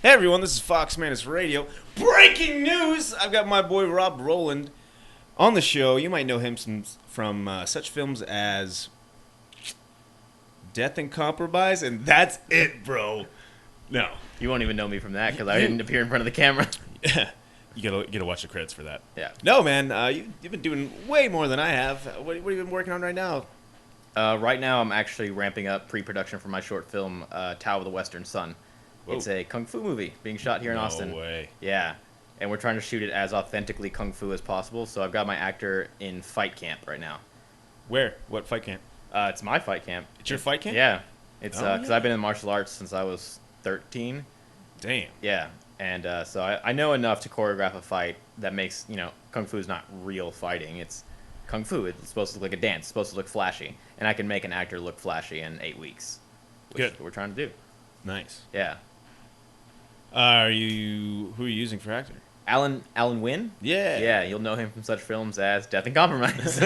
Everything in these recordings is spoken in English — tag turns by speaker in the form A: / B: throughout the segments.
A: Hey everyone, this is FoxMantis Radio. Breaking news! I've got my boy Rowland on the show. You might know him from such films as Death and Compromise, and that's it, bro. No.
B: You won't even know me from that because I didn't appear in front of the camera.
A: Yeah. You gotta watch the credits for that.
B: Yeah.
A: No, man, you've been doing way more than I have. What have you been working on right now?
B: Right now, I'm actually ramping up pre-production for my short film, Tao of the Western Sun.
A: Whoa.
B: It's a kung fu movie being shot here in Austin.
A: No way.
B: Yeah. And we're trying to shoot it as authentically kung fu as possible, so I've got my actor in fight camp right now.
A: Where? What fight camp?
B: It's my fight camp.
A: It's your fight camp?
B: Yeah. It's
A: Oh,
B: because
A: yeah.
B: I've been in martial arts since I was 13.
A: Damn.
B: Yeah. And so I know enough to choreograph a fight that makes, kung fu is not real fighting. It's kung fu. It's supposed to look like a dance. It's supposed to look flashy. And I can make an actor look flashy in 8 weeks. Which
A: Good.
B: is what we're trying to do.
A: Nice.
B: Yeah.
A: Who are you using for actor?
B: Alan Wynn?
A: Yeah.
B: Yeah, you'll know him from such films as Death and Compromise.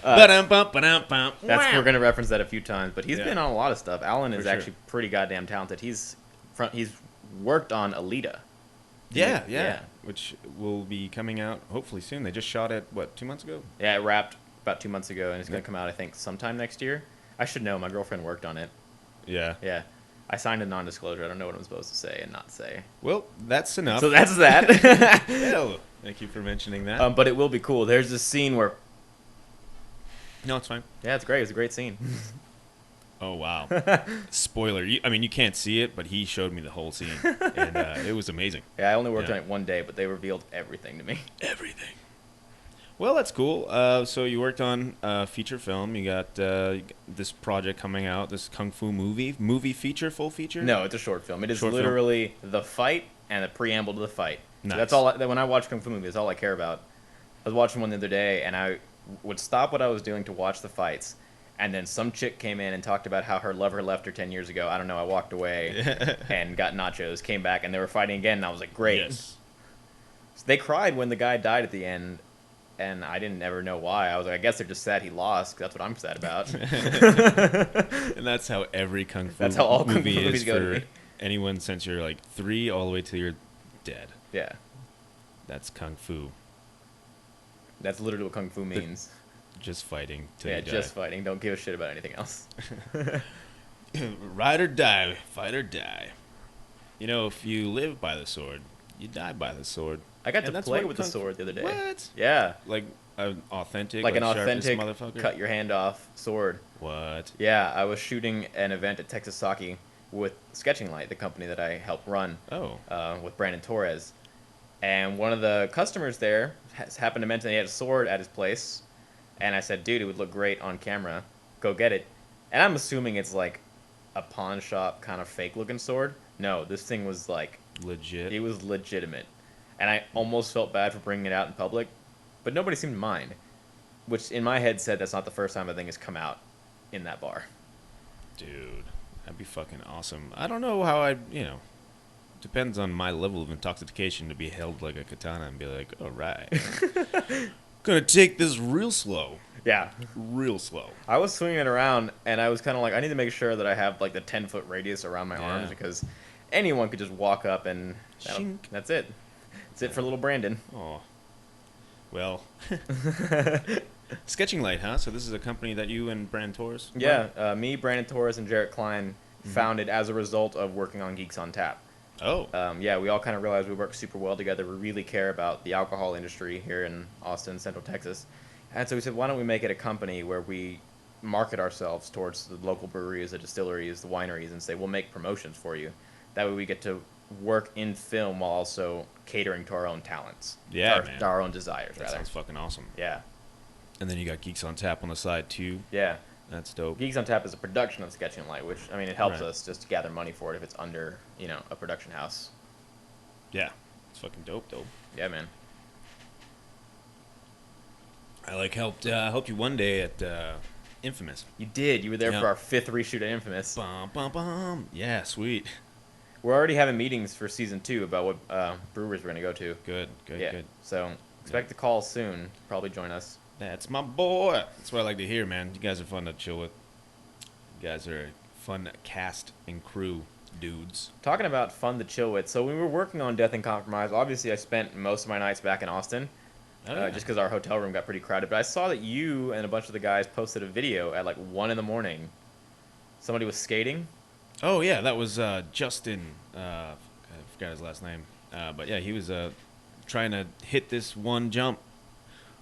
A: Ba-dum-bum-ba-dum-bum.
B: We're going to reference that a few times, but he's
A: Yeah.
B: been on a lot of stuff. Alan is
A: For sure.
B: actually pretty goddamn talented. He's worked on Alita.
A: Yeah. Which will be coming out hopefully soon. They just shot it, 2 months ago?
B: Yeah, it wrapped about 2 months ago, and it's going to come out, I think, sometime next year. I should know. My girlfriend worked on it.
A: Yeah.
B: Yeah. I signed a non-disclosure. I don't know what I'm supposed to say and not say.
A: Well, that's enough.
B: So that's that.
A: Hell, thank you for mentioning that.
B: But it will be cool. There's this scene where...
A: No, it's fine.
B: Yeah, it's great. It's a great scene.
A: Oh, wow. Spoiler. You can't see it, but he showed me the whole scene. And it was amazing.
B: Yeah, I only worked
A: Yeah.
B: on it one day, but they revealed everything to me.
A: Everything. Well, that's cool. So you worked on feature film. You got this project coming out, this kung fu movie feature, full feature?
B: No, it's a short film. It is
A: Short film.
B: literally the fight and the preamble to the fight. So
A: Nice.
B: that's all. When I watch kung fu movies, that's all I care about. I was watching one the other day, and I would stop what I was doing to watch the fights, and then some chick came in and talked about how her lover left her 10 years ago. I don't know. I walked away and got nachos, came back, and they were fighting again, and I was like, great.
A: Yes.
B: So they cried when the guy died at the end, and I didn't ever know why. I was like, I guess they're just sad he lost, 'cause that's what I'm sad about.
A: And that's how every kung fu
B: That's how all kung fu
A: movie
B: movies
A: is
B: go to
A: for
B: me.
A: anyone since you're like 3 all the way till you're dead.
B: Yeah.
A: That's kung fu.
B: That's literally what kung fu means.
A: Just fighting till
B: Yeah,
A: you die.
B: just fighting. Don't give a shit about anything else.
A: Ride or die, fight or die. If you live by the sword, you die by the sword.
B: I got
A: And
B: to
A: that's
B: play
A: what
B: with the
A: kung fu-
B: sword the other day.
A: What?
B: Yeah.
A: Like an authentic,
B: Like an
A: sharpest
B: authentic
A: motherfucker?
B: cut your hand off sword.
A: What?
B: Yeah, I was shooting an event at Texas Saki with Sketching Light, the company that I helped run
A: Oh.
B: with Brandon Torres. And one of the customers there happened to mention he had a sword at his place. And I said, dude, it would look great on camera. Go get it. And I'm assuming it's like a pawn shop kind of fake looking sword. No, this thing was like,
A: Legit.
B: it was legitimate. And I almost felt bad for bringing it out in public, but nobody seemed to mind. Which in my head said that's not the first time a thing has come out in that bar.
A: Dude, that'd be fucking awesome. I don't know how depends on my level of intoxication to be held like a katana and be like, all right. Gonna take this real slow.
B: Yeah.
A: Real slow.
B: I was swinging it around, and I was kind of like, I need to make sure that I have like the 10-foot radius around my arms
A: Yeah.
B: because anyone could just walk up and
A: Shink.
B: that's it. That's it for little Brandon.
A: Oh. Well. Sketching Light, huh? So this is a company that you and Brand Torres run?
B: Yeah, me, Brandon Torres, and Jarrett Klein founded as a result of working on Geeks on Tap.
A: Oh.
B: Yeah, we all kind of realized we work super well together. We really care about the alcohol industry here in Austin, Central Texas. And so we said, why don't we make it a company where we market ourselves towards the local breweries, the distilleries, the wineries, and say, we'll make promotions for you. That way we get to work in film while also catering to our own talents.
A: Yeah,
B: to
A: man.
B: our own desires,
A: That
B: rather.
A: sounds fucking awesome.
B: Yeah.
A: And then you got Geeks on Tap on the side, too.
B: Yeah.
A: That's dope.
B: Geeks on Tap is a production of Sketching Light, which, I mean, it helps
A: Right.
B: us just to gather money for it if it's under, a production house.
A: Yeah. It's fucking dope.
B: Yeah, man.
A: I helped you one day at Infamous.
B: You did. You were there
A: Yeah.
B: for our 5th reshoot at Infamous.
A: Bum, bum, bum. Yeah, sweet.
B: We're already having meetings for season 2 about what brewers we're going to go to.
A: Good.
B: Yeah. So expect the call soon. Probably join us.
A: That's my boy. That's what I like to hear, man. You guys are fun to chill with. You guys are a fun cast and crew. dudes.
B: Talking about fun to chill with. So when we were working on Death and Compromise, obviously I spent most of my nights back in Austin,
A: Oh, yeah.
B: just because our hotel room got pretty crowded. But I saw that you and a bunch of the guys posted a video at like 1 in the morning. Somebody was skating.
A: Oh yeah, that was Justin. I forgot his last name, but yeah, he was trying to hit this one jump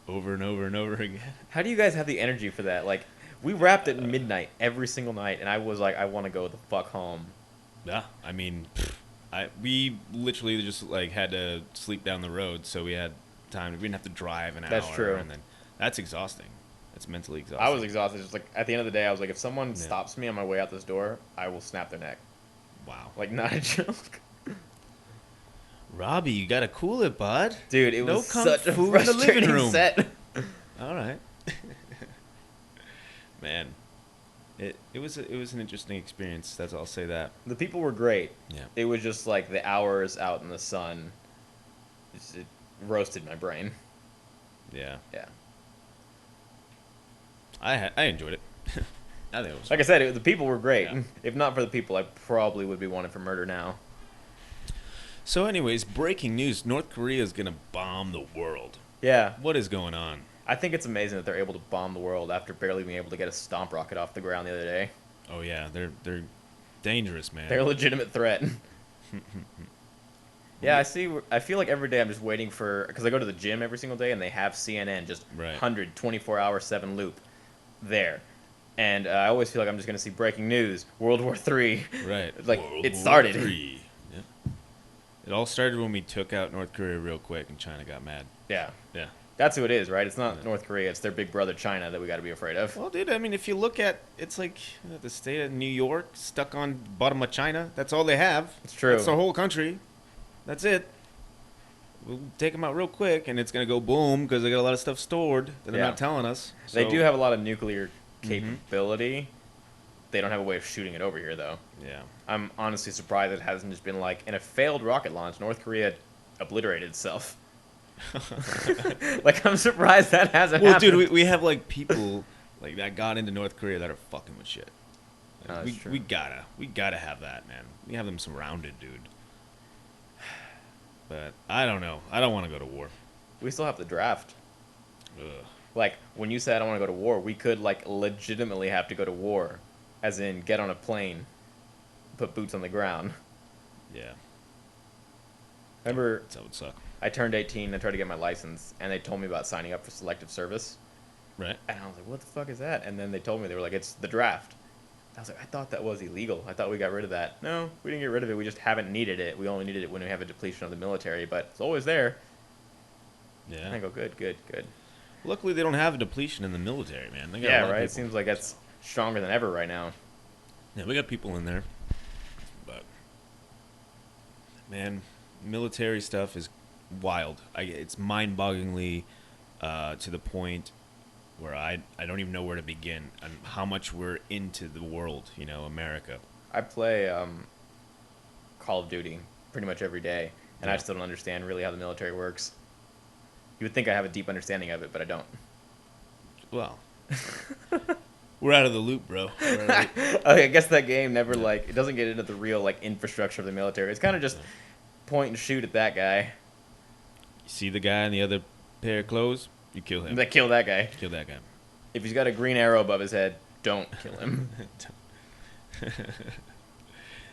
A: over and over and over again.
B: How do you guys have the energy for that? Like, we wrapped at midnight every single night, and I was like, I want to go the fuck home.
A: Yeah, I mean, we literally just like had to sleep down the road, so we had time. We didn't have to drive an hour.
B: That's true.
A: And then that's exhausting. That's mentally exhausting.
B: I was exhausted. Just like at the end of the day, I was like, if someone
A: Yeah.
B: stops me on my way out this door, I will snap their neck.
A: Wow.
B: Like, not a joke.
A: Robbie, you gotta cool it, bud.
B: Dude, it
A: No
B: was
A: kung
B: such a
A: fu in the living
B: frustrating
A: room.
B: set.
A: All right. Man, it was an interesting experience. That's I'll say that.
B: The people were great.
A: Yeah.
B: It was just like the hours out in the sun. It roasted my brain.
A: Yeah.
B: Yeah.
A: I enjoyed it. I think it was
B: Like I said, the people were great.
A: Yeah.
B: If not for the people, I probably would be wanted for murder now.
A: So, anyways, breaking news: North Korea is gonna bomb the world.
B: Yeah.
A: What is going on?
B: I think it's amazing that they're able to bomb the world after barely being able to get a stomp rocket off the ground the other day.
A: Oh yeah, they're dangerous, man.
B: They're a legitimate threat. Yeah, I see. I feel like every day I'm just waiting for, because I go to the gym every single day and they have CNN just
A: Right.
B: 100, 24-hour 7 loop there. And I always feel like I'm just going to see breaking news, World War III.
A: Right.
B: Like,
A: World
B: it
A: War
B: started.
A: III. Yeah. It all started when we took out North Korea real quick and China got mad.
B: Yeah.
A: Yeah.
B: That's who it is, right? It's not
A: Yeah.
B: North Korea. It's their big brother China that we got to be afraid of.
A: Well, dude, I mean, if you look at it's like the state of New York stuck on bottom of China. That's all they have.
B: It's true.
A: That's the whole country. That's it. We'll take them out real quick, and it's gonna go boom because they got a lot of stuff stored that they're
B: Yeah.
A: not telling us.
B: They
A: So-
B: do have a lot of nuclear
A: Mhm.
B: capability. They don't have a way of shooting it over here, though.
A: Yeah.
B: I'm honestly surprised it hasn't just been like, in a failed rocket launch, North Korea obliterated itself. Like, I'm surprised that hasn't
A: Well,
B: happened.
A: dude, we have like people like that got into North Korea that are fucking with shit. Like,
B: Oh, that's
A: we
B: true.
A: we gotta have that, man. We have them surrounded, dude. But I don't know. I don't want to go to war.
B: We still have the draft.
A: Ugh.
B: Like, when you said I don't want to go to war, we could, like, legitimately have to go to war. As in, get on a plane, put boots on the ground.
A: Yeah,
B: Remember,
A: that would suck.
B: I turned 18 and tried to get my license, and they told me about signing up for selective service.
A: Right?
B: And I was like, what the fuck is that? And then they told me, they were like, it's the draft. I was like, I thought that was illegal. I thought we got rid of that. No, we didn't get rid of it. We just haven't needed it. We only needed it when we have a depletion of the military, but it's always there. And I
A: Yeah.
B: go, good, good, good.
A: Luckily, they don't have a depletion in the military, man. They got a
B: Yeah,
A: lot of
B: right? It
A: people.
B: seems like that's stronger than ever right now.
A: Yeah, we got people in there, but man, military stuff is wild. It's mind-bogglingly to the point where I don't even know where to begin and how much we're into the world. You know, America.
B: I play Call of Duty pretty much every day, and I
A: Yeah.
B: still don't understand really how the military works. You would think I have a deep understanding of it, but I don't.
A: Well, we're out of the loop, bro. We're out of the loop.
B: Okay, I guess that game never
A: Yeah.
B: like it doesn't get into the real like infrastructure of the military. It's kind of just point and shoot at that guy.
A: You see the guy in the other pair of clothes? You kill him.
B: They kill that guy.
A: Kill that guy.
B: If he's got a green arrow above his head, don't kill him.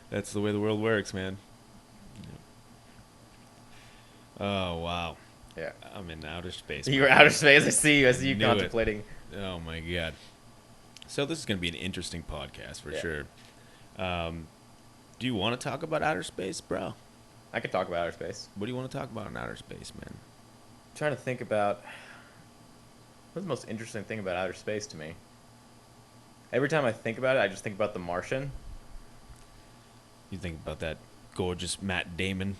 A: That's the way the world works, man. Oh wow.
B: Yeah.
A: I'm in outer space.
B: You're
A: man.
B: outer space. I see you. I see you
A: Knew it.
B: contemplating.
A: Oh my god. So this is gonna be an interesting podcast for
B: Yeah.
A: sure. Do you want to talk about outer space, bro?
B: I could talk about outer space.
A: What do you want to talk about in outer space, man?
B: I'm trying to think about what's the most interesting thing about outer space to me. Every time I think about it, I just think about The Martian.
A: You think about that gorgeous Matt Damon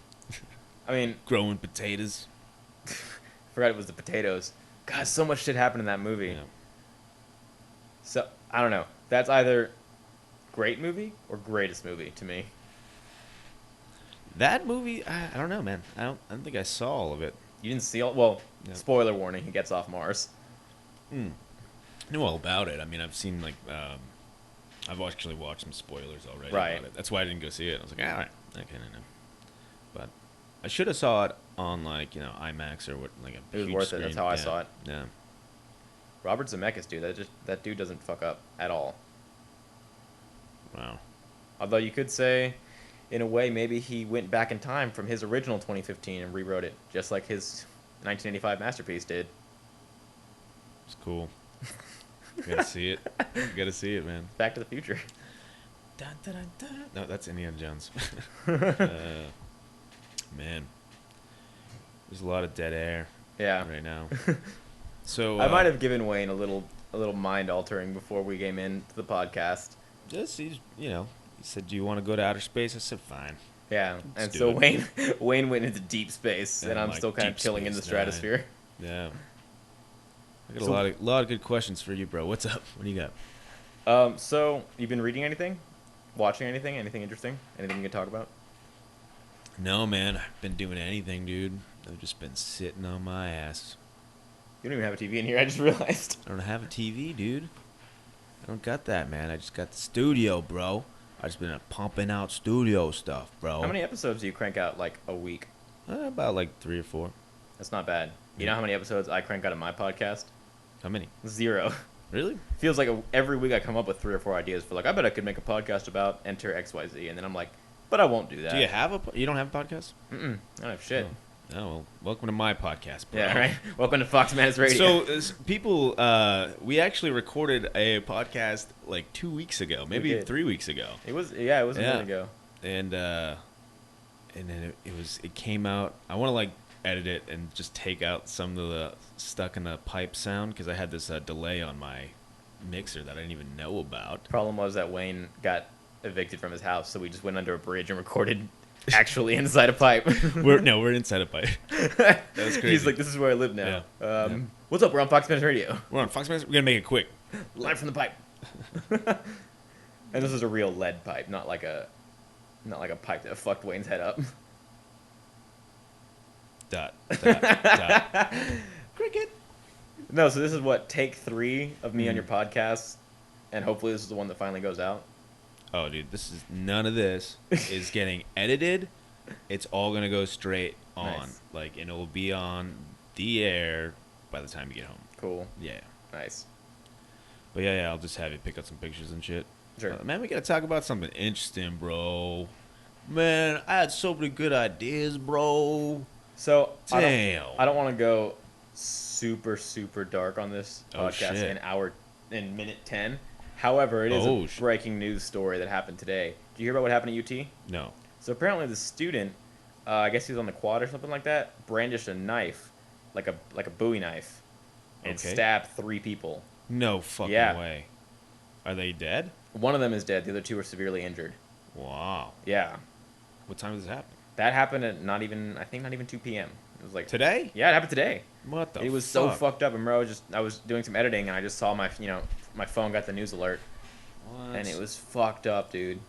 B: I mean,
A: growing potatoes?
B: forgot it was the potatoes. God, so much shit happened in that movie.
A: Yeah.
B: So I don't know. That's either great movie or greatest movie to me.
A: That movie, I don't know, man. I don't think I saw all of it.
B: You didn't see all. Well,
A: Yeah.
B: spoiler warning. He gets off Mars.
A: I know all about it. I mean, I've seen like I've actually watched some spoilers already
B: Right.
A: about it. That's why I didn't go see it. I was like, all right, okay, no. But I should have saw it on like IMAX or what, like a
B: It was
A: huge
B: worth
A: screen.
B: it. That's how I saw it.
A: Yeah.
B: Robert Zemeckis, dude. That dude doesn't fuck up at all.
A: Wow.
B: Although you could say, in a way, maybe he went back in time from his original 2015 and rewrote it, just like his 1985 masterpiece did.
A: It's cool. You gotta see it. You gotta see it, man.
B: Back to the Future.
A: Dun, dun, dun, dun. No, that's Indiana Jones. Man, there's a lot of dead air.
B: Yeah.
A: Right now. So
B: I might have given Wayne a little mind altering before we came into the podcast.
A: Just he said, "Do you want to go to outer space?" I said, "Fine."
B: Yeah,
A: Let's
B: and
A: do
B: so
A: it.
B: Wayne went into deep space, and I'm
A: like,
B: still kind of
A: deep
B: chilling in the
A: space,
B: stratosphere.
A: Yeah. I got
B: So-
A: a lot of good questions for you, bro. What's up? What do you got?
B: So you've been reading anything, watching anything interesting, anything you can talk about?
A: No, man. I've been doing anything, dude. I've just been sitting on my ass.
B: You don't even have a TV in here. I just realized.
A: I don't have a TV, dude. I don't got that, man. I just got the studio, bro. I just been pumping out studio stuff, bro.
B: How many episodes do you crank out like a week?
A: About like 3 or 4.
B: That's not bad. You know how many episodes I crank out of my podcast?
A: How many?
B: 0.
A: Really?
B: Feels like every week I come up with 3 or 4 ideas for like I bet I could make a podcast about enter XYZ, and then I'm like, but I won't do that.
A: Do you have you don't have a podcast?
B: Mm-mm. I don't have shit.
A: Oh, well, welcome to my podcast, bro.
B: Yeah, right. Welcome to FoxMantis Radio.
A: So, people, we actually recorded a podcast like 2 weeks ago, maybe
B: did.
A: 3 weeks ago,
B: it was a minute ago.
A: and then it came out. I want to like edit it and just take out some of the stuck in the pipe sound because I had this delay on my mixer that I didn't even know about.
B: Problem was that Wayne got evicted from his house, so we just went under a bridge and recorded actually inside a pipe.
A: We're inside a pipe. That was crazy.
B: He's like, this is where I live now.
A: Yeah.
B: What's up? We're on FoxMantis Radio.
A: We're on FoxMantis. We're gonna make it quick.
B: Live from the pipe. And this is a real lead pipe, not like a pipe that fucked Wayne's head up.
A: Dot. Cricket.
B: No, so this is what, take 3 of me on your podcast, and hopefully this is the one that finally goes out.
A: Oh, dude, none of this is getting edited. It's all gonna go straight on,
B: Nice.
A: like, and it will be on the air by the time you get home.
B: Cool.
A: Yeah,
B: Nice.
A: but yeah, I'll just have you pick up some pictures and shit.
B: Sure.
A: Man, we gotta talk about something interesting, bro. Man, I had so many good ideas, bro.
B: So,
A: Damn.
B: I don't want to go super, super dark on this
A: Oh,
B: podcast
A: shit.
B: in minute 10. However, it is
A: Oh,
B: a
A: shit.
B: breaking news story that happened today. Did you hear about what happened at UT?
A: No.
B: So apparently the student, I guess he was on the quad or something like that, brandished a knife, like a Bowie knife, and
A: Okay.
B: stabbed 3 people.
A: No fucking
B: Yeah.
A: way. Are they dead?
B: One of them is dead. The other 2 are severely injured.
A: Wow.
B: Yeah.
A: What time does it happen?
B: That happened at not even 2 p.m. It was like
A: Today?
B: Yeah, it happened today.
A: What the
B: It was
A: fuck?
B: so fucked up, and bro, I was doing some editing, and I just saw my phone got the news alert,
A: What?
B: and it was fucked up, dude.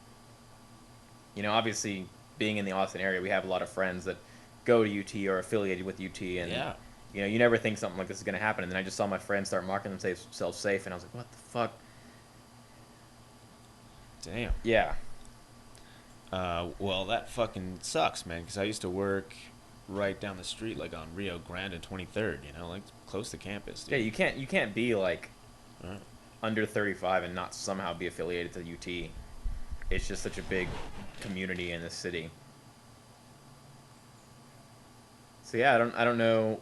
B: Obviously, being in the Austin area, we have a lot of friends that go to UT or affiliated with UT, and
A: Yeah.
B: you never think something like this is gonna happen, and then I just saw my friends start marking themselves safe, and I was like, what the fuck?
A: Damn.
B: Yeah.
A: Well, that fucking sucks, man, because I used to work right down the street, like on Rio Grande and 23rd, like close to campus. Dude.
B: Yeah, you can't be like
A: Right.
B: under 35 and not somehow be affiliated to UT. It's just such a big community in this city. So yeah, I don't know.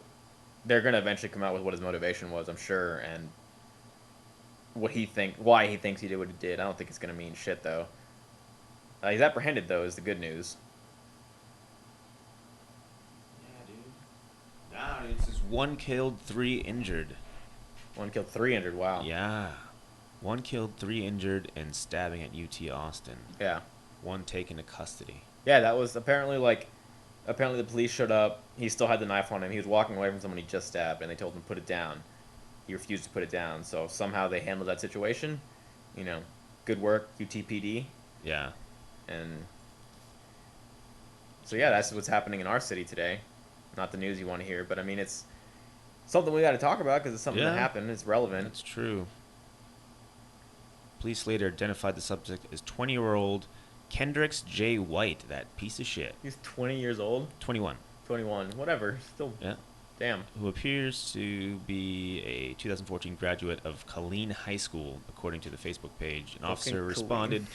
B: They're gonna eventually come out with what his motivation was, I'm sure, and why he thinks he did what he did. I don't think it's gonna mean shit though. He's apprehended though, is the good news.
A: Yeah, dude. Nah, it's just 1 killed, 3 injured.
B: 1 killed, 3 injured. Wow.
A: Yeah. 1 killed, 3 injured, and stabbing at UT Austin.
B: Yeah.
A: 1 taken to custody.
B: Yeah, that was apparently the police showed up. He still had the knife on him. He was walking away from someone he just stabbed, and they told him to put it down. He refused to put it down. So somehow they handled that situation. Good work, UTPD.
A: Yeah.
B: And so yeah, that's what's happening in our city today. Not the news you want to hear, but I mean it's something we got to talk about because it's something that
A: Yeah.
B: happened. It's relevant.
A: That's true. Police later identified the subject as 20-year-old Kendricks J. White, that piece of shit.
B: He's 20 years old?
A: 21.
B: 21. Whatever. Still.
A: Yeah.
B: Damn.
A: Who appears to be a 2014 graduate of Colleen High School, according to the Facebook page. An officer
B: Colleen.
A: responded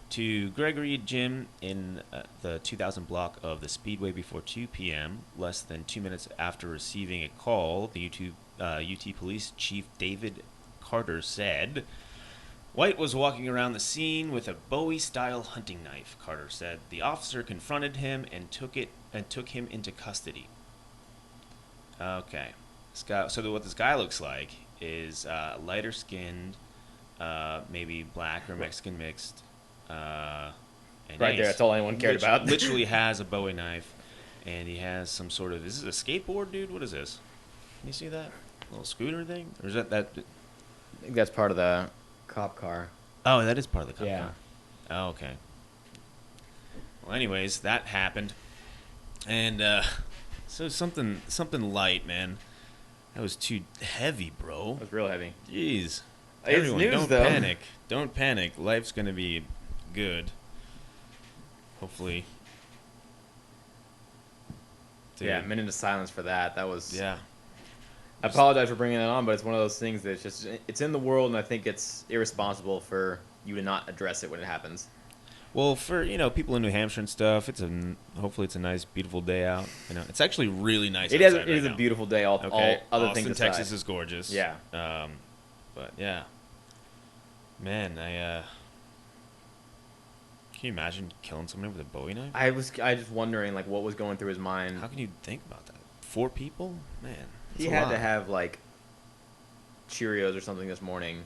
A: to Gregory Jim in the 2000 block of the Speedway before 2 p.m., less than 2 minutes after receiving a call. The UT Police Chief David Carter said, White was walking around the scene with a Bowie-style hunting knife, Carter said. The officer confronted him and took him into custody. Okay. So what this guy looks like is lighter skinned, maybe black or Mexican mixed. And
B: Right there, that's all anyone cared about.
A: Literally has a Bowie knife, and he has some sort of. Is this a skateboard, dude? What is this? Can you see that little scooter thing? Or is that?
B: I think that's part of the cop car.
A: Oh, that is part of the cop
B: Yeah.
A: car. Oh, okay. Well, anyways, that happened, and so something light, man. That was too heavy, bro.
B: It was real heavy.
A: Jeez.
B: It's
A: Everyone,
B: news,
A: don't
B: though.
A: panic. Don't panic. Life's gonna be good. Hopefully. Dude.
B: Yeah, a minute of silence for that. That was.
A: Yeah.
B: I apologize for bringing that on, but it's one of those things that's just it's in the world, and I think it's irresponsible for you to not address it when it happens.
A: Well, for people in New Hampshire and stuff, hopefully it's a nice, beautiful day out. It's actually really nice.
B: It
A: outside
B: is
A: right
B: a
A: now.
B: beautiful day. All
A: Okay.
B: other
A: Austin,
B: things
A: Texas
B: aside.
A: is gorgeous.
B: Yeah.
A: But yeah, man, can you imagine killing somebody with a Bowie knife?
B: I just wondering like what was going through his mind.
A: How can you think about that? 4 people, man.
B: He had to have like Cheerios or something this morning,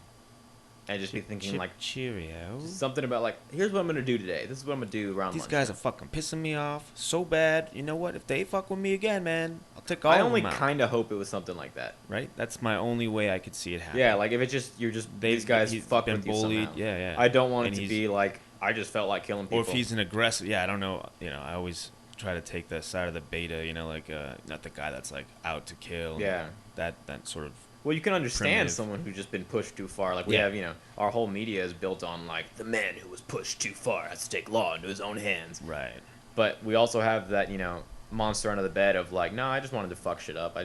B: and just be thinking like
A: Cheerios.
B: something about like, here's what I'm gonna do today. This is what I'm gonna do around
A: These
B: lunch.
A: guys are fucking pissing me off so bad. You know what? If they fuck with me again, man, I'll take all
B: I
A: of
B: only
A: them out.
B: kind of hope it was something like that.
A: Right? That's my only way I could see it happen.
B: Yeah, like if it's just these guys
A: he's
B: fuck
A: been
B: with you
A: bullied.
B: somehow.
A: Yeah.
B: I don't want
A: And
B: it to
A: he's-
B: be like I just felt like killing people.
A: Or if he's an aggressive, I don't know. I always try to take the side of the beta. Like not the guy that's like out to kill. and
B: Yeah.
A: That sort of.
B: Well, you can understand
A: primitive.
B: someone who's just been pushed too far. Like we
A: Yeah.
B: have, our whole media is built on like the man who was pushed too far has to take law into his own hands.
A: Right.
B: But we also have that, monster under the bed of like, no, I just wanted to fuck shit up.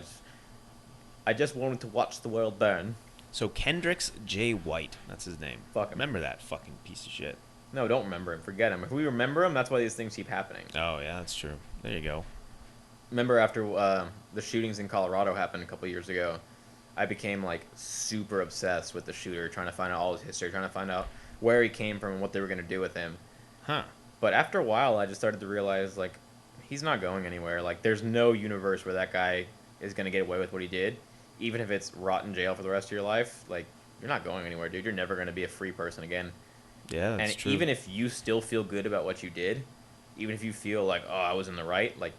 B: I just wanted to watch the world burn.
A: So Kendricks J. White, that's his name.
B: Fuck him.
A: Remember that fucking piece of shit.
B: No, don't remember him. Forget him. If we remember him, that's why these things keep happening.
A: Oh yeah, that's true. There you go.
B: Remember after the shootings in Colorado happened a couple years ago, I became like super obsessed with the shooter, trying to find out all his history, trying to find out where he came from and what they were going to do with him.
A: Huh.
B: But after a while, I just started to realize, like, he's not going anywhere. Like, there's no universe where that guy is going to get away with what he did. Even if it's rot in jail for the rest of your life, like, you're not going anywhere, dude. You're never going to be a free person again.
A: Yeah, that's
B: and
A: true.
B: even if you still feel good about what you did, even if you feel like, oh, I was in the right, like,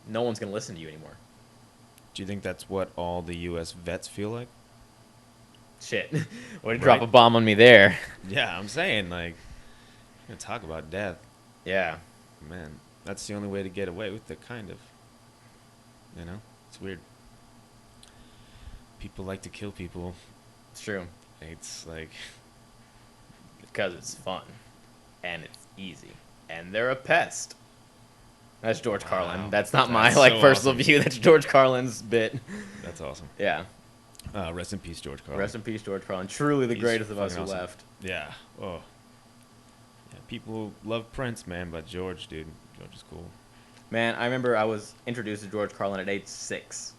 B: no one's going to listen to you anymore.
A: Do you think that's what all the U.S. vets feel like?
B: Shit. Way to drop a bomb on me there.
A: Yeah, I'm saying, like, you're gonna talk about death.
B: Yeah.
A: Man, that's the only way to get away with it, kind of. It's weird. People like to kill people.
B: It's true.
A: It's like...
B: Because it's fun. And it's easy. And they're a pest. That's George
A: Wow.
B: Carlin. That's not
A: That's
B: my
A: so
B: personal
A: awesome.
B: view. That's George Carlin's bit.
A: That's awesome.
B: Yeah.
A: Rest in peace, George Carlin.
B: Rest in peace, George Carlin. Truly the
A: He's
B: greatest of us who
A: fucking awesome.
B: left.
A: Yeah. Oh. Yeah, people love Prince, man, but George, dude. George is cool.
B: Man, I remember I was introduced to George Carlin at age 6.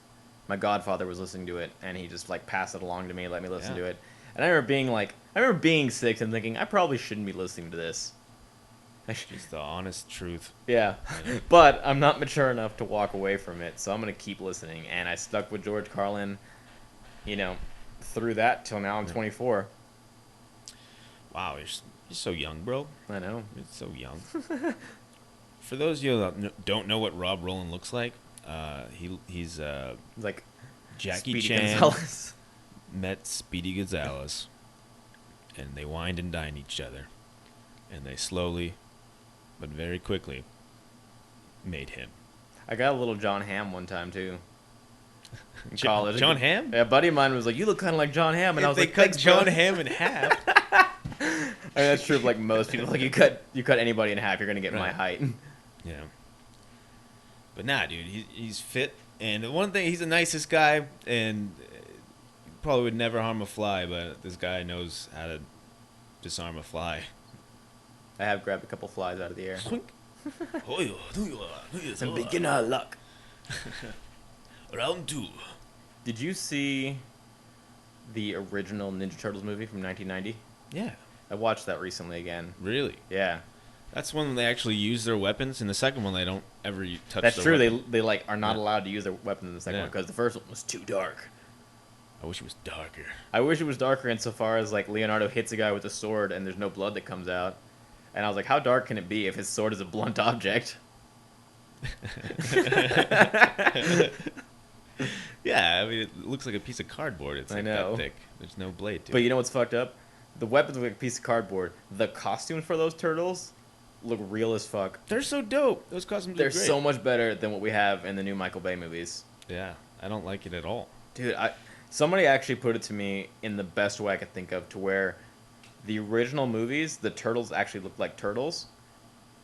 B: My godfather was listening to it, and he just like passed it along to me, let me listen to it. And I remember being 6 and thinking, I probably shouldn't be listening to this.
A: Just the honest truth.
B: Yeah. But I'm not mature enough to walk away from it, so I'm going to keep listening. And I stuck with George Carlin, through that till now I'm 24.
A: Wow, you're so young, bro.
B: I know.
A: You're so young. For those of you that don't know what Rob Rowland looks like, he's
B: Like
A: Jackie
B: Speedy
A: Chan
B: Gonzalez.
A: met Speedy Gonzalez, and they wined and dined each other, and they slowly, but very quickly, made him.
B: I got a little John Hamm one time too. In college.
A: John Hamm?
B: Yeah, a buddy of mine was like, "You look kind of like John Hamm," and I was
A: they
B: like,
A: cut
B: "Thanks,
A: John
B: bro."
A: Hamm in half.
B: I mean, that's true of like most people. Like you cut anybody in half, you're gonna get my height.
A: Yeah. But nah, dude, he's fit, and one thing, he's the nicest guy, and probably would never harm a fly. But this guy knows how to disarm a fly.
B: I have grabbed a couple flies out of the air.
A: It's
B: And beginner luck.
A: Round 2.
B: Did you see the original Ninja Turtles movie from 1990?
A: Yeah.
B: I watched that recently again.
A: Really?
B: Yeah.
A: That's when they actually use their weapons. In the second one, they don't ever touch.
B: That's
A: their
B: true.
A: weapon.
B: They like are not allowed to use their weapons in the second one because the first one was too dark.
A: I wish it was darker.
B: I wish it was darker insofar as like Leonardo hits a guy with a sword and there's no blood that comes out. And I was like, how dark can it be if his sword is a blunt object?
A: Yeah, I mean, it looks like a piece of cardboard. It's like that thick. There's no blade to it.
B: But you know what's fucked up? The weapons look like a piece of cardboard. The costumes for those turtles look real as fuck.
A: They're so dope. Those costumes
B: They're
A: are great.
B: so much better than what we have in the new Michael Bay movies.
A: Yeah, I don't like it at all.
B: Dude, somebody actually put it to me in the best way I could think of, to where the original movies, the turtles actually look like turtles.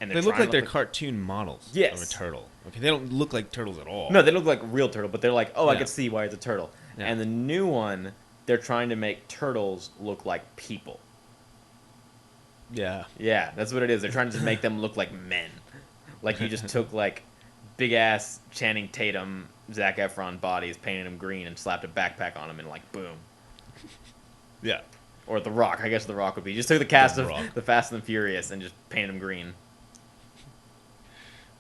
B: And
A: They look like they're cartoon models of a turtle. Okay, they don't look like turtles at all.
B: No, they look like real turtle, but they're like, oh, I
A: Yeah.
B: can see why it's a turtle.
A: Yeah.
B: And the new one, they're trying to make turtles look like people.
A: Yeah.
B: Yeah, that's what it is. They're trying to make them look like men. Like you just took like big ass Channing Tatum, Zac Efron bodies, painted them green, and slapped a backpack on them, and like boom.
A: Yeah.
B: Or The Rock. I guess The Rock would be. You just took the cast of
A: Rock.
B: the Fast and the Furious and just painted them green.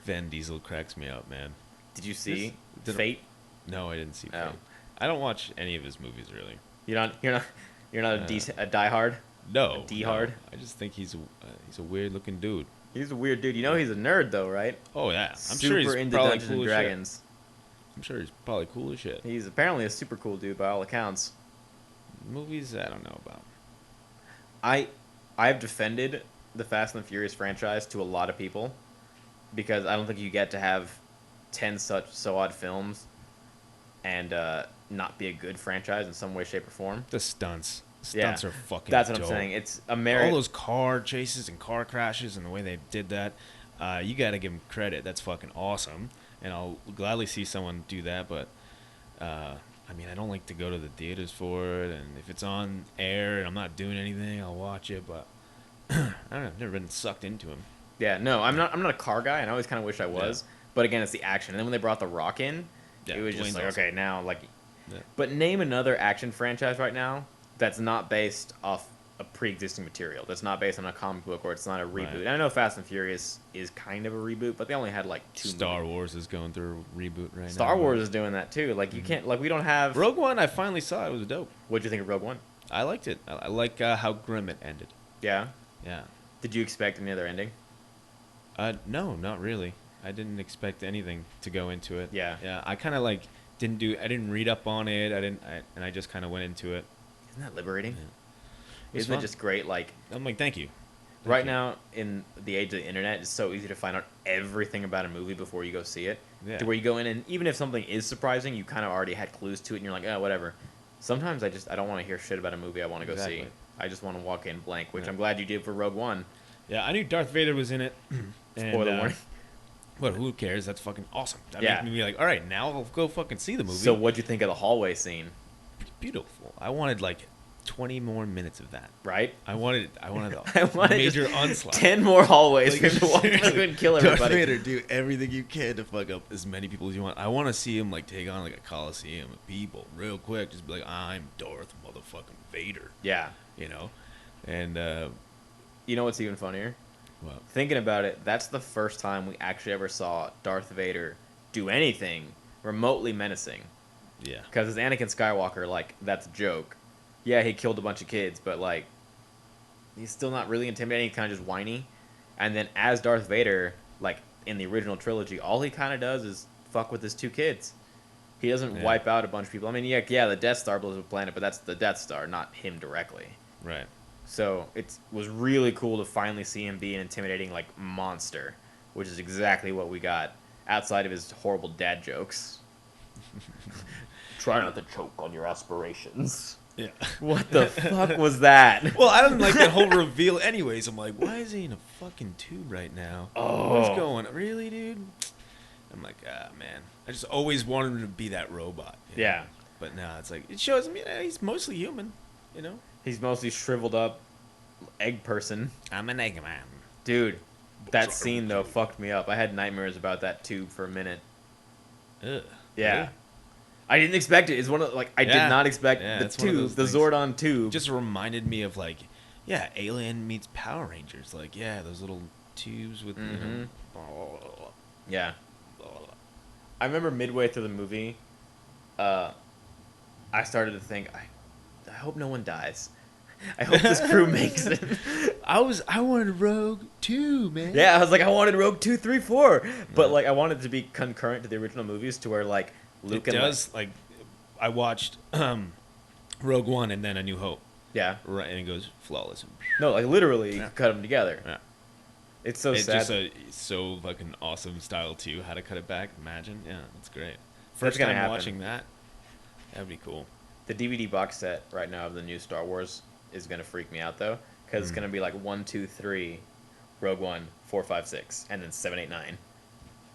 A: Vin Diesel cracks me up, man.
B: Did you see
A: Did-
B: Fate?
A: No, I didn't see
B: Oh.
A: Fate. I don't watch any of his movies, really.
B: You're not a diehard.
A: No.
B: A D-hard?
A: No. I just think he's a weird-looking dude.
B: He's a weird dude. You know he's a nerd though, right?
A: Oh, yeah. I'm
B: Super
A: sure he's
B: into
A: probably
B: Dungeons
A: cool
B: and
A: as shit.
B: Dragons.
A: I'm sure he's probably cool as shit.
B: He's apparently a super cool dude by all accounts.
A: Movies, I don't know about.
B: I've defended the Fast and the Furious franchise to a lot of people because I don't think you get to have 10 so odd films and not be a good franchise in some way, shape, or form.
A: The stunts.
B: Yeah,
A: Stunts are fucking
B: that's what
A: dope.
B: I'm saying. It's
A: All
B: American.
A: those car chases and car crashes and the way they did that, you got to give them credit. That's fucking awesome. And I'll gladly see someone do that, but I mean, I don't like to go to the theaters for it. And if it's on air and I'm not doing anything, I'll watch it. But I don't know. I've never been sucked into them.
B: Yeah, no, I'm not a car guy, and I always kind of wish I was.
A: Yeah.
B: But again, it's the action. And then when they brought The Rock in,
A: Yeah,
B: it was just
A: Dwayne's
B: like,
A: awesome.
B: okay, now like.
A: Yeah.
B: But name another action franchise right now that's not based off a pre-existing material. That's not based on a comic book, or it's not a reboot.
A: Right.
B: And I know Fast and Furious is kind of a reboot, but they only had like 2
A: Star
B: movies.
A: Wars is going through a reboot right now.
B: Star Wars is doing that too. Like you can't, like we don't have.
A: Rogue One, I finally saw it. It was dope.
B: What'd you think of Rogue One?
A: I liked it. I like how grim it ended.
B: Yeah.
A: Yeah.
B: Did you expect any other ending?
A: No, not really. I didn't expect anything to go into it.
B: Yeah.
A: Yeah. I kind of like I didn't read up on it. And I just kind of went into it.
B: Isn't that liberating?
A: Yeah. It was
B: Isn't it
A: fun.
B: just great? Like
A: I'm like, thank you. Thank
B: right
A: you.
B: now in the age of the internet, it's so easy to find out everything about a movie before you go see it.
A: Yeah.
B: To where you go in and even if something is surprising, you kind of already had clues to it, and you're like, oh, whatever. Sometimes I don't want to hear shit about a movie I want to go see.
A: Exactly.
B: I just want to walk in blank, which
A: Yeah.
B: I'm glad you did for Rogue One.
A: Yeah, I knew Darth Vader was in it. And,
B: Spoiler warning.
A: But who cares? That's fucking awesome. That
B: Yeah.
A: made me like, all right, now I'll go fucking see the movie.
B: So what'd you think of the hallway scene?
A: Beautiful. I wanted like 20 more minutes of that.
B: Right?
A: I wanted
B: I
A: a
B: wanted
A: major
B: just
A: onslaught.
B: 10 more hallways
A: Like,
B: for him to walk
A: seriously,
B: through and kill
A: Darth
B: everybody.
A: Vader, do everything you can to fuck up as many people as you want. I want to see him like take on like a coliseum of people real quick. Just be like, I'm Darth motherfucking Vader.
B: Yeah.
A: You know, and
B: You know what's even funnier?
A: well,
B: Thinking about it, that's the first time we actually ever saw Darth Vader do anything remotely menacing.
A: yeah,
B: Because as Anakin Skywalker, like, that's a joke. Yeah, he killed a bunch of kids, but, like, he's still not really intimidating. He's kind of just whiny. And then as Darth Vader, like, in the original trilogy, all he kind of does is fuck with his 2 kids. He doesn't
A: Yeah.
B: wipe out a bunch of people. I mean, yeah, the Death Star blows up a planet, but that's the Death Star, not him directly.
A: right.
B: So it was really cool to finally see him be an intimidating like monster, which is exactly what we got outside of his horrible dad jokes. Try not to choke on your aspirations.
A: Yeah.
B: What the fuck was that?
A: Well, I don't like that whole reveal anyways. I'm like, why is he in a fucking tube right now? What's
B: Oh.
A: going on? Really, dude? I'm like, ah, man. I just always wanted him to be that robot. You know?
B: Yeah.
A: But no, it's like, it shows me he's mostly human, you know?
B: He's mostly shriveled up egg person.
A: I'm an Eggman.
B: Dude, that scene, though, fucked me up. I had nightmares about that tube for a minute.
A: Ugh.
B: Yeah.
A: Really?
B: I didn't expect it. It's one of, like, I did not expect the
A: it's one of
B: tube,
A: those
B: the
A: things.
B: Zordon tube.
A: Just reminded me of, like, yeah, Alien meets Power Rangers. Like, yeah, those little tubes with, you know. Blah, blah, blah,
B: Yeah.
A: blah, blah, blah.
B: I remember midway through the movie, I started to think, I hope no one dies. I hope this crew makes it.
A: I wanted Rogue too, man.
B: Yeah, I was like, I wanted Rogue 2, 3, 4. But, like, I wanted it to be concurrent to the original movies to where, like, Luke
A: It
B: and...
A: does, like, I watched Rogue One and then A New Hope.
B: Yeah.
A: Right, and it goes flawless.
B: No, like, literally
A: Yeah.
B: cut them together.
A: Yeah.
B: It's so
A: It's
B: sad.
A: just a so fucking awesome style too. How to cut it back? Imagine, yeah, that's great.
B: That's
A: First
B: gonna
A: time
B: happen.
A: watching that, that'd be cool.
B: The DVD box set right now of the new Star Wars is going to freak me out, though, because it's going to be like 1, 2, 3, Rogue One, 4, 5, 6, and then 7, 8, 9.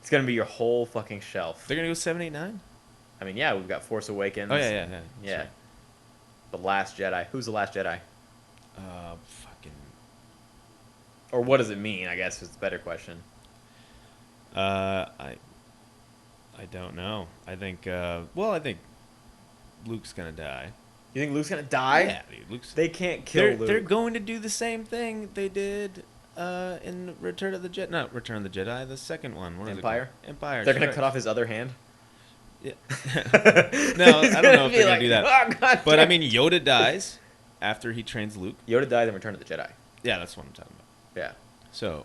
B: It's going to be your whole fucking shelf.
A: They're gonna go 7, 8, 9.
B: I mean, yeah, we've got Force Awakens.
A: Oh yeah.
B: Yeah.
A: Sorry.
B: The Last Jedi. Who's the Last Jedi?
A: Fucking.
B: Or what does it mean, I guess, is the better question.
A: I don't know. I think. Well, I think Luke's gonna die.
B: You think Luke's going to die?
A: Yeah, dude. Luke's.
B: They can't kill Luke.
A: They're going to do the same thing they did in Return of the Jedi. Not Return of the Jedi. The second one. What is it
B: Empire?
A: called? Empire.
B: They're going to
A: sure.
B: cut off his other hand?
A: Yeah. No, I don't know if they're gonna do that.
B: Oh, God
A: But I
B: damn.
A: mean, Yoda dies after he trains Luke.
B: Yoda died in Return of the Jedi.
A: Yeah, that's what I'm talking about.
B: Yeah.
A: So,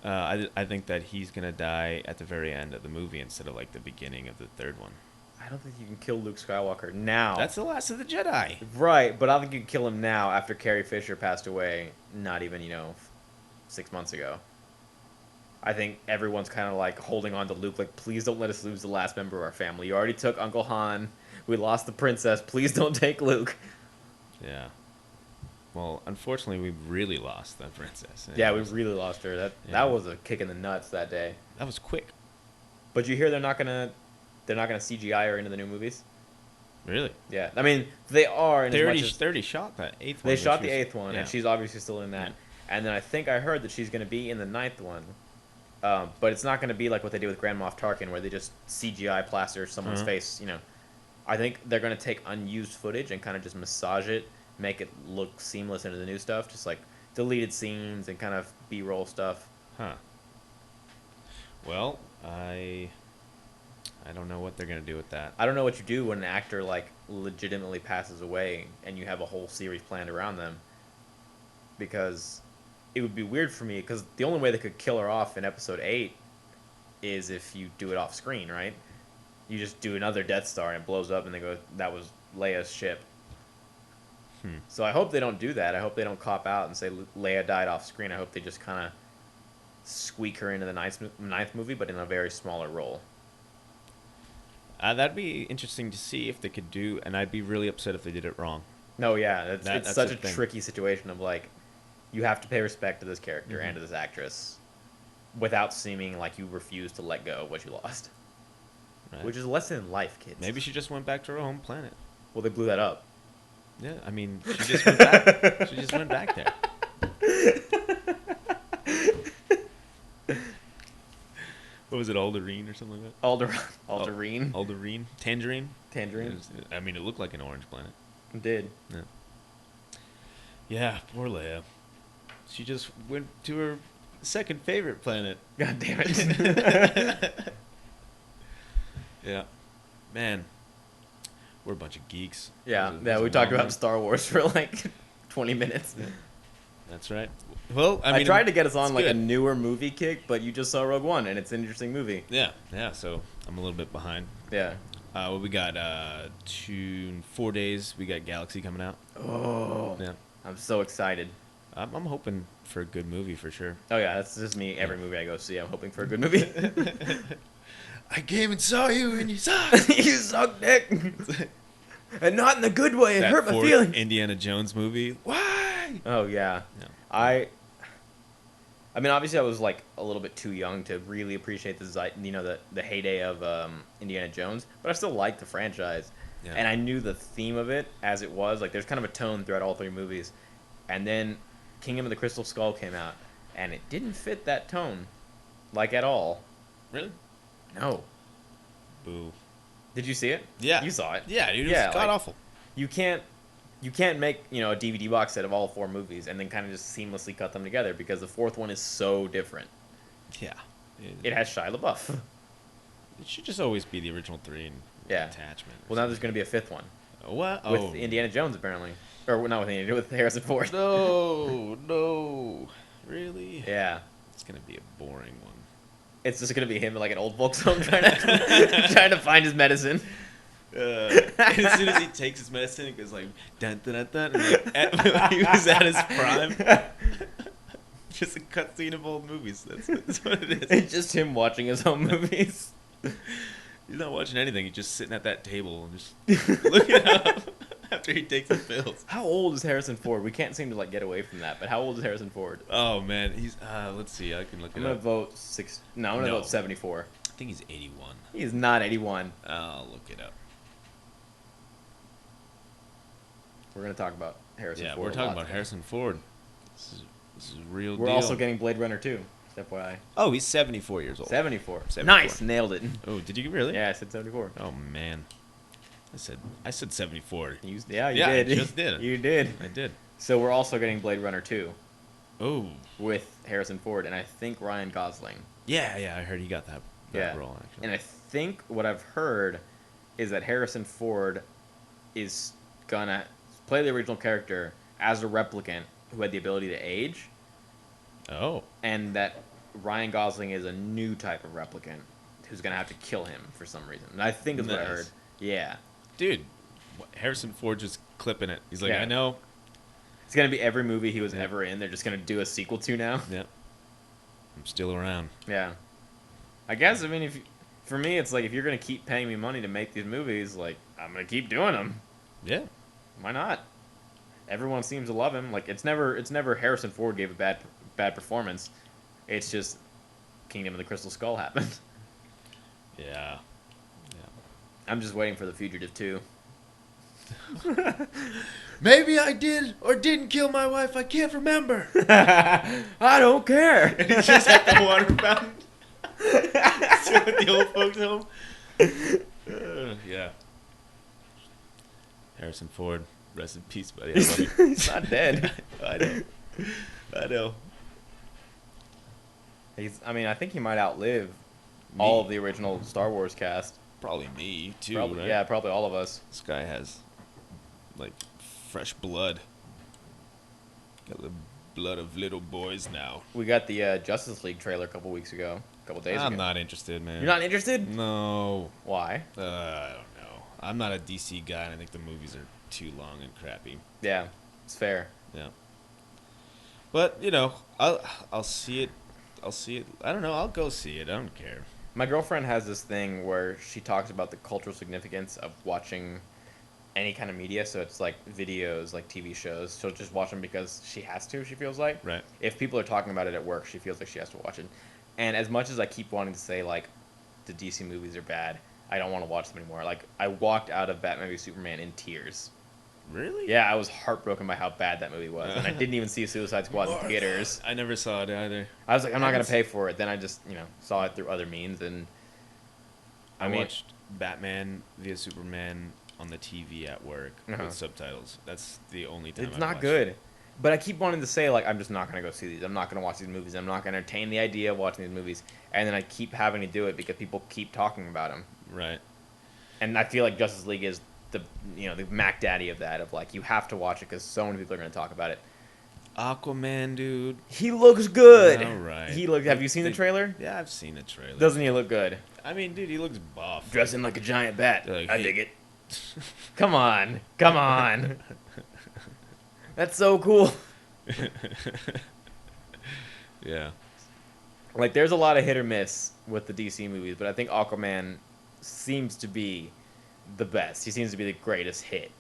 A: I think that he's gonna die at the very end of the movie instead of like the beginning of the third one.
B: I don't think you can kill Luke Skywalker now.
A: That's the last of the Jedi.
B: Right, but I don't think you can kill him now after Carrie Fisher passed away, not even, 6 months ago. I think everyone's kind of like holding on to Luke, like, please don't let us lose the last member of our family. You already took Uncle Han. We lost the princess. Please don't take Luke.
A: Yeah. Well, unfortunately, we really lost that princess.
B: Yeah, we really lost her.
A: Yeah.
B: That was a kick in the nuts that day.
A: That was quick.
B: But you hear they're not gonna CGI her into the new movies?
A: Really.
B: Yeah, I mean they are.
A: They already shot that eighth one.
B: They
A: which
B: shot the
A: was-
B: 8th one,
A: yeah.
B: and she's obviously still in that. And then I think I heard that she's going to be in the 9th one. But it's not going to be like what they did with Grand Moff Tarkin, where they just CGI plaster someone's
A: Uh-huh.
B: face. I think they're going to take unused footage and kind of just massage it, make it look seamless into the new stuff, just like deleted scenes and kind of B-roll stuff.
A: Huh. Well, I don't know what they're gonna do with that.
B: I don't know what you do when an actor like legitimately passes away and you have a whole series planned around them, because it would be weird for me, because the only way they could kill her off in episode 8 is if you do it off screen, right? You just do another Death Star and it blows up and they go, that was Leia's ship. So I hope they don't do that. I hope they don't cop out and say Leia died off screen. I hope they just kind of squeak her into the ninth movie, but in a very smaller role.
A: That'd be interesting to see if they could do, and I'd be really upset if they did it wrong.
B: No, yeah, it's
A: That's
B: such
A: the
B: a
A: thing.
B: tricky situation of like, you have to pay respect to this character and to this actress without seeming like you refuse to let go of what you lost.
A: Right?
B: Which is a lesson in life, kids.
A: Maybe she just went back to her home planet.
B: Well, they blew that up.
A: Yeah, I mean, she just went back. She just went back there. What was it, Alderine or something like that?
B: Alderine.
A: Alderine? Tangerine?
B: Tangerine.
A: I mean, it looked like an orange planet.
B: It did.
A: Yeah. Yeah, poor Leia. She just went to her second favorite planet.
B: God damn it.
A: Yeah. Man. We're a bunch of geeks.
B: Yeah,
A: It was
B: yeah.
A: a
B: We talked
A: long
B: about
A: one.
B: Star Wars for like 20 minutes.
A: Yeah. That's right. Well, I
B: I
A: mean,
B: tried to get us on
A: it's
B: like a
A: good.
B: newer movie kick, but you just saw Rogue One, and it's an interesting movie.
A: Yeah, so I'm a little bit behind.
B: Yeah.
A: Well, we got 4 days. We got Galaxy coming out.
B: Oh.
A: Yeah.
B: I'm so excited.
A: I'm hoping for a good movie for sure.
B: Oh yeah, that's just me. Every movie I go see, I'm hoping for a good movie.
A: I came and saw you and you suck.
B: You suck, dick. And not in the good way. It
A: That
B: hurt my
A: fourth
B: feelings.
A: Indiana Jones movie. Why?
B: Oh yeah.
A: No.
B: I mean, obviously, I was like a little bit too young to really appreciate the heyday of Indiana Jones, but I still liked the franchise,
A: Yeah.
B: and I knew the theme of it as it was. Like, there's kind of a tone throughout all three movies, and then Kingdom of the Crystal Skull came out, and it didn't fit that tone, like at all.
A: Really?
B: No.
A: Boo.
B: Did you see it?
A: Yeah.
B: You saw it.
A: Yeah, dude. It
B: Yeah,
A: was god awful.
B: You can't make a DVD box set of all four movies and then kind of just seamlessly cut them together because the fourth one is so different.
A: Yeah.
B: It has Shia LaBeouf.
A: It should just always be the original three and
B: Yeah.
A: attachment.
B: Well, now there's going to be a fifth one
A: What?
B: with Indiana Jones apparently, or not with Indiana, with Harrison Ford.
A: No. Really?
B: Yeah,
A: It's gonna be a boring one.
B: it's just going to be him in like an old folks home trying to find his medicine.
A: As soon as he takes his medicine, it goes like dun dun dun dun. And like, he was at his prime. Just a cutscene of old movies. That's what it is.
B: It's just him watching his own movies.
A: He's not watching anything. He's just sitting at that table and just looking up after he takes his pills.
B: How old is Harrison Ford? We can't seem to like get away from that. But how old is Harrison Ford?
A: Oh man, he's. Let's see. I can look it
B: I'm gonna
A: up.
B: vote I'm gonna
A: No.
B: vote 74.
A: I think he's 81.
B: He's not 81.
A: I'll look it up.
B: We're gonna talk about Harrison
A: Yeah,
B: Ford.
A: we're talking
B: a lot
A: about
B: today.
A: Harrison Ford. This is real
B: We're
A: deal.
B: also getting Blade Runner 2. FYI.
A: Oh, he's 74 years old.
B: 74.
A: 74.
B: Nice, nailed it.
A: Oh, did you really?
B: Yeah, I said 74.
A: Oh man, I said 74.
B: You
A: did.
B: did.
A: I just did.
B: You did.
A: I did.
B: So we're also getting Blade Runner 2
A: Oh.
B: with Harrison Ford and I think Ryan Gosling.
A: Yeah, I heard he got that
B: Yeah.
A: role actually.
B: And I think what I've heard is that Harrison Ford is gonna play the original character as a replicant who had the ability to age,
A: Oh.
B: and that Ryan Gosling is a new type of replicant who's gonna have to kill him for some reason. And I think is what I
A: Nice.
B: heard. Yeah.
A: Dude, Harrison Ford just clipping it. He's like,
B: Yeah.
A: I know.
B: It's gonna be every movie he was
A: Yeah.
B: ever in. They're just gonna do a sequel to now.
A: Yep. I'm still around.
B: Yeah. I guess I mean for me it's like if you're gonna keep paying me money to make these movies, like I'm gonna keep doing them.
A: Yeah.
B: Why not? Everyone seems to love him. Like it's never Harrison Ford gave a bad performance. It's just Kingdom of the Crystal Skull happened.
A: Yeah.
B: I'm just waiting for The Fugitive 2.
A: Maybe I did or didn't kill my wife. I can't remember.
B: I don't care.
A: And he's just at the water fountain. Still at the old folks' home. Yeah. Harrison Ford, rest in peace, buddy. I love you.
B: He's not dead.
A: I know.
B: I think he might outlive all of the original Star Wars cast.
A: Probably me too.
B: Probably,
A: right?
B: yeah, probably all of us.
A: This guy has like fresh blood. Got the blood of little boys now.
B: We got the Justice League trailer a couple days ago.
A: I'm not interested, man.
B: You're not interested?
A: No.
B: Why?
A: I don't know. I'm not a DC guy, and I think the movies are too long and crappy.
B: Yeah, it's fair.
A: Yeah. But I'll see it. I'll see it. I don't know. I'll go see it. I don't care.
B: My girlfriend has this thing where she talks about the cultural significance of watching any kind of media. So it's like videos, like TV shows. She'll just watch them because she has to, she feels like.
A: Right.
B: If people are talking about it at work, she feels like she has to watch it. And as much as I keep wanting to say, like, the DC movies are bad, I don't want to watch them anymore. Like, I walked out of Batman v Superman in tears.
A: Really?
B: Yeah, I was heartbroken by how bad that movie was. And I didn't even see Suicide Squad in theaters.
A: I never saw it either.
B: I was like, I'm not going to pay for it. Then I just, saw it through other means. And
A: I watched Batman via Superman on the TV at work
B: Uh-huh.
A: with subtitles. That's the only time
B: it's
A: I
B: not
A: watched
B: good.
A: it.
B: But I keep wanting to say, like, I'm just not going to go see these. I'm not going to watch these movies. I'm not going to entertain the idea of watching these movies. And then I keep having to do it because people keep talking about them.
A: Right.
B: And I feel like Justice League is the Mac Daddy of that. Of like, you have to watch it because so many people are going to talk about it.
A: Aquaman, dude.
B: He looks good.
A: All right.
B: Have you seen the trailer?
A: Yeah, I've seen the trailer.
B: Doesn't he look good?
A: I mean, dude, he looks buff.
B: Dressing like a giant bat.
A: Like,
B: I
A: hey.
B: dig it. Come on. Come on. That's so cool.
A: Yeah.
B: Like, there's a lot of hit or miss with the DC movies, but I think Aquaman seems to be the best. He seems to be the greatest hit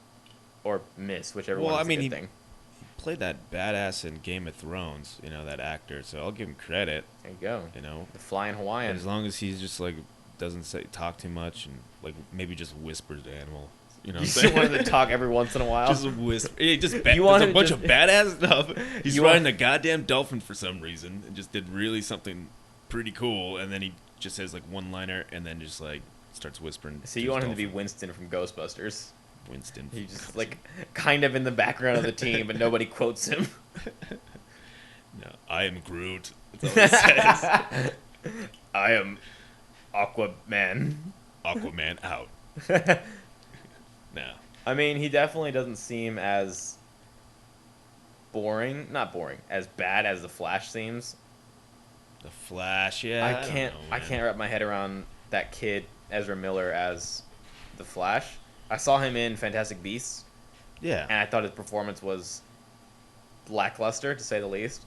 B: or miss, whichever
A: Well,
B: one
A: I
B: is
A: mean,
B: a
A: he
B: good thing.
A: played that badass in Game of Thrones, that actor. So I'll give him credit,
B: There you go.
A: you know.
B: The Flying
A: But
B: Hawaiian.
A: as long as he's just like doesn't talk too much and like maybe just whispers to animal, you know.
B: You
A: What I'm
B: just want him
A: saying?
B: to talk every once in a while.
A: Just a whisper. He just
B: You want
A: does
B: him
A: a
B: to
A: bunch
B: just-
A: of badass stuff. He's
B: You
A: riding
B: want-
A: a goddamn dolphin for some reason and just did really something pretty cool. And then he just has like one liner and then just like starts whispering.
B: So
A: to
B: you
A: his
B: want him to be
A: dolphin.
B: Winston from Ghostbusters.
A: Winston.
B: He's just like kind of in the background of the team, but nobody quotes him.
A: No, I am Groot. That's all he says.
B: I am Aquaman.
A: Aquaman out. No.
B: I mean, he definitely doesn't seem as boring. Not boring. As bad as the Flash seems.
A: The Flash, yeah.
B: I can't.
A: Don't know,
B: I
A: man.
B: can't wrap my head around that kid Ezra Miller as the Flash. I saw him in Fantastic Beasts,
A: Yeah.
B: and I thought his performance was lackluster, to say the least.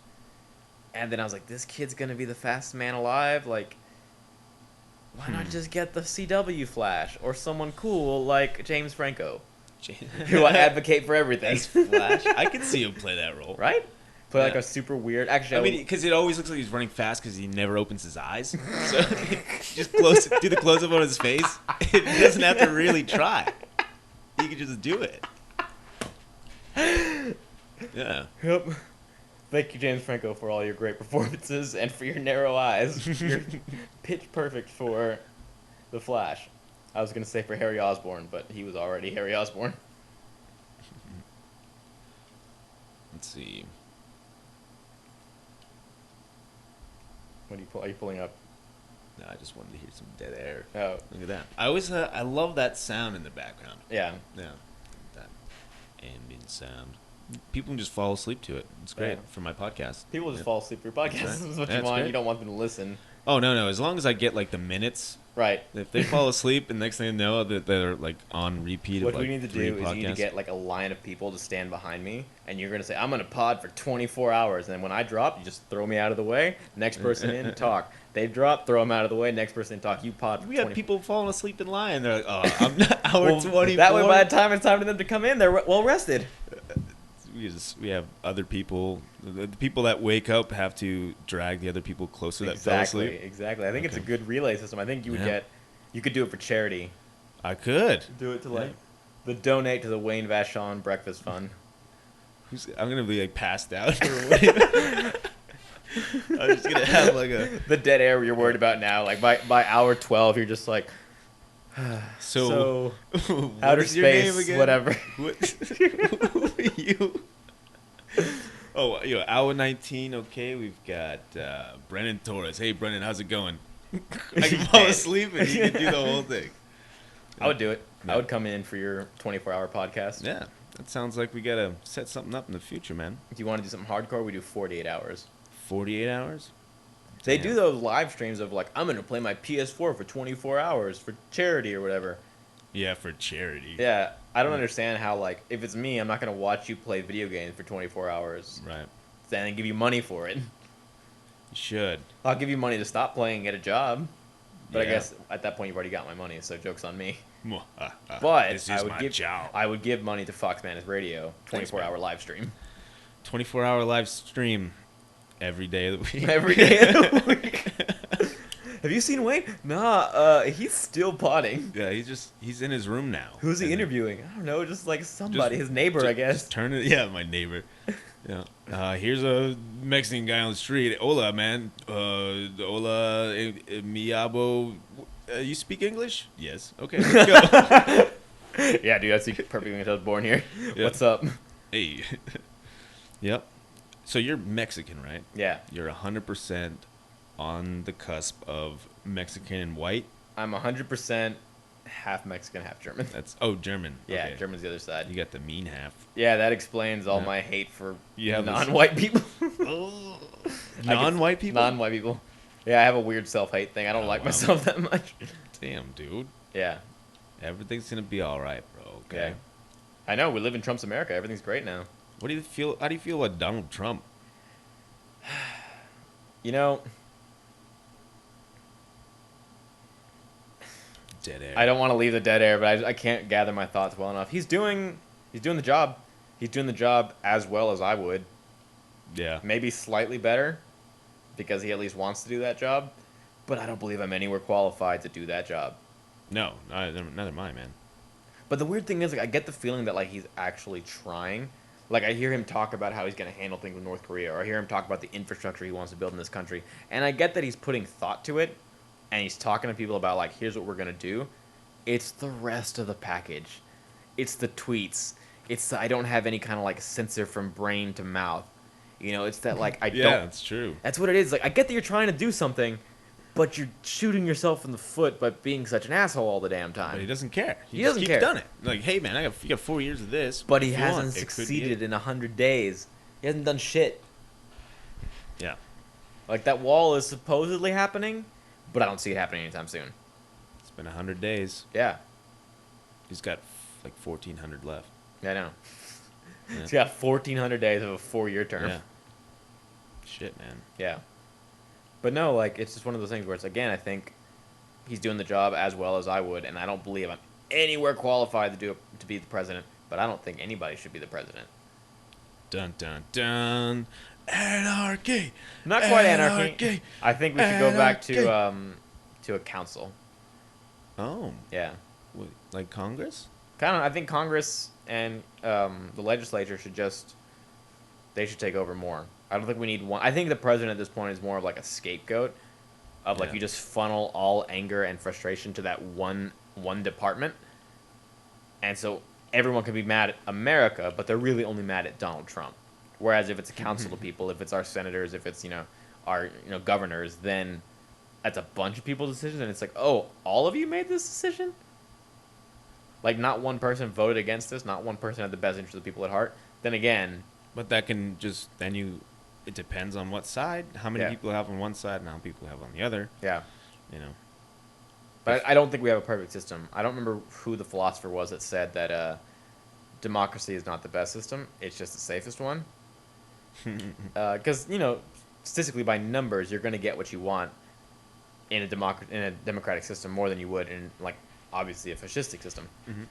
B: And then I was like, this kid's gonna be the fastest man alive. Like, why not just get the CW Flash or someone cool like James Franco, who I advocate for everything.
A: As Flash? I can see him play that role.
B: Right? Play like
A: Yeah.
B: a super weird. Actually,
A: I mean, because it always looks like he's running fast because he never opens his eyes. So just do the close up on his face. He doesn't have to really try. He can just do it. Yeah.
B: Yep. Thank you, James Franco, for all your great performances and for your narrow eyes. You're pitch perfect for the Flash. I was gonna say for Harry Osborn, but he was already Harry Osborn.
A: Let's see.
B: What are you pulling up?
A: No, I just wanted to hear some dead air.
B: Oh,
A: Look at that. I love that sound in the background.
B: yeah.
A: Yeah. That ambient sound. People can just fall asleep to it. It's great
B: Yeah.
A: for my podcast.
B: People just
A: Yeah.
B: fall asleep for your podcast.
A: That's
B: This is what
A: right.
B: you
A: That's
B: want.
A: great.
B: You don't want them to listen.
A: Oh, no. As long as I get like the minutes.
B: Right.
A: If they fall asleep and next thing they know that they're like on repeat
B: What
A: of like
B: we need to
A: 3
B: do is you need to
A: podcasts.
B: get like a line of people to stand behind me, and you're gonna say, "I'm gonna pod for 24 hours," and then when I drop, you just throw me out of the way. Next person in, talk. They drop, throw them out of the way. Next person in, talk. You pod. For
A: We have
B: 20
A: people falling asleep and lying. They're like, "Oh, I'm not hour
B: Well,
A: 24."
B: that way, by the time it's time for them to come in, they're well rested.
A: we have other people. The people that wake up have to drag the other people closer that fell asleep.
B: Exactly. I think it's a
A: Okay.
B: good relay system. I think you would
A: Yeah.
B: you could do it for charity.
A: I could.
B: Do it to
A: Yeah.
B: the donate to the Wayne Vachon Breakfast Fund.
A: I'm gonna be like passed out. I'm just gonna have like a.
B: The dead air you're worried about now. Like by hour 12, you're just like,
A: So, what
B: outer
A: is your name
B: space,
A: again?
B: whatever.
A: What? Who are you? Oh, hour 19. Okay, we've got Brennan Torres. Hey, Brennan, how's it going? I can fall asleep and you can do the whole thing.
B: I would do it.
A: Yeah.
B: I would come in for your 24-hour podcast.
A: Yeah, that sounds like we gotta set something up in the future, man.
B: If you want to do something hardcore, we do 48 hours.
A: 48 hours?
B: They
A: Damn.
B: do those live streams of like, I'm going to play my PS4 for 24 hours for charity or whatever.
A: Yeah, for charity.
B: Yeah, I don't understand how, like, if it's me, I'm not going to watch you play video games for 24 hours
A: Right.
B: and give you money for it.
A: You should.
B: I'll give you money to stop playing and get a job. But I
A: Yeah.
B: guess at that point you've already got my money, so joke's on me.
A: But
B: But
A: this is my job.
B: I would give money to FoxMantis Radio,
A: Thanks,
B: 24-hour live stream.
A: 24-hour live stream every day of the week.
B: Every day of the week. Have you seen Wayne? Nah, he's still potting.
A: Yeah, he's in his room now.
B: Who's he
A: And then
B: interviewing? I don't know, just like somebody, his neighbor,
A: ju-
B: I guess.
A: Just turn it. Yeah, my neighbor. Yeah. Here's a Mexican guy on the street. Hola, man. Hola, miabo. You speak English? Yes. Okay, let's go.
B: Yeah, dude, I speak perfect English. I was born here.
A: Yeah.
B: What's up?
A: Hey. Yep. So you're Mexican, right?
B: Yeah,
A: You're 100% on the cusp of Mexican and white.
B: I'm 100% half Mexican, half German.
A: German.
B: Yeah,
A: Okay.
B: German's the other side.
A: You got the mean half.
B: Yeah, that explains all
A: Yeah.
B: my hate for
A: You have this-
B: non-white people.
A: Non-white people.
B: Non-white people. Yeah, I have a weird self-hate thing. I don't
A: Oh,
B: like
A: wow.
B: myself that much.
A: Damn, dude.
B: Yeah,
A: Everything's gonna be all right, bro. Okay.
B: yeah. I know, we live in Trump's America. Everything's great now.
A: What do you feel? How do you feel about Donald Trump?
B: You know,
A: Dead air.
B: I don't want to leave the dead air, but I can't gather my thoughts well enough. He's doing the job. He's doing the job as well as I would.
A: Yeah.
B: Maybe slightly better, because he at least wants to do that job. But I don't believe I'm anywhere qualified to do that job.
A: No, neither am I, man.
B: But the weird thing is, like, I get the feeling that like he's actually trying. Like, I hear him talk about how he's going to handle things with North Korea, or I hear him talk about the infrastructure he wants to build in this country. And I get that he's putting thought to it, and he's talking to people about, like, here's what we're going to do. It's the rest of the package. It's the tweets. It's the, I don't have any kind of, like, censor from brain to mouth. You know, it's that, like, I don't...
A: Yeah, that's true.
B: That's what it is. Like, I get that you're trying to do something, but you're shooting yourself in the foot by being such an asshole all the damn time.
A: But he doesn't care.
B: He doesn't care.
A: He's done it. Like, hey, man, you got 4 years of this.
B: But he
A: If you want,
B: hasn't
A: it could be
B: succeeded
A: it.
B: in 100 days. He hasn't done shit.
A: Yeah.
B: Like, that wall is supposedly happening, but I don't see it happening anytime soon.
A: It's been 100 days.
B: Yeah.
A: He's got, like, 1,400 left.
B: Yeah, I know.
A: Yeah.
B: He's got 1,400 days of a 4-year term.
A: Yeah. Shit, man.
B: Yeah. But no, like, it's just one of those things where it's, again, I think he's doing the job as well as I would, and I don't believe I'm anywhere qualified to be the president, but I don't think anybody should be the president.
A: Dun, dun, dun. Anarchy.
B: Not quite anarchy. I think we should go back to a council.
A: Oh.
B: Yeah.
A: Like Congress?
B: Kind of. I think Congress and the legislature should take over more. I don't think we need one. I think the president at this point is more of like a scapegoat of like
A: Yeah.
B: you just funnel all anger and frustration to that one department, and so everyone can be mad at America, but they're really only mad at Donald Trump. Whereas if it's a council of people, if it's our senators, if it's our governors, then that's a bunch of people's decisions, and it's like, oh, all of you made this decision. Like, not one person voted against this, not one person had the best interest of the people at heart. Then again,
A: But that can just, it depends on what side, how many
B: Yeah.
A: people have on one side and how many people have on the other,
B: yeah.
A: you know.
B: But I don't think we have a perfect system. I don't remember who the philosopher was that said that democracy is not the best system. It's just the safest one. Because, statistically by numbers, you're going to get what you want in a democratic system more than you would in, like, obviously a fascistic system.
A: Mm-hmm.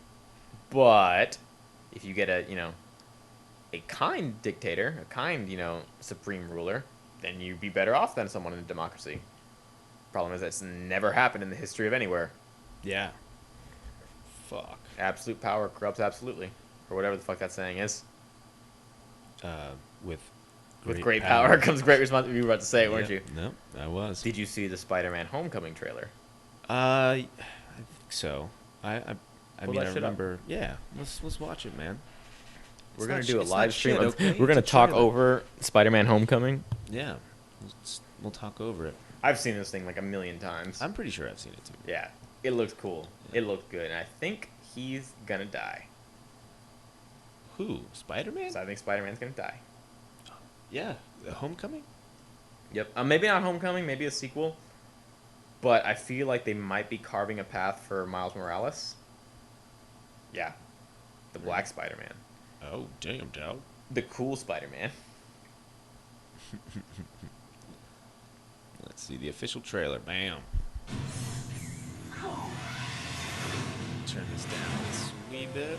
B: But if you get a kind dictator, a kind, supreme ruler, then you'd be better off than someone in a democracy. Problem is that's never happened in the history of anywhere.
A: Yeah. Fuck.
B: Absolute power corrupts absolutely, or whatever the fuck that saying is.
A: With
B: Great power comes great responsibility. You were about to say it, weren't you?
A: No, I was.
B: Did you see the Spider-Man Homecoming trailer?
A: I think so. I
B: Pull
A: mean,
B: that
A: I
B: shit up.
A: remember. Yeah, let's watch it, man.
B: We're
A: It's
B: gonna
A: not
B: do a
A: it's
B: live
A: not
B: stream.
A: shit, okay?
B: We're gonna
A: It's a
B: talk
A: trailer.
B: over Spider-Man Homecoming.
A: Yeah, we'll talk over it.
B: I've seen this thing like a million times.
A: I'm pretty sure I've seen it too.
B: Yeah, it looks cool. It looked good, and I think he's gonna die.
A: Who? Spider-Man?
B: So I think Spider-Man's gonna die.
A: Yeah, the Homecoming.
B: Yep. Maybe not Homecoming, maybe a sequel. But I feel like they might be carving a path for Miles Morales. Yeah. The Black Spider-Man.
A: Oh damn, dog.
B: The cool Spider-Man.
A: Let's see the official trailer. Bam. Turn this down just a wee bit.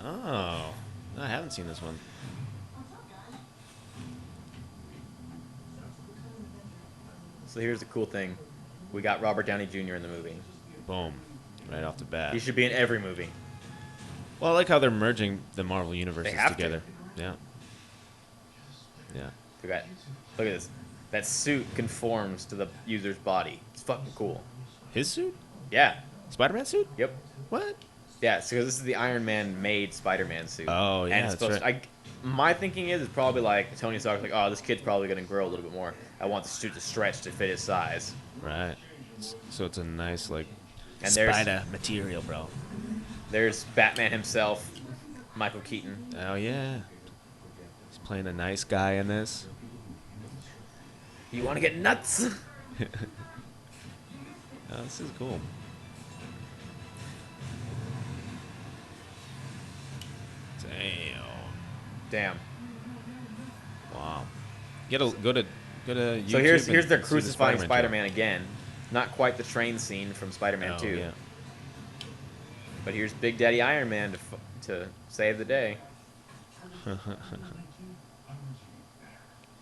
A: Oh, I haven't seen this one.
B: So here's the cool thing. We got Robert Downey Jr. in the movie.
A: Boom, right off the bat.
B: He should be in every movie.
A: Well, I like how they're merging the Marvel universes
B: They have to.
A: together. Yeah. Yeah.
B: Look at this. That suit conforms to the user's body. It's fucking cool.
A: His suit?
B: Yeah.
A: Spider-Man suit?
B: Yep.
A: What?
B: Yeah, so this is the Iron Man made Spider-Man suit.
A: Oh, yeah,
B: and it's
A: that's
B: supposed to, my thinking is it's probably like Tony Stark's like, oh, this kid's probably going to grow a little bit more. I want the suit to stretch to fit his size.
A: Right. So it's a nice, like,
B: And there's-
A: spider material, bro.
B: There's Batman himself, Michael Keaton.
A: Oh, yeah. He's playing a nice guy in this.
B: You want to get nuts?
A: Oh, this is cool. Damn.
B: Damn.
A: Wow. Go to Go to YouTube.
B: So here's
A: and
B: their
A: see the
B: crucifying
A: trailer.
B: Spider-Man again. Not quite the train scene from Spider-Man
A: Oh,
B: 2.
A: yeah.
B: But here's Big Daddy Iron Man to save the day.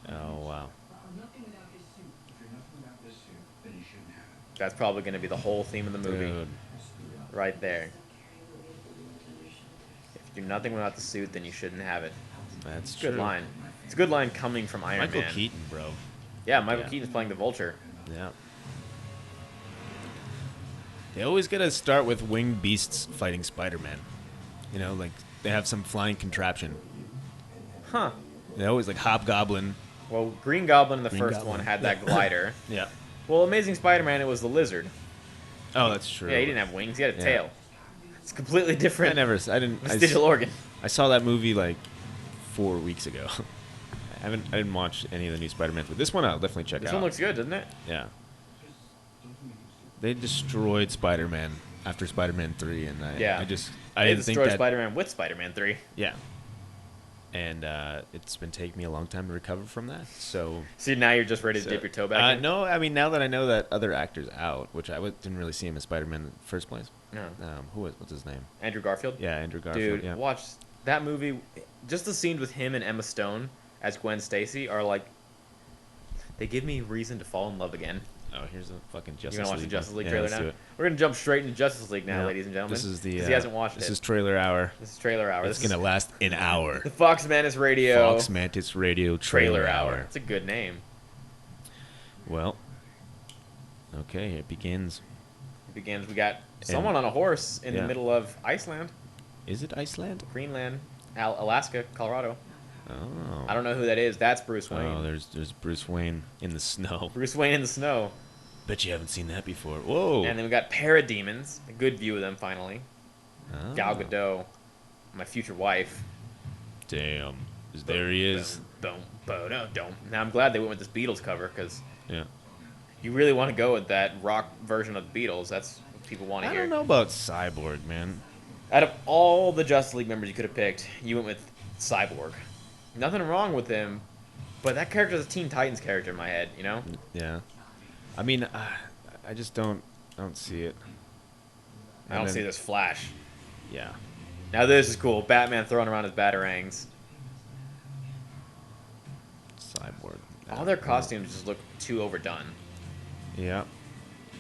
A: Oh, wow.
B: That's probably going to be the whole theme of the movie.
A: Dude.
B: Right there. If you do nothing without the suit, then you shouldn't have it.
A: That's
B: Good
A: true.
B: line. It's a good line coming from Iron
A: Michael
B: Man.
A: Keaton, bro.
B: Yeah, Michael
A: Yeah.
B: Keaton's playing the Vulture.
A: Yeah. They always gotta start with winged beasts fighting Spider-Man. You know, like they have some flying contraption.
B: Huh.
A: They always like Hobgoblin.
B: Well, Green Goblin in the
A: Green
B: first
A: Goblin.
B: one had that glider.
A: Yeah.
B: Well, Amazing Spider-Man, it was the lizard.
A: Oh, that's true.
B: Yeah, he didn't have wings. He had a
A: Yeah.
B: tail. It's completely different.
A: I didn't.
B: Vestigial organ.
A: I saw that movie like 4 weeks ago. I didn't watch any of the new Spider-Man, but this one I'll definitely check
B: This
A: out.
B: one looks good, doesn't it?
A: Yeah. They destroyed Spider-Man after Spider-Man 3, and I
B: They
A: didn't think
B: destroyed
A: that.
B: Spider-Man with Spider-Man 3.
A: Yeah. And it's been taking me a long time to recover from that. So.
B: So now you're just ready to dip your toe back in?
A: No, I mean now that I know that other actor's out, which didn't really see him as Spider-Man in the first place.
B: No.
A: What's his name?
B: Andrew Garfield?
A: Yeah, Andrew Garfield.
B: Dude,
A: yeah.
B: watch that movie. Just the scenes with him and Emma Stone as Gwen Stacy are like, they give me reason to fall in love again.
A: Oh, here's a fucking Justice League.
B: You gonna watch the Justice League
A: Yeah,
B: trailer
A: let's
B: now?
A: do it.
B: We're gonna jump straight into Justice League now,
A: Yeah.
B: ladies and gentlemen.
A: This is the.
B: 'cause he hasn't watched
A: this
B: it.
A: is trailer hour.
B: This is trailer hour.
A: It's
B: This is
A: gonna last an hour.
B: the FoxMantis Radio
A: FoxMantis Radio trailer hour.
B: It's a good name.
A: Well. Okay, here it begins.
B: It begins. We got someone on a horse in the
A: yeah.
B: middle of Iceland,
A: Is it Iceland?
B: Greenland, Alaska, Colorado.
A: Oh.
B: I don't know who that is. That's Bruce Wayne.
A: Oh, there's Bruce Wayne in the snow.
B: Bruce Wayne in the snow.
A: Bet you haven't seen that before. Whoa.
B: And then we got parademons. A good view of them finally.
A: Oh.
B: Gal Gadot, my future wife.
A: Damn. There he is.
B: Boom, boom, boom, boom. Now I'm glad they went with this Beatles cover because
A: Yeah.
B: you really want to go with that rock version of the Beatles. That's what people want to
A: I
B: hear.
A: don't know about Cyborg, man.
B: Out of all the Justice League members you could have picked, you went with Cyborg. Nothing wrong with him, but that character is a Teen Titans character in my head, you know?
A: Yeah. I mean, I just don't see it.
B: I don't see this Flash.
A: Yeah.
B: Now this is cool. Batman throwing around his batarangs.
A: Cyborg.
B: All their costumes just look too overdone.
A: Yeah.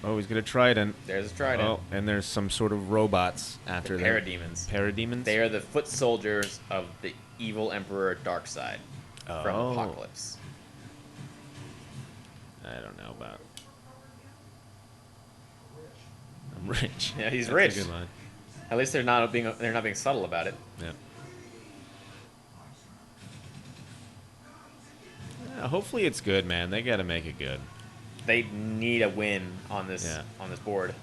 A: Oh, he's gonna trident.
B: There's a trident.
A: Oh, and there's some sort of robots after
B: The
A: them.
B: parademons.
A: Parademons?
B: They are the foot soldiers of the evil Emperor Darkseid from
A: Oh.
B: Apocalypse.
A: I don't know about. I'm rich.
B: Yeah, he's
A: That's
B: rich.
A: A good line.
B: At least they're not being subtle about it.
A: Yeah. Yeah, hopefully it's good, man. They gotta make it good.
B: They need a win on this
A: Yeah.
B: board.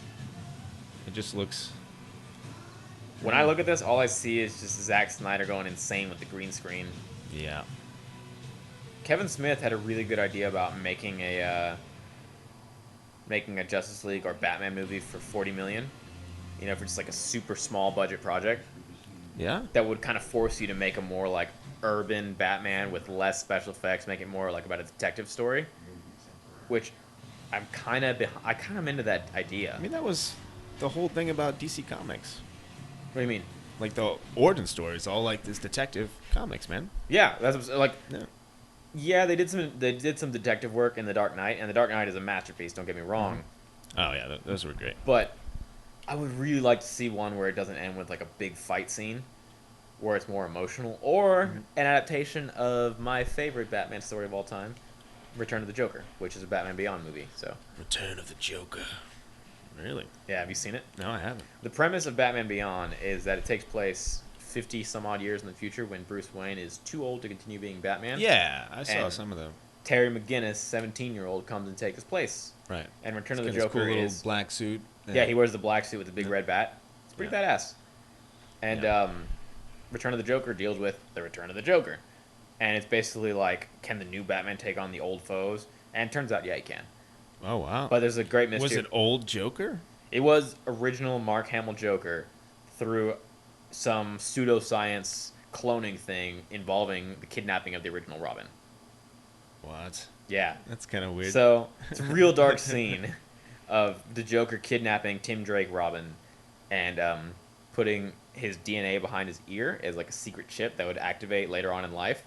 A: It just looks.
B: When I look at this, all I see is just Zack Snyder going insane with the green screen.
A: Yeah.
B: Kevin Smith had a really good idea about making a Justice League or Batman movie for $40 million. You know, for just like a super small budget project
A: Yeah.
B: that would kind of force you to make a more like urban Batman with less special effects, make it more like about a detective story. Which I'm kind of into that idea.
A: I mean, that was the whole thing about DC Comics.
B: What do you mean?
A: Like the origin story is all like this detective comics, man.
B: Yeah, that's like.
A: Yeah.
B: Yeah, they did some detective work in The Dark Knight, and The Dark Knight is a masterpiece. Don't get me wrong,
A: Oh yeah, those were great.
B: but I would really like to see one where it doesn't end with like a big fight scene, where it's more emotional, or an adaptation of my favorite Batman story of all time, Return of the Joker, which is a Batman Beyond movie. So
A: Return of the Joker. Really?
B: yeah, have you seen it?
A: No, I haven't.
B: The premise of Batman Beyond is that it takes place 50 some odd years in the future when Bruce Wayne is too old to continue being Batman.
A: Yeah, I saw
B: And-
A: some of them.
B: Terry McGinnis, 17-year-old, comes and takes his place.
A: Right.
B: And Return of
A: He's
B: the
A: got his
B: Joker
A: cool little
B: is
A: black suit.
B: yeah, he wears the black suit with the big
A: Yeah.
B: red bat. It's pretty
A: Yeah.
B: badass. And
A: Yeah.
B: Return of the Joker deals with the Return of the Joker, and it's basically like, can the new Batman take on the old foes? And it turns out, yeah, he can.
A: Oh wow.
B: But there's a great mystery.
A: Was it old Joker?
B: It was original Mark Hamill Joker through some pseudoscience cloning thing involving the kidnapping of the original Robin.
A: What?
B: Yeah.
A: That's kind of weird.
B: So it's a real dark scene of the Joker kidnapping Tim Drake Robin and putting his DNA behind his ear as like a secret chip that would activate later on in life.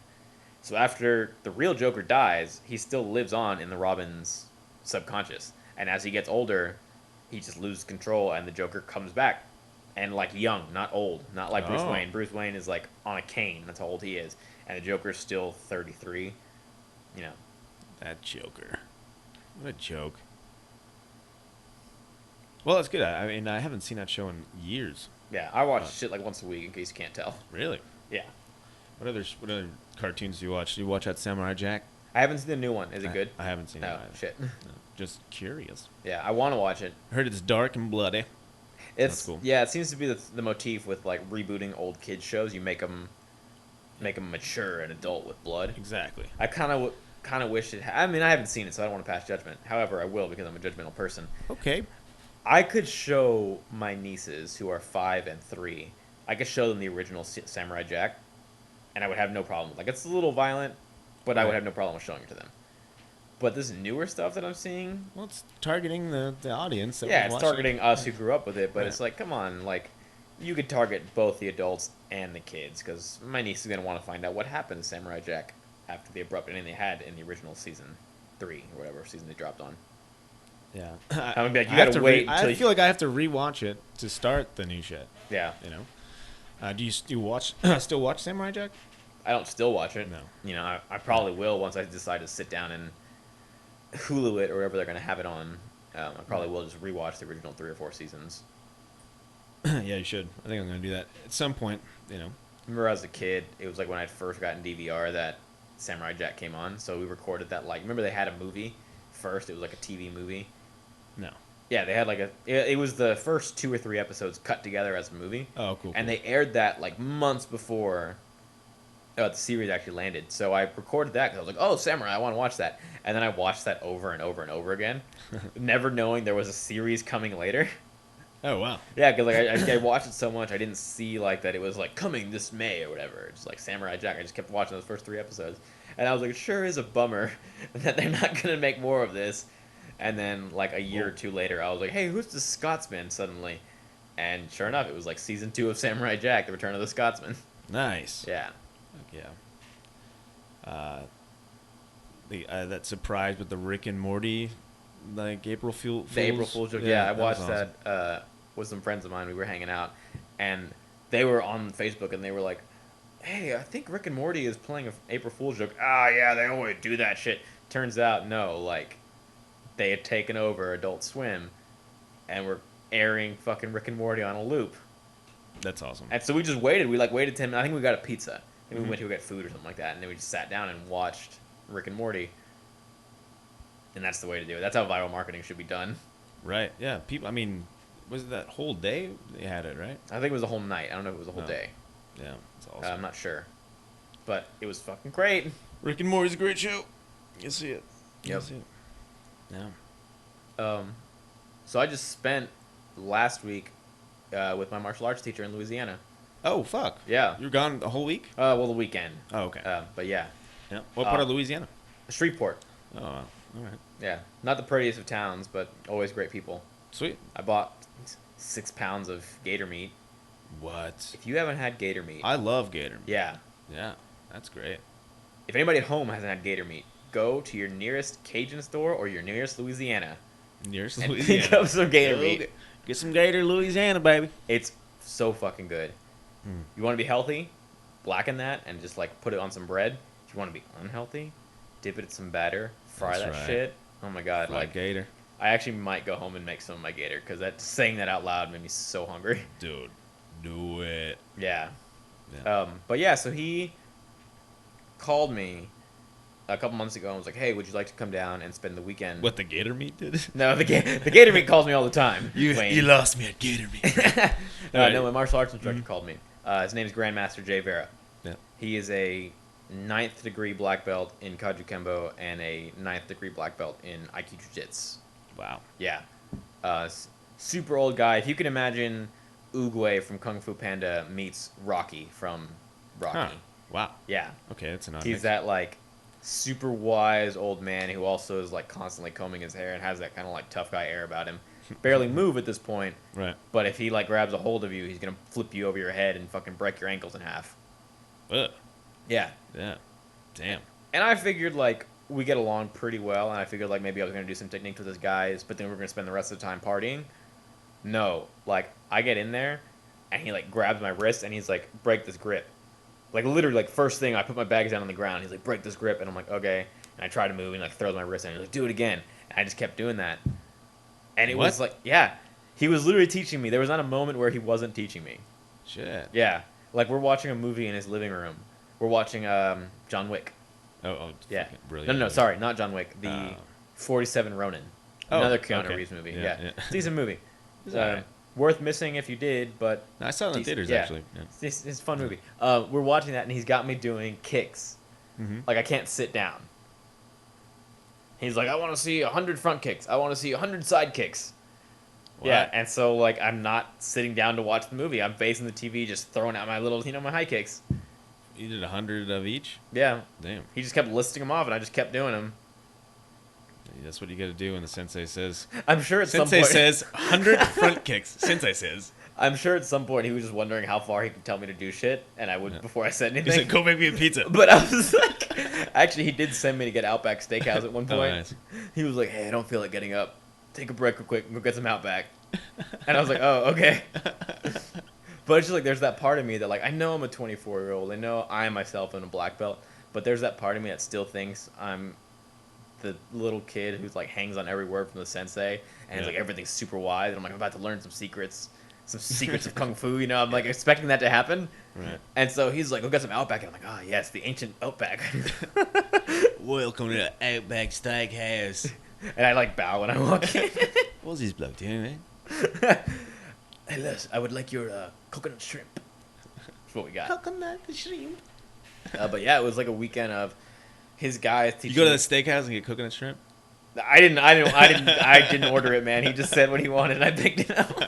B: So after the real Joker dies, he still lives on in the Robin's subconscious. And as he gets older, he just loses control and the Joker comes back. And like young, not old, not like Bruce
A: Oh.
B: Wayne. Bruce Wayne is like on a cane. That's how old he is. And the Joker's still 33. You know.
A: That Joker. What a joke. Well, that's good. I mean, I haven't seen that show in years.
B: Yeah, I watch shit like once a week in case you can't tell.
A: Really?
B: Yeah.
A: What other cartoons do you watch? Do you watch that Samurai Jack?
B: I haven't seen the new one. Is it good?
A: I haven't seen it
B: Oh,
A: either.
B: shit.
A: No, just curious.
B: Yeah, I want to watch it.
A: Heard it's dark and bloody.
B: It's
A: That's cool.
B: Yeah, it seems to be the motif with like rebooting old kids shows. You make them mature and adult with blood.
A: Exactly.
B: I kind of wish it. I mean, I haven't seen it, so I don't want to pass judgment. However, I will because I'm a judgmental person.
A: Okay.
B: I could show my nieces who are 5 and 3. I could show them the original Samurai Jack, and I would have no problem. Like it's a little violent, but I would
A: Right.
B: have no problem with showing it to them. But this newer stuff that I'm seeing,
A: Well, it's targeting the audience. That
B: yeah,
A: was
B: it's
A: watching.
B: targeting us who grew up with it. But
A: Yeah.
B: it's like, come on, like you could target both the adults and the kids because my niece is gonna want to find out what happened to Samurai Jack after the abrupt ending they had in the original season 3 or whatever season they dropped on.
A: Yeah.
B: I'm gonna be like, you
A: I have
B: gotta
A: to
B: wait
A: I
B: until you.
A: feel like I have to rewatch it to start the new shit.
B: Yeah,
A: You know. Do you watch still watch Samurai Jack?
B: I don't still watch it.
A: No.
B: You know, I probably will once I decide to sit down and Hulu it or wherever they're gonna have it on. I probably will just rewatch the original 3 or 4 seasons.
A: Yeah, you should. I think I'm gonna do that at some point. You know.
B: Remember as a kid, it was like when I first got in DVR that Samurai Jack came on, so we recorded that. Like, remember they had a movie first? It was like a TV movie.
A: No.
B: Yeah, they had like it was the first 2 or 3 episodes cut together as a movie,
A: Oh, cool.
B: and
A: cool.
B: they aired that like months before the series actually landed. So I recorded that because I was like, "Oh, Samurai, I want to watch that," and then I watched that over and over and over again, never knowing there was a series coming later.
A: Oh wow.
B: Yeah, because like I watched it so much, I didn't see like that it was like coming this May or whatever. It's like Samurai Jack. I just kept watching those first 3 episodes, and I was like, it sure is a bummer that they're not gonna make more of this. And then like a year or 2 later, I was like, hey, who's the Scotsman suddenly? And sure enough, it was like season 2 of Samurai Jack: The Return of the Scotsman.
A: Nice.
B: Yeah,
A: Yeah. That surprise with the Rick and Morty, like April Fool's.
B: the April Fool's joke. Yeah, I
A: was
B: watched
A: awesome.
B: that with some friends of mine. We were hanging out, and they were on Facebook, and they were like, hey, I think Rick and Morty is playing an April Fool's joke. Ah, yeah, they always do that shit. Turns out, no, like, they had taken over Adult Swim, and were airing fucking Rick and Morty on a loop.
A: That's awesome.
B: And so we just waited. We, like, waited 10 minutes. I think we got a pizza. I think
A: Mhm.
B: we went to go get food or something like that, and then we just sat down and watched Rick and Morty. And that's the way to do it. That's how viral marketing should be done.
A: Right. Yeah. People. I mean, was it that whole day they had it? Right.
B: I think it was a whole night. I don't know if it was a whole
A: Oh.
B: day.
A: Yeah. It's
B: I'm
A: awesome.
B: not sure. But it was fucking great.
A: Rick and Morty's a great show. You see it. You
B: Yep.
A: see it. Yeah.
B: So I just spent last week with my martial arts teacher in Louisiana.
A: Oh fuck.
B: Yeah.
A: You were gone the whole week.
B: Well, the weekend.
A: Oh okay.
B: But yeah.
A: Yeah. What part of Louisiana?
B: Shreveport.
A: Oh wow. All right.
B: Yeah. Not the prettiest of towns, but always great people.
A: Sweet.
B: I bought 6 pounds of gator meat.
A: What?
B: If you haven't had gator meat,
A: I love gator meat.
B: yeah.
A: Yeah. That's great.
B: If anybody at home hasn't had gator meat, go to your nearest Cajun store or your nearest Louisiana
A: Nearest
B: and
A: Louisiana.
B: pick up some gator
A: Go
B: meat.
A: Get some gator, Louisiana, baby.
B: It's so fucking good.
A: Hmm.
B: You want to be healthy? Blacken that and just like put it on some bread. If you want to be unhealthy, dip it in some batter, fry
A: That's
B: that
A: right.
B: shit. Oh my god!
A: Fried
B: Like
A: gator.
B: I actually might go home and make some of my gator because that saying that out loud made me so hungry.
A: Dude, do it.
B: Yeah.
A: Yeah.
B: But yeah, so he called me a couple months ago and was like, "Hey, would you like to come down and spend the weekend?"
A: What the gator meat did?
B: No, the gator meat calls me all the time. Wayne.
A: lost me at gator meat.
B: No, my martial arts instructor called me. His name is Grandmaster Jay Vera.
A: Yeah.
B: He is a 9th degree black belt in Kaju Kembo and a 9th degree black belt in Aikido Jiu-Jitsu.
A: Wow.
B: Yeah. Super old guy. If you can imagine Oogway from Kung Fu Panda meets Rocky from Rocky.
A: Huh. Wow.
B: Yeah.
A: Okay, that's an odd
B: He's
A: mix.
B: that like super wise old man who also is like constantly combing his hair and has that kind of like tough guy air about him. Barely move at this point,
A: Right.
B: but if he like grabs a hold of you, he's gonna flip you over your head and fucking break your ankles in half.
A: Ugh.
B: Yeah.
A: Yeah. Damn.
B: And I figured like we get along pretty well, and I figured like maybe I was gonna do some techniques with this guys, but then we are gonna spend the rest of the time partying. No, like I get in there, and he like grabs my wrist and he's like, break this grip. Like literally, like first thing, I put my bags down on the ground. He's like, break this grip, and I'm like, okay. And I try to move, and like throws my wrist, and he's like, do it again. And I just kept doing that, and it was like, yeah, he was literally teaching me. There was not a moment where he wasn't teaching me.
A: Shit.
B: Yeah, like we're watching a movie in his living room. We're watching John Wick.
A: Oh,
B: Yeah.
A: Brilliant.
B: No, sorry, not John Wick. The 47 Ronin. Another Keanu Reeves movie. Yeah. Decent movie.
A: Right.
B: Worth missing if you did, but
A: No, I saw it in the theaters,
B: yeah.
A: actually. Yeah.
B: It's a fun movie. We're watching that, and he's got me doing kicks.
A: Mm-hmm.
B: Like, I can't sit down. He's like, I want to see 100 front kicks. I want to see 100 side kicks.
A: What?
B: Yeah, and so, like, I'm not sitting down to watch the movie. I'm facing the TV, just throwing out my little, my high kicks.
A: You did 100 of each?
B: Yeah.
A: Damn.
B: He just kept listing them off, and I just kept doing them.
A: That's what you got to do when the sensei says.
B: I'm sure at some
A: Sensei
B: point...
A: says 100 front kicks. Sensei says.
B: I'm sure at some point he was just wondering how far he could tell me to do shit, and I would before I said anything.
A: He said, go make me a pizza.
B: But I was like... Actually, he did send me to get Outback Steakhouse at one point.
A: Oh, nice.
B: He was like, hey, I don't feel like getting up. Take a break real quick and go get some Outback. And I was like, oh, okay. But it's just like, there's that part of me that, like, I know I'm a 24-year-old. I know I myself am a black belt. But there's that part of me that still thinks I'm the little kid who's, like, hangs on every word from the sensei. And it's like, everything's super wise. And I'm like, I'm about to learn some secrets of Kung Fu, I'm, like, expecting that to happen.
A: Right.
B: And so he's like, go get some Outback. And I'm like, oh, yes, the ancient Outback.
A: Welcome to the Outback Steakhouse.
B: And I, like, bow when I walk in.
A: What's this bloke doing, man?
B: Hey, Les, I would like your coconut shrimp. That's what we got.
A: Coconut shrimp.
B: But yeah, it was like a weekend of his guys teaching.
A: You go to the steakhouse and get coconut shrimp?
B: I didn't order it, man. He just said what he wanted, and I picked it up.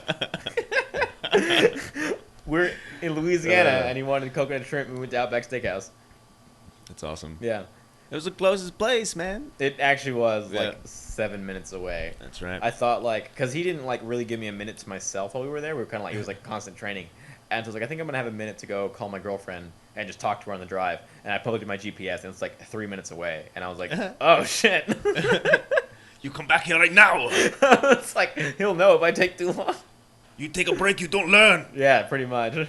B: We're in Louisiana, and he wanted coconut shrimp. And we went to Outback Steakhouse.
A: That's awesome.
B: Yeah,
A: It was the closest place, man.
B: it actually was like 7 minutes away.
A: That's right.
B: I thought because he didn't like really give me a minute to myself while we were there. We were kind of like, he was like constant training. And so I was like, I think I'm going to have a minute to go call my girlfriend and just talk to her on the drive. And I plugged in my GPS, and it's like 3 minutes away. And I was like, oh, shit.
A: You come back here right now.
B: It's like, he'll know if I take too long.
A: You take a break, you don't learn.
B: Yeah, pretty much.
A: Yeah.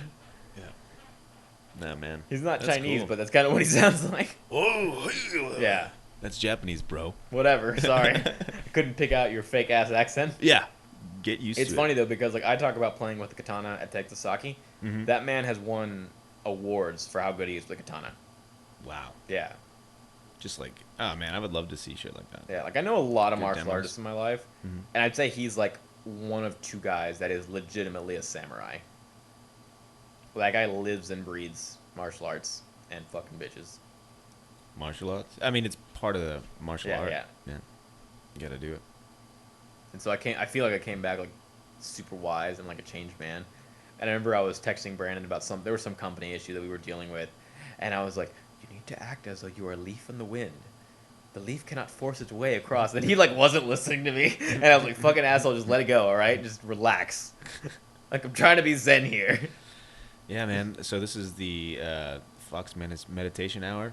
A: Nah, man.
B: He's not
A: That's
B: Chinese,
A: cool.
B: but that's kind of what he sounds like.
A: Oh,
B: Yeah,
A: That's Japanese, bro.
B: whatever. Sorry. I couldn't pick out your fake-ass accent.
A: Yeah. Get used
B: It's
A: to
B: funny,
A: it.
B: though, because like I talk about playing with the katana at Texas Saki.
A: Mhm.
B: That man has won awards for how good he is with the katana.
A: Wow.
B: Yeah.
A: Just like, oh, man, I would love to see shit like that.
B: Yeah, like I know a lot of
A: Good
B: martial
A: demos.
B: artists in my life,
A: Mhm.
B: and I'd say he's like one of two guys that is legitimately a samurai. That guy lives and breathes martial arts and fucking bitches.
A: Martial arts? I mean, it's part of the martial
B: Yeah,
A: art.
B: yeah.
A: You gotta do it.
B: And so I feel like I came back like super wise and like a changed man. And I remember I was texting Brandon about there was some company issue that we were dealing with, and I was like, you need to act as though you are a leaf in the wind. The leaf cannot force its way across. And he like wasn't listening to me, and I was like, fucking asshole, just let it go, all right? Just relax. Like I'm trying to be zen here.
A: Yeah, man. So this is the FoxMantis meditation hour.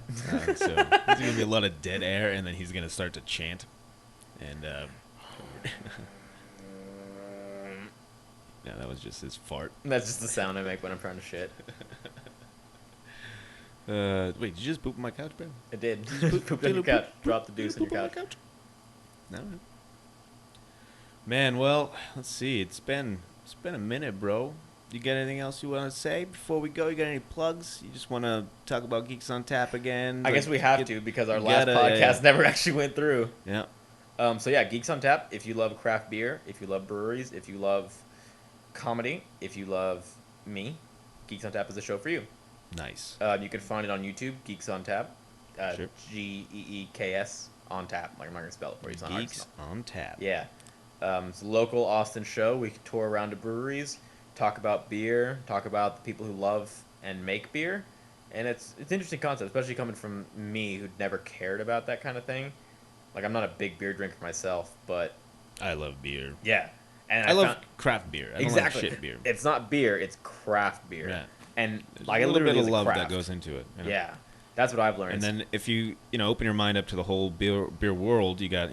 A: So there's gonna be a lot of dead air, and then he's gonna start to chant. And yeah, that was just his fart.
B: That's just the sound I make when I'm trying to shit.
A: Wait, did you just poop on my couch, bro?
B: I did. Pooped on your couch. Dropped the deuce on your couch.
A: No. Man, well, let's see. It's been a minute, bro. You got anything else you want to say before we go? You got any plugs? You just want to talk about Geeks on Tap again?
B: I guess we have to because our last
A: gotta-
B: podcast never actually went through.
A: Yeah.
B: So yeah, Geeks on Tap. If you love craft beer, if you love breweries, if you love comedy, if you love me, Geeks on Tap is the show for you.
A: Nice.
B: You can find it on YouTube, Geeks on Tap.
A: Sure.
B: GEEKS on tap. Like I'm not gonna spell it for you. It's not hard to
A: Geeks
B: spell.
A: on Tap.
B: Yeah. It's a local Austin show. We tour around to breweries, talk about beer, talk about the people who love and make beer, And it's interesting concept, especially coming from me who'd never cared about that kind of thing. Like, I'm not a big beer drinker myself, but
A: I love beer.
B: yeah. And
A: I love
B: found,
A: craft beer. I
B: exactly.
A: don't like shit beer.
B: It's not beer, it's craft beer.
A: Yeah.
B: And
A: There's
B: like
A: a
B: it
A: little
B: literally
A: bit
B: is
A: of
B: a
A: love
B: craft.
A: that goes into it. You know?
B: Yeah. That's what I've learned.
A: And then if you open your mind up to the whole beer world, you got,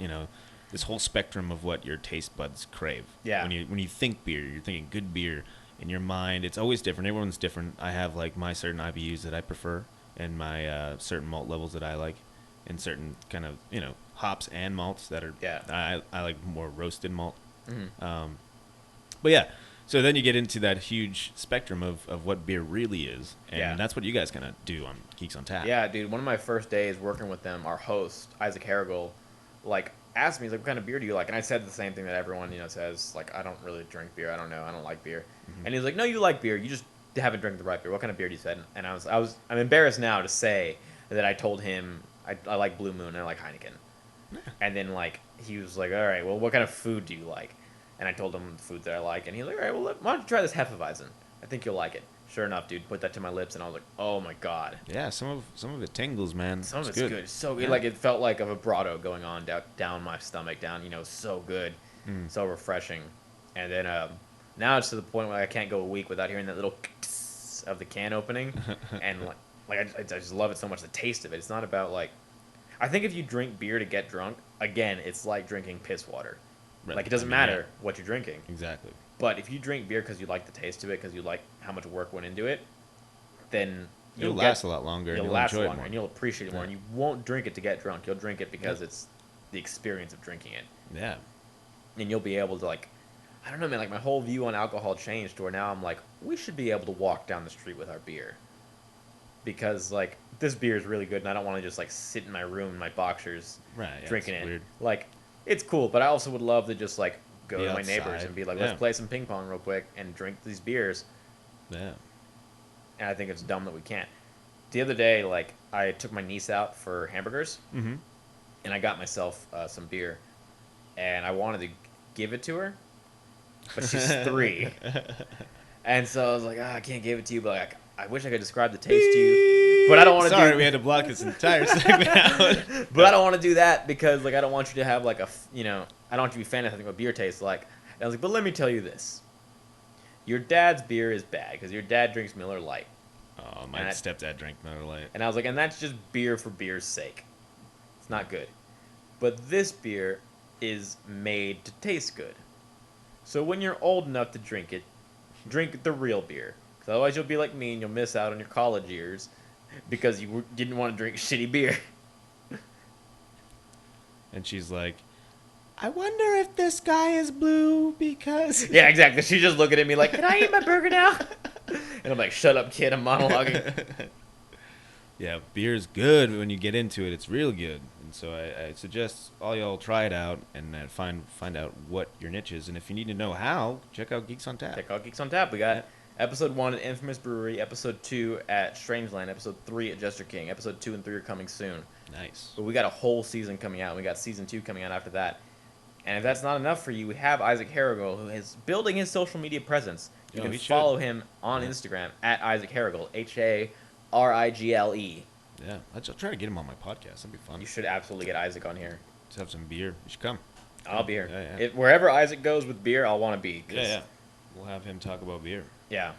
A: this whole spectrum of what your taste buds crave.
B: Yeah.
A: When you think beer, you're thinking good beer. In your mind, it's always different. Everyone's different. I have like my certain IBUs that I prefer and my certain malt levels that I like and certain kind of, hops and malts that are I like more roasted malt.
B: Mm-hmm.
A: But yeah, so then you get into that huge spectrum of what beer really is, and that's what you guys kind of do on Geeks on Tap.
B: Yeah, dude. One of my first days working with them, our host Isaac Harrigal, like asked me, he's like, "What kind of beer do you like?" And I said the same thing that everyone says, like, "I don't really drink beer. I don't know. I don't like beer."
A: Mm-hmm.
B: And he's like, "No, you like beer. You just haven't drank the right beer. What kind of beer do you said?" And I'm embarrassed now to say that I told him I like Blue Moon and I like Heineken.
A: Yeah.
B: And then like he was like, "All right, well, what kind of food do you like?" And I told him the food that I like, and he was like, "All right, well, why don't you try this Hefeweizen? I think you'll like it." Sure enough, dude, put that to my lips, and I was like, "Oh my god!"
A: Yeah, some of it tingles, man.
B: Some of it's
A: good.
B: good. It's so good.
A: Yeah.
B: Like it felt like a vibrato going on down my stomach, so good, so refreshing. And then now it's to the point where I can't go a week without hearing that little of the can opening, and I just love it so much. The taste of it. It's not about like, I think if you drink beer to get drunk, again, it's like drinking piss water.
A: Right.
B: Like it doesn't matter what you're drinking.
A: Exactly.
B: But if you drink beer because you like the taste of it, because you like how much work went into it, then
A: You'll last a lot longer.
B: You'll
A: and
B: last
A: enjoy it
B: longer,
A: more.
B: and you'll appreciate it more. And you won't drink it to get drunk. You'll drink it because it's the experience of drinking it.
A: Yeah.
B: And you'll be able to like, I don't know, man. Like my whole view on alcohol changed to where now I'm like, we should be able to walk down the street with our beer. Because like this beer is really good, and I don't want to just like sit in my room in my boxers drinking it.
A: Weird.
B: Like it's cool, but I also would love to just like go
A: Be
B: to my
A: outside.
B: neighbors and be like, let's play some ping pong real quick and drink these beers.
A: Yeah.
B: And I think it's dumb that we can't. The other day, like I took my niece out for hamburgers,
A: Mm-hmm.
B: and I got myself some beer, and I wanted to give it to her, but she's 3, and so I was like, I can't give it to you, but like, I wish I could describe the taste to you, but I don't want to.
A: Sorry, we had to block this entire segment out.
B: But I don't want to do that because like I don't want you to have like I don't want you to be fantasizing what beer tastes like. And I was like, but let me tell you this: your dad's beer is bad because your dad drinks Miller Lite.
A: Oh, my stepdad drank Miller Lite.
B: And I was like, and that's just beer for beer's sake. It's not good. But this beer is made to taste good. So when you're old enough to drink it, drink the real beer. Because otherwise you'll be like me and you'll miss out on your college years because you didn't want to drink shitty beer.
A: And she's like, I wonder if this guy is blue because...
B: Yeah, exactly. She's just looking at me like, can I eat my burger now? And I'm like, shut up, kid. I'm monologuing.
A: Yeah, beer is good when you get into it. It's real good. And so I suggest all y'all try it out and find out what your niche is. And if you need to know how, check out Geeks on Tap.
B: Check out Geeks on Tap. We got episode 1 at Infamous Brewery, episode 2 at Strangeland, episode 3 at Jester King. Episode 2 and 3 are coming soon.
A: Nice.
B: But we got a whole season coming out. We got season 2 coming out after that. And if that's not enough for you, we have Isaac Harrigal, who is building his social media presence. You can follow him on Instagram at Isaac Harrigal, Harigle.
A: Yeah, I'll try to get him on my podcast. That'd be fun.
B: You should absolutely get Isaac on here.
A: Let's have some beer. You should come.
B: I'll be here.
A: Yeah.
B: Wherever Isaac goes with beer, I'll want to be.
A: Yeah. We'll have him talk about beer.
B: Yeah.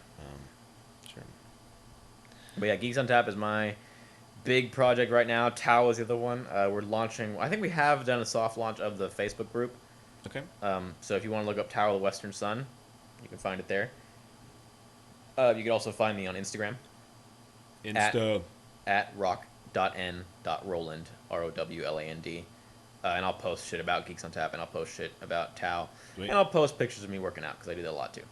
A: Sure.
B: But yeah, Geeks on Tap is my big project right now. Tao is the other one. We're launching. I think we have done a soft launch of the Facebook group.
A: Okay.
B: So if you want to look up Tower of the Western Sun, you can find it there. You can also find me on Instagram.
A: Insta.
B: At rock.n.rowland, ROWLAND. And I'll post shit about Geeks on Tap, and I'll post shit about Tao.
A: Sweet.
B: And I'll post pictures of me working out, because I do that a lot too.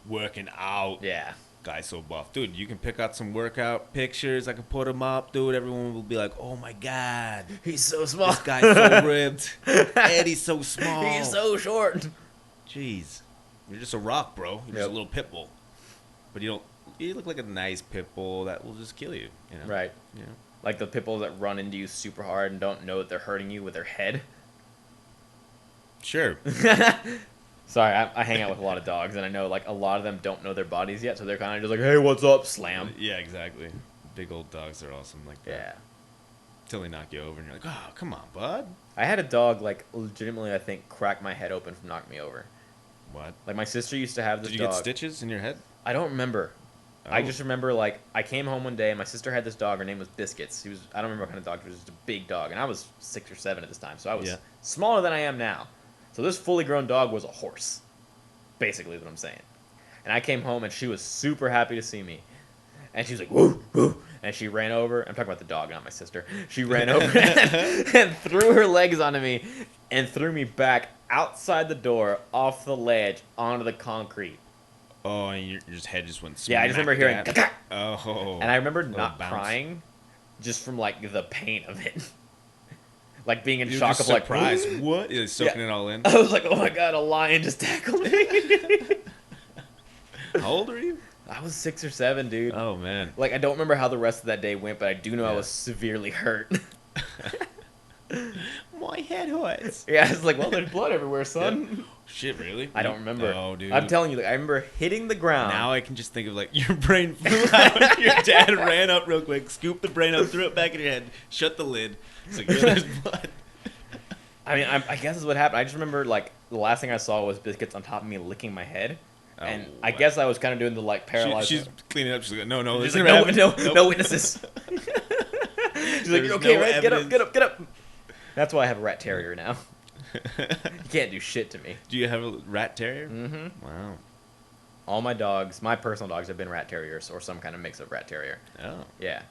A: Working out.
B: Yeah.
A: Guy's so buff. Dude, you can pick out some workout pictures. I can put them up, dude. Everyone will be like, oh my God.
B: He's so small.
A: This guy's so ripped. Eddie's so small.
B: He's so short.
A: Jeez. You're just a rock, bro. You're just a little pit bull. But you look like a nice pit bull that will just kill you.
B: Right.
A: You know?
B: Like the pit bulls that run into you super hard and don't know that they're hurting you with their head.
A: Sure.
B: Sorry, I hang out with a lot of dogs, and I know like a lot of them don't know their bodies yet, so they're kind of just like, hey, what's up, slam.
A: Yeah, exactly. Big old dogs are awesome like that.
B: Yeah.
A: Till they knock you over and you're like, oh, come on, bud.
B: I had a dog, like, legitimately, I think, crack my head open from knocking me over.
A: What?
B: Like, my sister used to have this
A: Did you
B: dog.
A: get stitches in your head?
B: I don't remember.
A: Oh.
B: I just remember, like, I came home one day and my sister had this dog. Her name was Biscuits. I don't remember what kind of dog. It was just a big dog. And I was 6 or 7 at this time. So I was smaller than I am now. So this fully grown dog was a horse. Basically is what I'm saying. And I came home and she was super happy to see me. And she was like, woo, woo. And she ran over. I'm talking about the dog, not my sister. She ran over and threw her legs onto me and threw me back outside the door, off the ledge, onto the concrete.
A: Oh, and your head just went smack.
B: Yeah, I just remember hearing
A: that. Oh.
B: And I remember not
A: bounce.
B: crying just from, like, the pain of it. Like, being in
A: You're
B: shock
A: just
B: of, like,
A: surprised. What? You're soaking it all in?
B: I was like, oh my god, a lion just tackled me.
A: How old are you?
B: I was 6 or 7, dude.
A: Oh, man.
B: Like, I don't remember how the rest of that day went, but I do know I was severely hurt.
A: My head hurts.
B: Yeah, I was like, well, there's blood everywhere, son.
A: Yeah. Shit, really?
B: I don't remember.
A: Oh, dude.
B: I'm telling you, like, I remember hitting the ground.
A: Now I can just think of, like, your brain flew out. Your dad ran up real quick, scooped the brain up, threw it back in your head, shut the lid. It's like, there's blood.
B: I mean, I guess is what happened. I just remember, like, the last thing I saw was Biscuits on top of me licking my head. And I guess I was kind of doing the, like, paralyzed.
A: She's cleaning up. She's like, no.
B: She's like, no witnesses. She's like, okay,
A: no
B: right?
A: evidence.
B: Get up. That's why I have a rat terrier now. You can't do shit to me.
A: Do you have a rat terrier?
B: Mm-hmm.
A: Wow.
B: All my dogs, my personal dogs, have been rat terriers or some kind of mix of rat terrier.
A: Oh.
B: Yeah.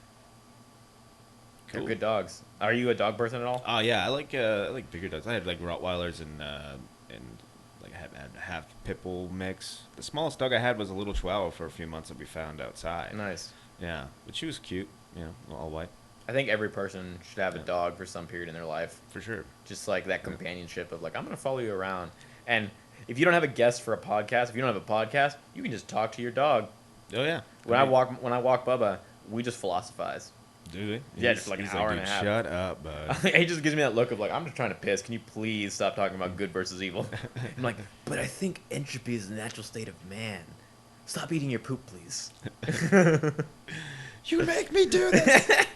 A: Cool.
B: They're good dogs. Are you a dog person at all?
A: Oh yeah, I like bigger dogs. I had like Rottweilers and like I had a half pit bull mix. The smallest dog I had was a little Chihuahua for a few months that we found outside.
B: Nice.
A: Yeah, but she was cute. You know, all white.
B: I think every person should have a dog for some period in their life.
A: For sure.
B: Just like that companionship of like, I'm going to follow you around. And if you don't have a guest for a podcast, if you don't have a podcast, you can just talk to your dog.
A: Oh yeah.
B: When I walk Bubba, we just philosophize.
A: Do they?
B: Yeah, just like an hour and a half.
A: Shut up, bud.
B: He just gives me that look of like, I'm just trying to piss. Can you please stop talking about good versus evil? I'm like, but I think entropy is the natural state of man. Stop eating your poop, please.
A: You make me do this.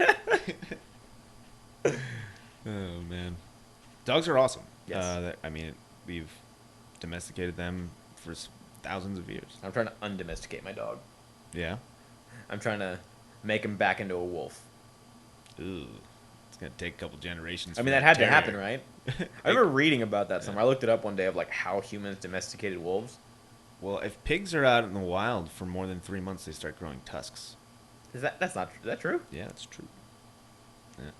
A: Oh man, dogs are awesome.
B: Yes.
A: I mean, we've domesticated them for thousands of years.
B: I'm trying to undomesticate my dog.
A: Yeah.
B: I'm trying to make him back into a wolf.
A: Ooh, it's gonna take a couple generations.
B: I mean, that had to happen, right? I remember reading about that somewhere. I looked it up one day of like how humans domesticated wolves.
A: Well, if pigs are out in the wild for more than 3 months, they start growing tusks.
B: Is that true?
A: Yeah, that's true. Yeah.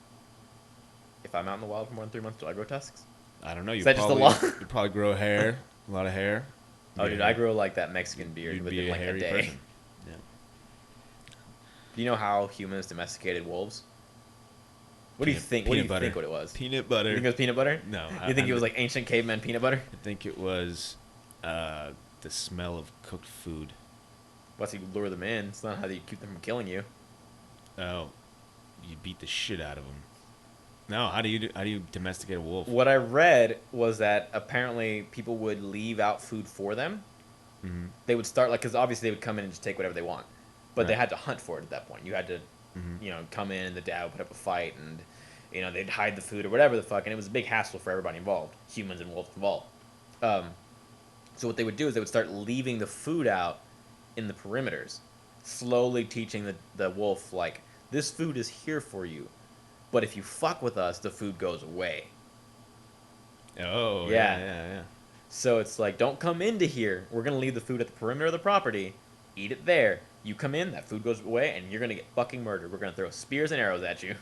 B: If I'm out in the wild for more than 3 months, do I grow tusks?
A: I don't know. You
B: that just the
A: probably,
B: law?
A: You probably grow hair, a lot of hair.
B: Oh, dude, I grow like that Mexican beard
A: You'd
B: within
A: be a
B: like a
A: hairy
B: day.
A: person. Yeah.
B: Do you know how humans domesticated wolves? What do you think? What do you think what it was?
A: Peanut butter.
B: You think it was peanut butter?
A: No.
B: You think it was like ancient caveman peanut butter?
A: I think it was the smell of cooked food.
B: What's you lure them in? It's not how you keep them from killing you.
A: Oh, you beat the shit out of them. No, how do you domesticate a wolf?
B: What I read was that apparently people would leave out food for them.
A: Mm-hmm.
B: They would start because obviously they would come in and just take whatever they want, but they
A: Right.
B: had to hunt for it at that point. You had to, come in and the dad would put up a fight and, they'd hide the food or whatever the fuck, and it was a big hassle for everybody involved, humans and wolves involved. So what they would do is they would start leaving the food out in the perimeters, slowly teaching the wolf like, this food is here for you, but if you fuck with us, the food goes away.
A: Oh,
B: Yeah.
A: yeah.
B: So it's like, don't come into here. We're going to leave the food at the perimeter of the property. Eat it there. You come in, that food goes away, and you're going to get fucking murdered. We're going to throw spears and arrows at you.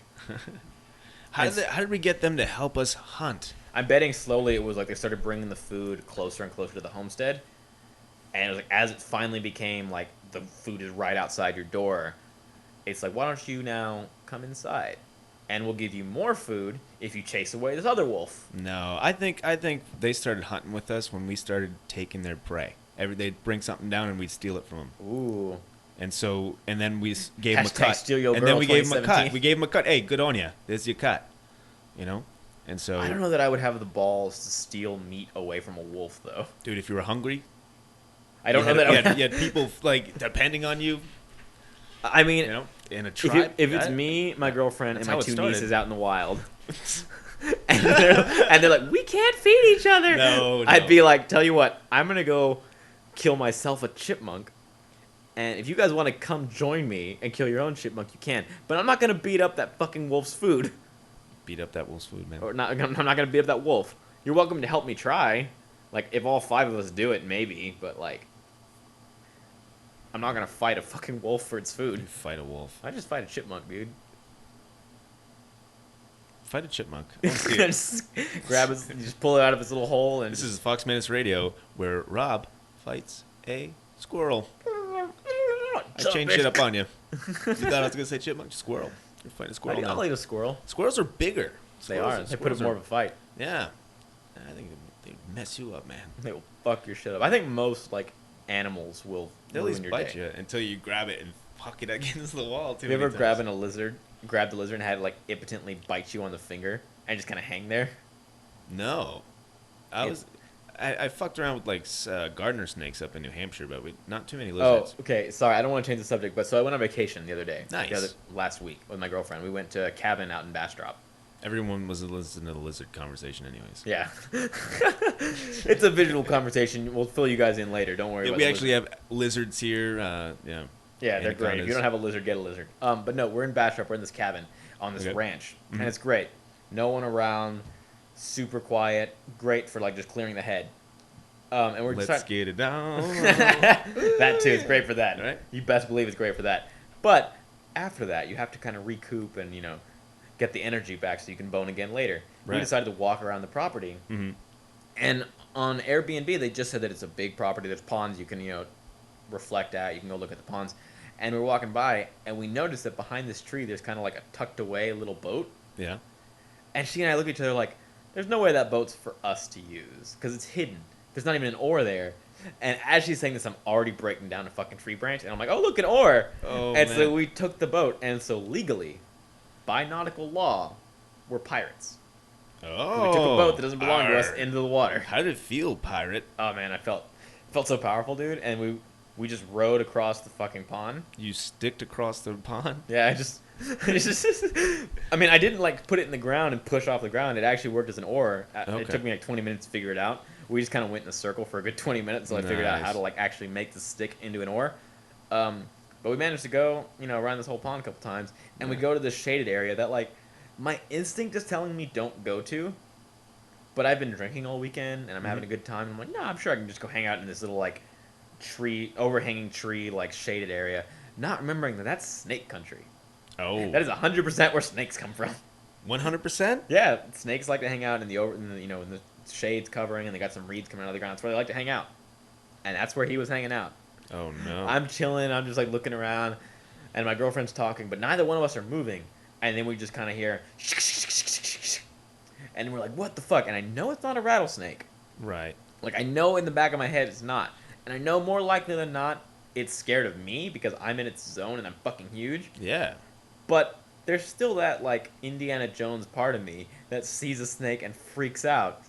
A: How did we get them to help us hunt?
B: I'm betting slowly it was like they started bringing the food closer and closer to the homestead. And it was like, as it finally became like the food is right outside your door, it's like, why don't you now come inside? And we'll give you more food if you chase away this other wolf.
A: No, I think they started hunting with us when we started taking their prey. They'd bring something down and we'd steal it from them.
B: Ooh.
A: And then we gave them a cut.
B: Steal Your
A: and
B: Girl
A: then we gave them a cut.
B: 2017.
A: We gave them a cut. Hey, good on you. There's your cut. And so.
B: I don't know that I would have the balls to steal meat away from a wolf, though.
A: Dude, if you were hungry.
B: I don't know that I would.
A: You had people like depending on you.
B: I mean,
A: in a tribe.
B: if it's me, my girlfriend, and
A: that's
B: my
A: how it
B: 2
A: started.
B: nieces out in the wild, and they're like, we can't feed each other.
A: No.
B: I'd be like, tell you what, I'm gonna go kill myself a chipmunk, and if you guys want to come join me and kill your own chipmunk, you can. But I'm not gonna beat up that fucking wolf's food.
A: Beat up that wolf's food, man.
B: Or not, I'm not gonna beat up that wolf. You're welcome to help me try. Like, if all 5 of us do it, maybe. But like, I'm not gonna fight a fucking wolf for its food.
A: You fight a wolf.
B: I just fight a chipmunk, dude.
A: Fight a chipmunk. I wanna see it.
B: Just grab it, you just pull it out of its little hole, and
A: This is FoxMantis Radio, where Rob fights a squirrel. I changed it up on you. You thought I was gonna say chipmunk? Squirrel. You're fighting a squirrel now.
B: I'll eat a squirrel.
A: Squirrels are bigger.
B: They are. They put up more of a fight.
A: Yeah. I think they mess you up, man.
B: They will fuck your shit up. I think most like animals will
A: They'll at
B: ruin
A: least
B: your
A: bite
B: day.
A: you until you grab it and fuck it against the wall.
B: Have you ever grabbed the lizard and had it like impotently bite you on the finger and just kind of hang there?
A: No. I fucked around with like gardener snakes up in New Hampshire, but not too many lizards.
B: Oh, okay. Sorry, I don't want to change the subject, but so I went on vacation the other day.
A: Nice.
B: Last week with my girlfriend. We went to a cabin out in Bastrop.
A: Everyone was listening to the lizard conversation anyways.
B: Yeah. It's a visual conversation. We'll fill you guys in later. Don't worry
A: Yeah,
B: about
A: we
B: the
A: actually have lizards here. Yeah.
B: Yeah, they're great. If
A: Anacondas.
B: you don't have a lizard, get a lizard. But no, we're in Bastrop. We're in this cabin on this
A: Okay.
B: ranch,
A: Mhm.
B: and it's great. No one around, super quiet, great for like just clearing the head. And we're
A: Let's get it down.
B: that too. It's great for that.
A: Right?
B: You best believe it's great for that. But after that, you have to kind of recoup and get the energy back so you can bone again later. We
A: Right.
B: decided to walk around the property,
A: Mm-hmm.
B: and on Airbnb they just said that it's a big property. There's ponds you can reflect at. You can go look at the ponds. And we were walking by, and we noticed that behind this tree there's kind of like a tucked away little boat.
A: Yeah.
B: And she and I look at each other like, there's no way that boat's for us to use because it's hidden. There's not even an oar there. And as she's saying this, I'm already breaking down a fucking tree branch, and I'm like, oh, look, an oar.
A: Oh,
B: And
A: man.
B: so we took the boat, and so legally, by nautical law, we're pirates.
A: Oh.
B: We took a boat that doesn't belong to us
A: arr.
B: into the water.
A: How did it feel, pirate?
B: Oh man, I felt so powerful, dude. And we just rowed across the fucking pond.
A: You sticked across the pond?
B: Yeah, I mean, I didn't like put it in the ground and push off the ground. It actually worked as an oar.
A: Okay.
B: It took me like 20 minutes to figure it out. We just kind of went in a circle for a good 20 minutes until I figured out how
A: Nice.
B: to like actually make the stick into an oar. But we managed to go, around this whole pond a couple times, and we
A: Yeah.
B: go to this shaded area that like my instinct is telling me don't go to. But I've been drinking all weekend and I'm having a good time. I'm like, no, I'm sure I can just go hang out in this little like overhanging tree, like shaded area. Not remembering that that's snake country.
A: Oh.
B: That is 100% where snakes come from.
A: 100%?
B: Yeah, snakes like to hang out in the shades covering, and they got some reeds coming out of the ground. That's where they like to hang out. And that's where he was hanging out.
A: Oh, no.
B: I'm chilling. I'm just like looking around, and my girlfriend's talking, but neither one of us are moving. And then we just kind of hear, and we're like, what the fuck? And I know it's not a rattlesnake.
A: Right.
B: Like, I know in the back of my head it's not. And I know more likely than not it's scared of me because I'm in its zone and I'm fucking huge.
A: Yeah.
B: But there's still that, like, Indiana Jones part of me that sees a snake and freaks out.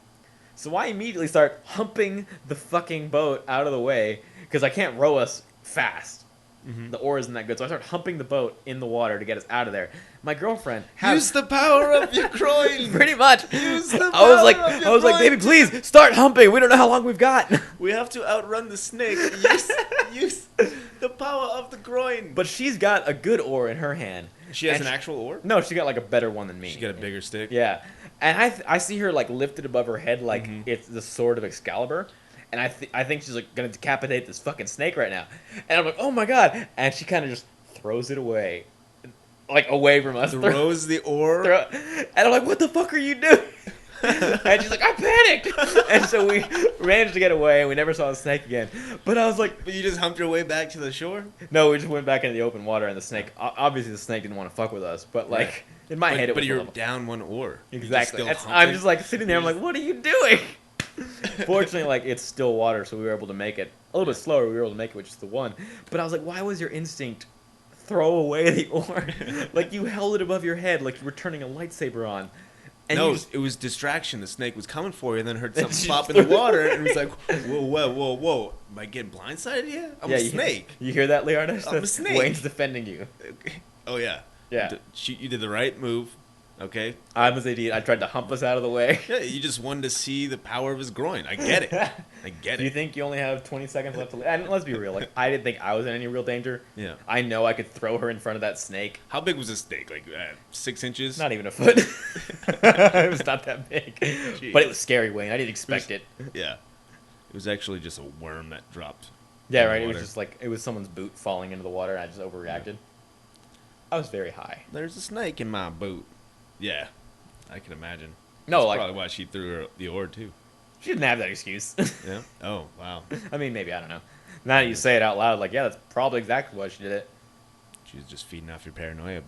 B: So I immediately start humping the fucking boat out of the way because I can't row us fast.
A: Mm-hmm.
B: The oar isn't that good. So I start humping the boat in the water to get us out of there. My girlfriend has...
A: Use the power of your groin.
B: Pretty much.
A: Use the
B: I was like,
A: power of your groin.
B: baby, please start humping. We don't know how long we've got.
A: We have to outrun the snake. Use the power of the groin.
B: But she's got a good oar in her hand.
A: She has
B: And
A: an actual oar?
B: No, she got like a better one than me.
A: She got a bigger stick?
B: Yeah. And I see her like lifted above her head like it's the sword of Excalibur. And I think she's like gonna decapitate this fucking snake right now. And I'm like, oh my god. And she kind of just throws it away. Like away from us.
A: Throws the oar?
B: And I'm like, what the fuck are you doing? And she's like, I panicked. And so we managed to get away and we never saw the snake again. But I was like,
A: But you just humped your way back to the shore?
B: no, we just went back into the open water and the snake, obviously the snake didn't want to fuck with us. But like, in my head it was
A: But you're
B: a little-
A: down one oar.
B: Exactly.
A: You're just still
B: I'm
A: humping.
B: just like sitting there. I'm like, what are you doing? Fortunately, like it's still water, so we were able to make it a little bit slower. We were able to make it, which is the one. But I was like, why was your instinct throw away the oar? Like you held it above your head, like you were turning a lightsaber on. And
A: no,
B: you just,
A: it was distraction. The snake was coming for you, and then heard something pop in the water, and was like, whoa. Am I getting blindsided yet? I'm a snake.
B: You hear that, Leonard?
A: I'm a snake.
B: Wayne's defending you.
A: Oh, yeah.
B: Yeah.
A: You did the right move, okay?
B: I was an idiot. I tried to hump us out of the way.
A: Yeah, you just wanted to see the power of his groin. I get it.
B: Do you think you only have 20 seconds left to live? And let's be real. Like, I didn't think I was in any real danger.
A: Yeah.
B: I know I could throw her in front of that snake.
A: How big was the snake? Like 6 inches?
B: Not even a foot. It was not that big.
A: Jeez.
B: But it was scary, Wayne. I didn't expect it.
A: Yeah. It was actually just a worm that dropped.
B: Yeah,
A: in the
B: right. It was
A: water.
B: just like, it was someone's boot falling into the water, and I just overreacted. I was very high.
A: There's a snake in my boot. Yeah. I can imagine.
B: No,
A: That's
B: like,
A: probably why she threw her the oar, too.
B: she didn't have that excuse.
A: Yeah? Oh, wow.
B: I mean, maybe, I don't know. Now that you say it out loud, like, yeah, that's probably exactly why she did it.
A: She was just feeding off your paranoia.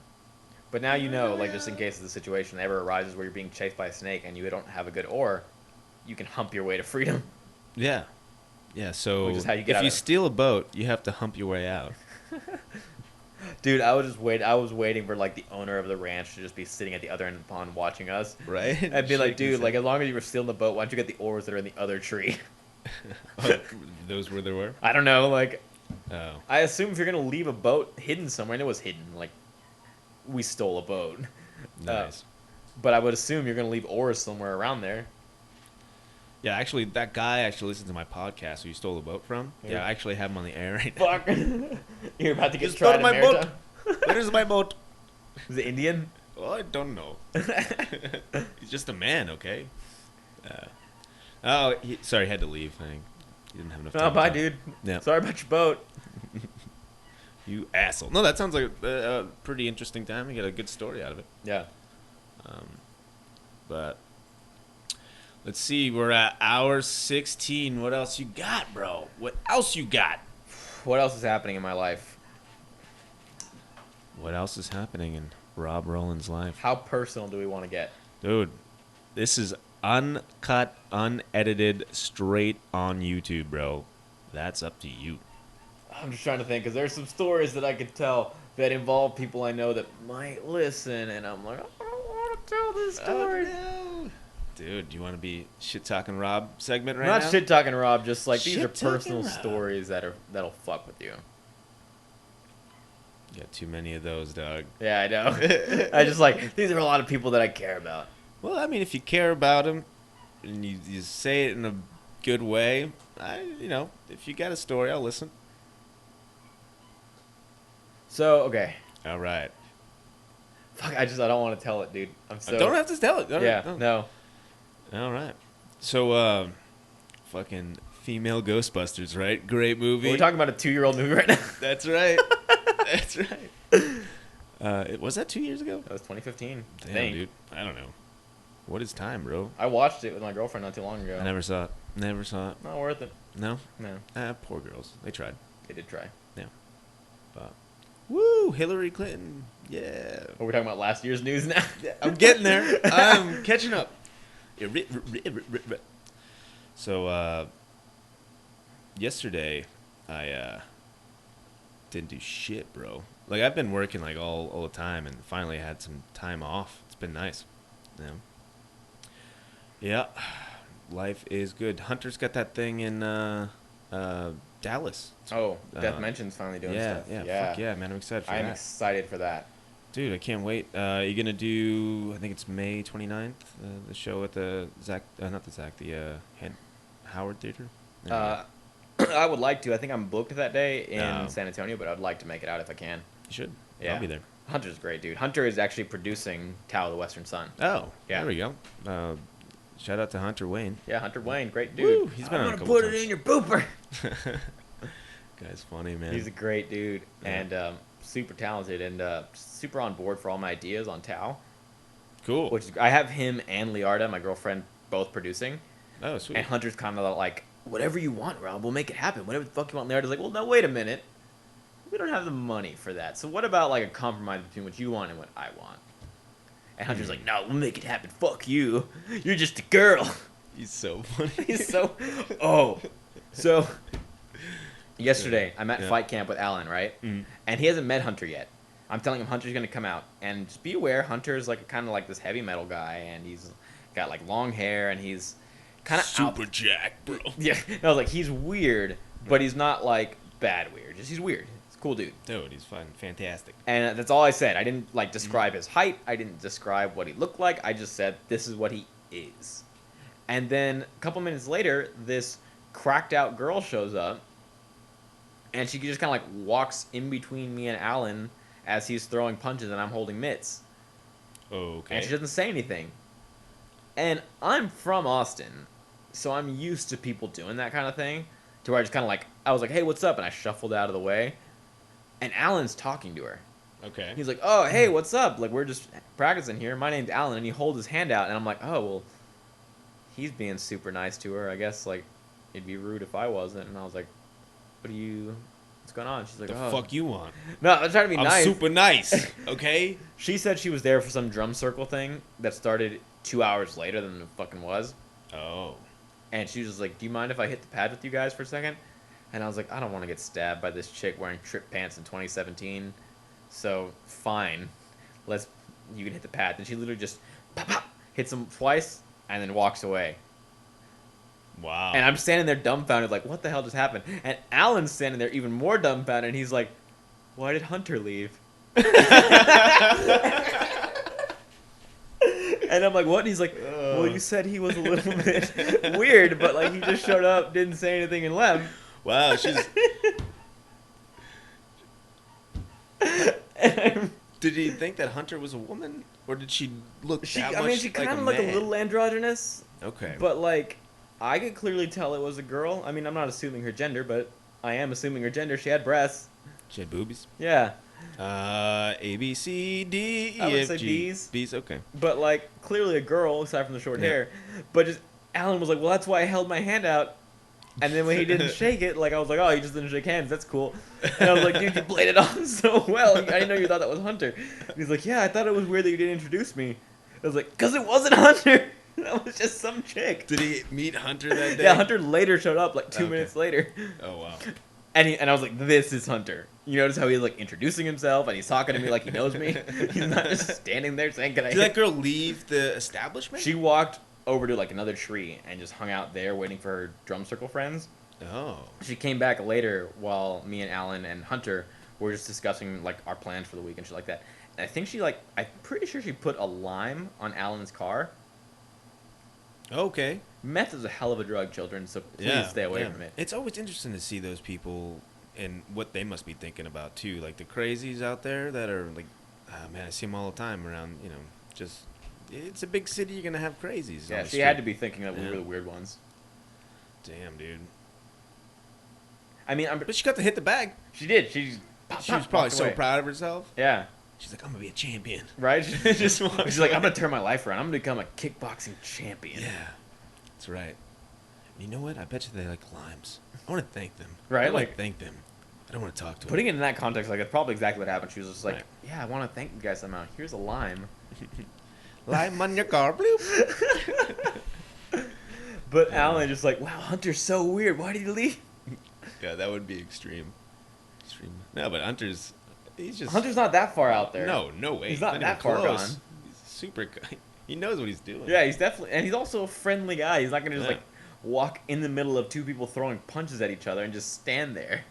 B: But now you know, like, just in case the situation ever arises where you're being chased by a snake and you don't have a good oar, you can hump your way to freedom.
A: Yeah. Yeah, so
B: Which is how you get
A: if
B: out
A: you
B: of it.
A: steal a boat, you have to hump your way out.
B: Dude, I was waiting for, like, the owner of the ranch to just be sitting at the other end of the pond watching us.
A: Right?
B: I'd be like,
A: Shaking
B: dude,
A: his
B: like,
A: head.
B: as long as you were stealing the boat, why don't you get the oars that are in the other tree?
A: Oh, those where there were?
B: I don't know, like,
A: Oh.
B: I assume if you're going to leave a boat hidden somewhere, and it was hidden, like, we stole a boat.
A: Nice.
B: But I would assume you're going to leave oars somewhere around there.
A: Yeah, actually, that guy actually listened to my podcast who you stole the boat from. Yeah, I actually have him on the air right now.
B: Fuck. You're about to get
A: You
B: tried
A: stole
B: in
A: my
B: maritime.
A: boat. Where is my boat?
B: Is it Indian?
A: Oh, I don't know. He's just a man, okay? Sorry, he had to leave. He didn't have enough time.
B: Oh, bye,
A: to talk.
B: dude.
A: Yeah.
B: Sorry about your boat.
A: You asshole. No, that sounds like a pretty interesting time. You got a good story out of it.
B: Yeah.
A: But let's see. We're at hour 16. What else you got, bro? What else you got?
B: What else is happening in my life?
A: What else is happening in Rob Rowland's life?
B: How personal do we want to get?
A: Dude, this is uncut, unedited, straight on YouTube, bro. That's up to you.
B: I'm just trying to think, because there's some stories that I could tell that involve people I know that might listen, and I'm like, I don't want to tell this story.
A: No. Dude, do you want to be shit-talking Rob segment right
B: Not
A: now?
B: shit-talking Rob, just like, these are
A: Shit-talking
B: personal
A: Rob.
B: stories that'll fuck with you.
A: You got too many of those, dog.
B: Yeah, I know. I just like, these are a lot of people that I care about.
A: Well, I mean, if you care about them and you say it in a good way, if you got a story, I'll listen.
B: So, okay.
A: All right.
B: Fuck, I don't want to tell it, dude. I'm so...
A: Don't have to tell it.
B: Yeah, no.
A: All right. So, fucking female Ghostbusters, right? Great movie.
B: We're talking about a 2-year-old movie right now.
A: That's right. That's right. Was that 2 years ago?
B: That was 2015, I
A: Damn,
B: think.
A: dude. I don't know. What is time, bro?
B: I watched it with my girlfriend not too long ago.
A: I never saw it. Never saw it.
B: Not worth it.
A: No?
B: No,
A: Poor girls. They tried.
B: they did try.
A: But, woo! Hillary Clinton. Yeah.
B: Are we talking about last year's news now?
A: I'm getting there. I'm catching up. So, yesterday, I didn't do shit, bro. Like, I've been working, like, all the time, and finally I had some time off. It's been nice. Yeah. Life is good. Hunter's got that thing in Dallas.
B: Oh, Death Mention's finally doing stuff.
A: Yeah. Fuck yeah, man. I'm excited for
B: I am
A: that.
B: excited for that.
A: Dude, I can't wait. You're going to do, I think it's May 29th, the show at the Howard Theater?
B: I would like to. I think I'm booked that day in
A: Oh.
B: San Antonio, but I'd like to make it out if I can.
A: You should.
B: Yeah.
A: I'll be there.
B: Hunter's great, dude. Hunter is actually producing Tao of the Western Sun.
A: Oh,
B: Yeah.
A: there we go. Shout out to Hunter Wayne.
B: Yeah, Hunter Wayne, great dude.
A: Woo, he's been on a
B: I'm
A: couple
B: gonna put
A: times.
B: it in your booper.
A: Guy's funny, man.
B: He's a great dude
A: Yeah.
B: and super talented and super on board for all my ideas on Tao.
A: cool.
B: Which is, I have him and Liarda, my girlfriend, both producing.
A: Oh, sweet.
B: And Hunter's kind of like, whatever you want, Rob, we'll make it happen. Whatever the fuck you want. Liarda's like, well, no, wait a minute. We don't have the money for that. So what about like a compromise between what you want and what I want? And Hunter's like, no, we'll make it happen. Fuck you. You're just a girl.
A: He's so funny.
B: He's so... Oh. So, yesterday, I'm at
A: Yeah.
B: fight camp with Alan, right?
A: Mhm.
B: And he hasn't met Hunter yet. I'm telling him Hunter's gonna come out, and just be aware, Hunter's like kind of like this heavy metal guy, and he's got like long hair, and he's kind of
A: super jacked, bro.
B: Yeah, I was like, he's weird, but he's not like bad weird. Just he's weird. He's a cool dude.
A: Dude, he's fun, fantastic.
B: And that's all I said. I didn't like describe his height. I didn't describe what he looked like. I just said this is what he is. And then a couple minutes later, this cracked out girl shows up, and she just kind of like walks in between me and Alan as he's throwing punches and I'm holding mitts.
A: Okay.
B: And she doesn't say anything. And I'm from Austin, so I'm used to people doing that kind of thing. To where I just kind of like, I was like, hey, what's up? And I shuffled out of the way. And Alan's talking to her.
A: Okay.
B: He's like, oh, hey, what's up? Like, we're just practicing here. My name's Alan. And he holds his hand out. And I'm like, oh, well, he's being super nice to her. I guess, like, it'd be rude if I wasn't. And I was like, what's going on? She's like,
A: the
B: oh.
A: fuck you want?
B: No, I'm trying to be nice.
A: I'm super nice, okay?
B: She said she was there for some drum circle thing that started 2 hours later than it fucking was.
A: Oh.
B: And she was just like, do you mind if I hit the pad with you guys for a second? And I was like, I don't want to get stabbed by this chick wearing trip pants in 2017. So, fine. You can hit the pad. And she literally just pop, pop, hits him twice and then walks away.
A: Wow.
B: And I'm standing there dumbfounded, like, what the hell just happened? And Alan's standing there even more dumbfounded, and he's like, why did Hunter leave? And I'm like, what? And he's like, well, you said he was a little bit weird, but like he just showed up, didn't say anything, and left.
A: Wow, she's... Did he think that Hunter was a woman? Or did she look
B: She
A: that
B: kind
A: like
B: of like a little androgynous.
A: Okay.
B: But like, I could clearly tell it was a girl. I mean, I'm not assuming her gender, but I am assuming her gender. She had breasts.
A: She had boobies?
B: Yeah.
A: A, B, C, D, E,
B: I would
A: F,
B: say
A: G.
B: B's.
A: B's, okay.
B: But like, clearly a girl, aside from the short hair. But just, Alan was like, well, that's why I held my hand out. And then when he didn't shake it, like, I was like, oh, he just didn't shake hands. That's cool. And I was like, dude, you played it off so well. I didn't know you thought that was Hunter. And he's like, yeah, I thought it was weird that you didn't introduce me. I was like, because it wasn't Hunter. That was just some chick.
A: Did he meet Hunter that day?
B: Yeah, Hunter later showed up, like 2 minutes later.
A: Oh, wow.
B: And I was like, this is Hunter. You notice how he's like introducing himself and he's talking to me like he knows me? He's not just standing there saying, can I
A: Did that girl leave the establishment?
B: She walked over to like another tree and just hung out there waiting for her drum circle friends.
A: Oh.
B: She came back later while me and Alan and Hunter were just discussing like our plans for the week and shit like that. And I think I'm pretty sure she put a lime on Alan's car.
A: Okay.
B: Meth is a hell of a drug, children, so please stay away from it.
A: It's always interesting to see those people and what they must be thinking about, too. Like, the crazies out there that are, like, oh, man, I see them all the time around, just... It's a big city, you're going to have crazies.
B: Yeah, she had to be thinking that we were the weird ones.
A: Damn, dude.
B: I mean,
A: But she got to hit the bag.
B: She did. She
A: was probably so proud of herself.
B: Yeah.
A: She's like, I'm going to be a champion.
B: Right? She's like, I'm going to turn my life around. I'm going to become a kickboxing champion.
A: Yeah. That's right. You know what? I bet you they like limes. I want to thank them.
B: Right?
A: I want to thank them. I don't want to talk to
B: Putting
A: them.
B: it in that context, like, that's probably exactly what happened. She was just like, yeah, I want to thank you guys somehow. Here's a lime.
A: Lime on your car, bloop.
B: But Alan just like, wow, Hunter's so weird. Why did he leave?
A: Yeah, that would be extreme. No, but Hunter's
B: not that far out there.
A: No way.
B: He's not that far gone.
A: He's super. He knows what he's doing.
B: Yeah, he's definitely, and he's also a friendly guy. He's not gonna just like walk in the middle of two people throwing punches at each other and just stand there.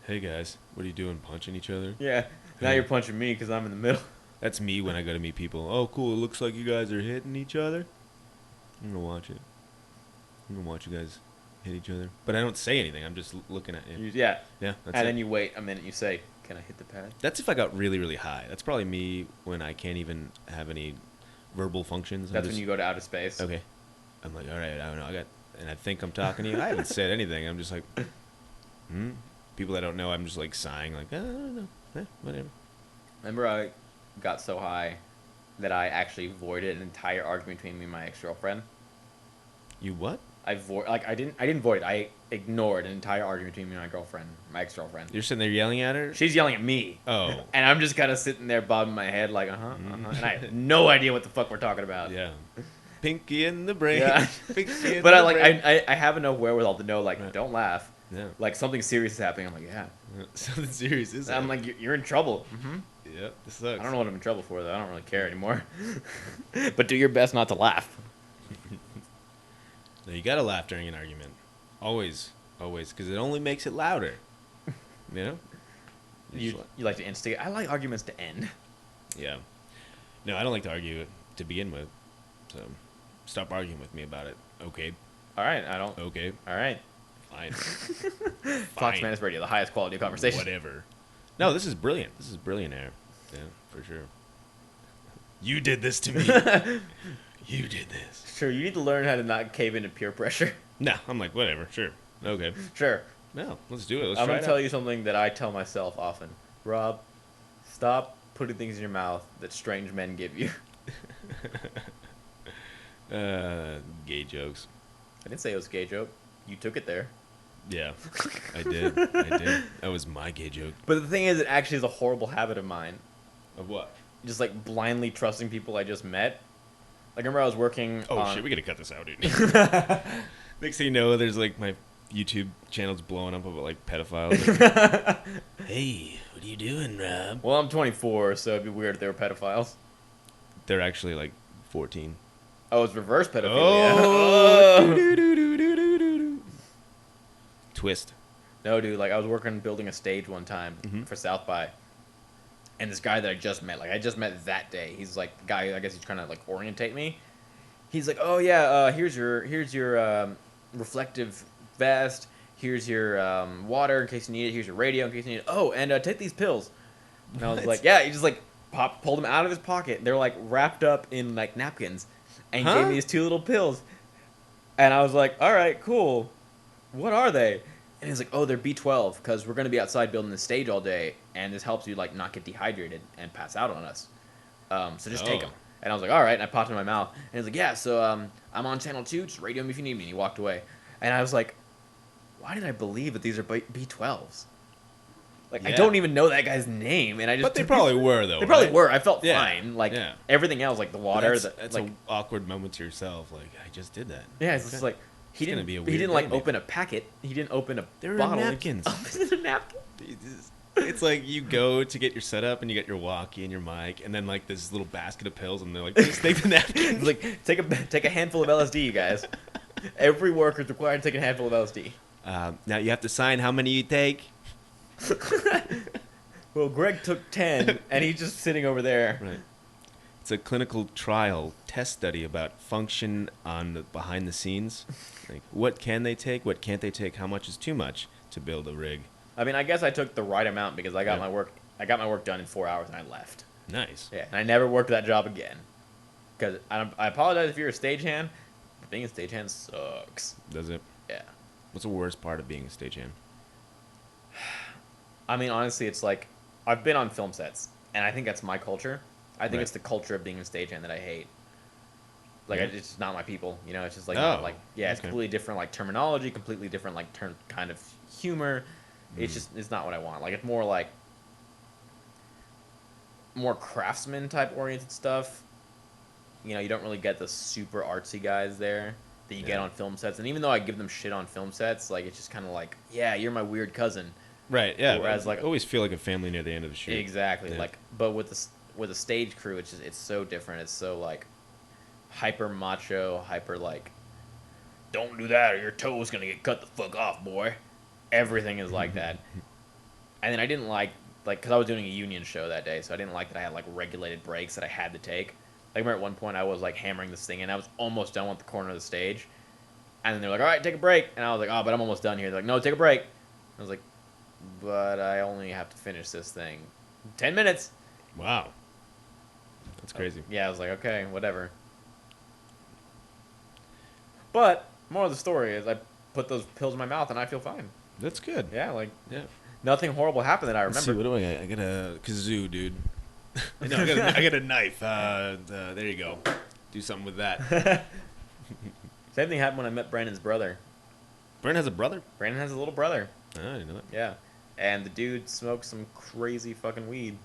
A: Hey guys, what are you doing? Punching each other?
B: Yeah. Now you're punching me because I'm in the middle.
A: That's me when I go to meet people. Oh, cool. It looks like you guys are hitting each other. I'm gonna watch it. I'm gonna watch you guys hit each other. But I don't say anything. I'm just looking at you.
B: Yeah.
A: Yeah. That's
B: and
A: it.
B: then you wait a minute. You say, "Can I hit the pad?"
A: That's if I got really, really high. That's probably me when I can't even have any verbal functions.
B: That's when you go to outer space.
A: Okay. I'm like, all right, I don't know. And I think I'm talking to you. I haven't said anything. I'm just like, People that don't know, I'm just like sighing, like, I don't know. Whatever.
B: Remember, I got so high that I actually voided an entire argument between me and my ex-girlfriend.
A: You what?
B: I didn't void it. I ignored an entire argument between me and my ex-girlfriend.
A: You're sitting there yelling at her?
B: She's yelling at me.
A: Oh.
B: And I'm just kind of sitting there bobbing my head like, and I have no idea what the fuck we're talking about.
A: Yeah. Pinky in the brain.
B: Yeah.
A: Pinky in
B: But
A: the brain.
B: I have enough wherewithal to know, like, don't laugh.
A: Yeah.
B: Like something serious is happening. I'm like, yeah.
A: Something serious is
B: I'm like, you're in trouble.
A: Yep, this sucks.
B: I don't know what I'm in trouble for though. I don't really care anymore. But do your best not to laugh.
A: No, you gotta laugh during an argument. Always. Always. Because it only makes it louder. You know?
B: You like to instigate. I like arguments to end.
A: Yeah. No, I don't like to argue to begin with. So, stop arguing with me about it. Okay.
B: All right, I don't.
A: Okay.
B: All right.
A: Fine.
B: FoxMantis Radio, the highest quality of conversation.
A: Whatever. No, this is brilliant. This is brilliant air. Yeah, for sure. You did this to me. You did this.
B: Sure, you need to learn how to not cave into peer pressure.
A: No, I'm like, whatever. Sure. Okay.
B: Sure.
A: No, let's do it. Let's
B: I'm
A: try
B: going to
A: it
B: tell
A: out.
B: you something that I tell myself often. Rob, stop putting things in your mouth that strange men give you.
A: Gay jokes.
B: I didn't say it was a gay joke. You took it there.
A: Yeah, I did. I did. That was my gay joke.
B: But the thing is, it actually is a horrible habit of mine.
A: Of what?
B: Just like blindly trusting people I just met. Like, I remember I was working
A: Oh,
B: on...
A: shit, we gotta cut this out, dude. Next thing you know, there's like my YouTube channel's blowing up about like pedophiles. Hey, what are you doing, Rob?
B: Well, I'm 24, so it'd be weird if they were pedophiles.
A: They're actually like 14.
B: Oh, it's reverse pedophilia.
A: Oh.
B: Oh.
A: Twist.
B: No, dude, like I was working building a stage one time
A: Mhm.
B: for South by, and this guy that I just met, like I just met that day. He's like the guy. I guess he's trying to like orientate me. He's like, oh yeah, here's your reflective vest. Here's your water in case you need it. Here's your radio in case you need it. Oh, and take these pills. And I was
A: What?
B: like, yeah. He just like pulled them out of his pocket. They're like wrapped up in like napkins, and he gave me these 2 little pills. And I was like, all right, cool. What are they? And he's like, oh, they're B12 because we're going to be outside building the stage all day, and this helps you like not get dehydrated and pass out on us. So just take
A: Oh.
B: them. And I was like, all right. And I popped in my mouth. And he's like, yeah, so I'm on channel 2. Just radio me if you need me. And he walked away. And I was like, why did I believe that these are B12s? Like, I
A: Yeah.
B: don't even know that guy's name. And I just
A: But they
B: took
A: probably
B: these-
A: were, though.
B: They probably
A: right?
B: were. I felt
A: Yeah.
B: fine. Like,
A: Yeah.
B: everything else, like the water.
A: That's
B: like,
A: an awkward moment to yourself. Like, I just did that.
B: yeah, it's
A: Okay.
B: just like, he
A: It's gonna
B: didn't,
A: be a
B: he
A: weird
B: didn't like
A: day, maybe.
B: open a packet. He didn't open a
A: They were
B: bottle.
A: napkins.
B: Oh, it's a napkin.
A: It's like you go to get your setup and you get your walkie and your mic, and then like this little basket of pills, and they're like, just take the napkins.
B: It's like, take a handful of LSD, you guys. Every worker is required to take a handful of LSD.
A: Now you have to sign how many you take.
B: Well, Greg took 10, and he's just sitting over there.
A: Right. It's a clinical trial test study about function on the behind the scenes. Like, what can they take? What can't they take? How much is too much to build a rig?
B: I mean, I guess I took the right amount because I got
A: Yeah.
B: my work. I got my work done in 4 hours, and I left.
A: Nice.
B: Yeah, and I never worked that job again. Because I apologize if you're a stagehand, but being a stagehand sucks.
A: Does it?
B: Yeah.
A: What's the worst part of being a stagehand?
B: I mean, honestly, it's like I've been on film sets, and I think that's my culture. I think
A: Right.
B: it's the culture of being a stagehand that I hate. Like,
A: Yeah.
B: it's just not my people, you know. It's just like,
A: Oh,
B: not like yeah, it's
A: okay.
B: completely different, like terminology, completely different, like kind of humor. It's
A: Mm.
B: just it's not what I want. Like, it's more like more craftsman type oriented stuff. You know, you don't really get the super artsy guys there that you get
A: Yeah.
B: on film sets. And even though I give them shit on film sets, like it's just kind of like, yeah, you're my weird cousin.
A: Right. Yeah.
B: Whereas,
A: Like,
B: like-
A: always feel like a family near the end of the shoot.
B: Exactly.
A: Yeah.
B: Like, but with a stage crew, it's so different. It's so like hyper macho, hyper like, don't do that or your toe's gonna get cut the fuck off, boy. Everything is like that. And then I didn't like because I was doing a union show that day, so I didn't like that I had like regulated breaks that I had to take. Like, I remember at one point I was like hammering this thing, and I was almost done with the corner of the stage, and then they're like, "All right, take a break," and I was like, "Oh, but I'm almost done here." They're like, "No, take a break." I was like, "But I only have to finish this thing 10 minutes."
A: Wow. That's crazy.
B: Yeah, I was like, "Okay, whatever." But more of the story is I put those pills in my mouth and I feel fine.
A: That's good.
B: Yeah, like
A: Yeah.
B: nothing horrible happened that I
A: Let's see,
B: remember.
A: what do I got? I got a kazoo, dude. No, I got a knife. There you go. Do something with that.
B: Same thing happened when I met Brandon's brother.
A: Brent has a brother?
B: Brandon has a little brother.
A: Oh, I didn't know that.
B: Yeah. And the dude smoked some crazy fucking weed.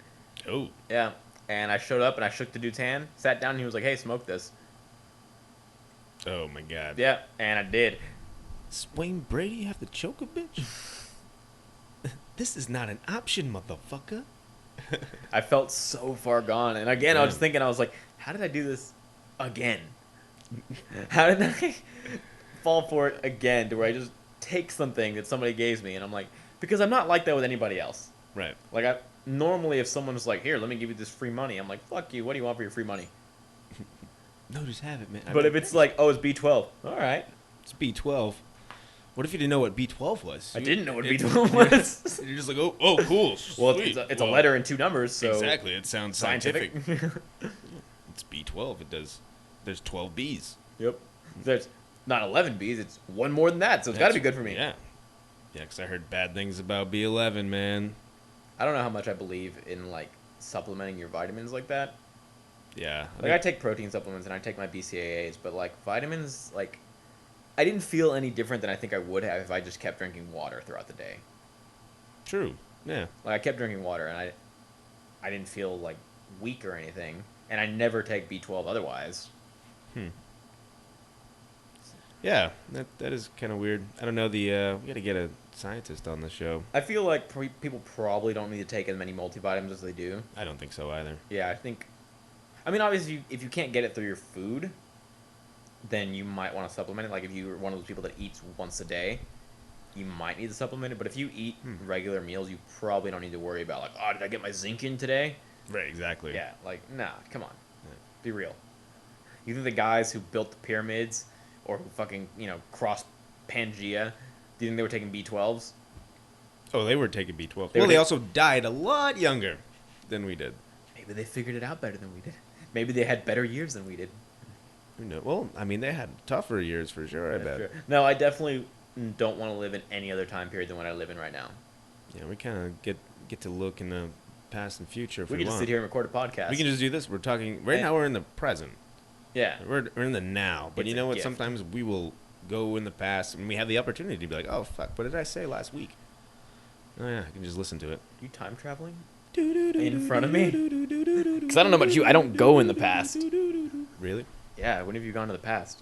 A: Oh.
B: Yeah. And I showed up and I shook the dude's hand, sat down, and he was like, "Hey, smoke this."
A: Oh, my God.
B: Yeah. And I did.
A: Does Wayne Brady have to choke a bitch? This is not an option, motherfucker.
B: I felt so far gone. And again, I was
A: Damn.
B: thinking, I was like, how did I do this again? How did I fall for it again to where I just take something that somebody gave me and I'm like, because I'm not like that with anybody else.
A: Right.
B: Like, normally if someone's like, here, let me give you this free money, I'm like, fuck you, what do you want for your free money?
A: No, just have it, man.
B: But if it's like, oh, it's B12, all right.
A: It's B12. What if you didn't know what B12 was?
B: I didn't know what B12 was.
A: You're just like, oh, cool.
B: Well,
A: Sweet.
B: it's a letter and 2 numbers, so...
A: Exactly. It sounds scientific.
B: Scientific.
A: It's B12. It does. There's 12 Bs.
B: Yep. There's not 11 Bs, it's 1 more than that, so it's got to be good for me.
A: Yeah. Yeah, because I heard bad things about B11, man.
B: I don't know how much I believe in, like, supplementing your vitamins like that.
A: Yeah.
B: Like, I take protein supplements and I take my BCAAs, but, like, vitamins, like, I didn't feel any different than I think I would have if I just kept drinking water throughout the day.
A: True. Yeah.
B: Like, I kept drinking water and I didn't feel, like, weak or anything. And I never take B12 otherwise.
A: Yeah, that is kind of weird. I don't know. We got to get a scientist on the show.
B: I feel like people probably don't need to take as many multivitamins as they do.
A: I don't think so either.
B: Yeah, I mean, obviously, if you can't get it through your food, then you might want to supplement it. Like, if you're one of those people that eats once a day, you might need to supplement it. But if you eat regular meals, you probably don't need to worry about, like, oh, did I get my zinc in today?
A: Right, exactly.
B: Yeah, like, nah, come on. Be real. You think the guys who built the pyramids or who fucking, crossed Pangea, do you think they were taking B12s?
A: Oh, they were taking B12.
B: They
A: Well,
B: were
A: they also died a lot younger than we did.
B: Maybe they figured it out better than we did. Maybe they had better years than we did.
A: Who knows? Well, I mean, they had tougher years for sure, I bet.
B: Sure. No, I definitely don't want to live in any other time period than what I live in right now.
A: Yeah, we kind of get to look in the past and future if we
B: We can
A: want.
B: just sit here and record a podcast.
A: We can just do this. We're talking right now. We're in the present.
B: Yeah.
A: We're in the now. But
B: It's
A: you know
B: a
A: what?
B: gift.
A: Sometimes we will go in the past and we have the opportunity to be like, oh fuck, what did I say last week? Oh yeah, I can just listen to it.
B: You time traveling? In front of me? Because I don't know about you, I don't go in the past.
A: Really?
B: Yeah, when have you gone to the past?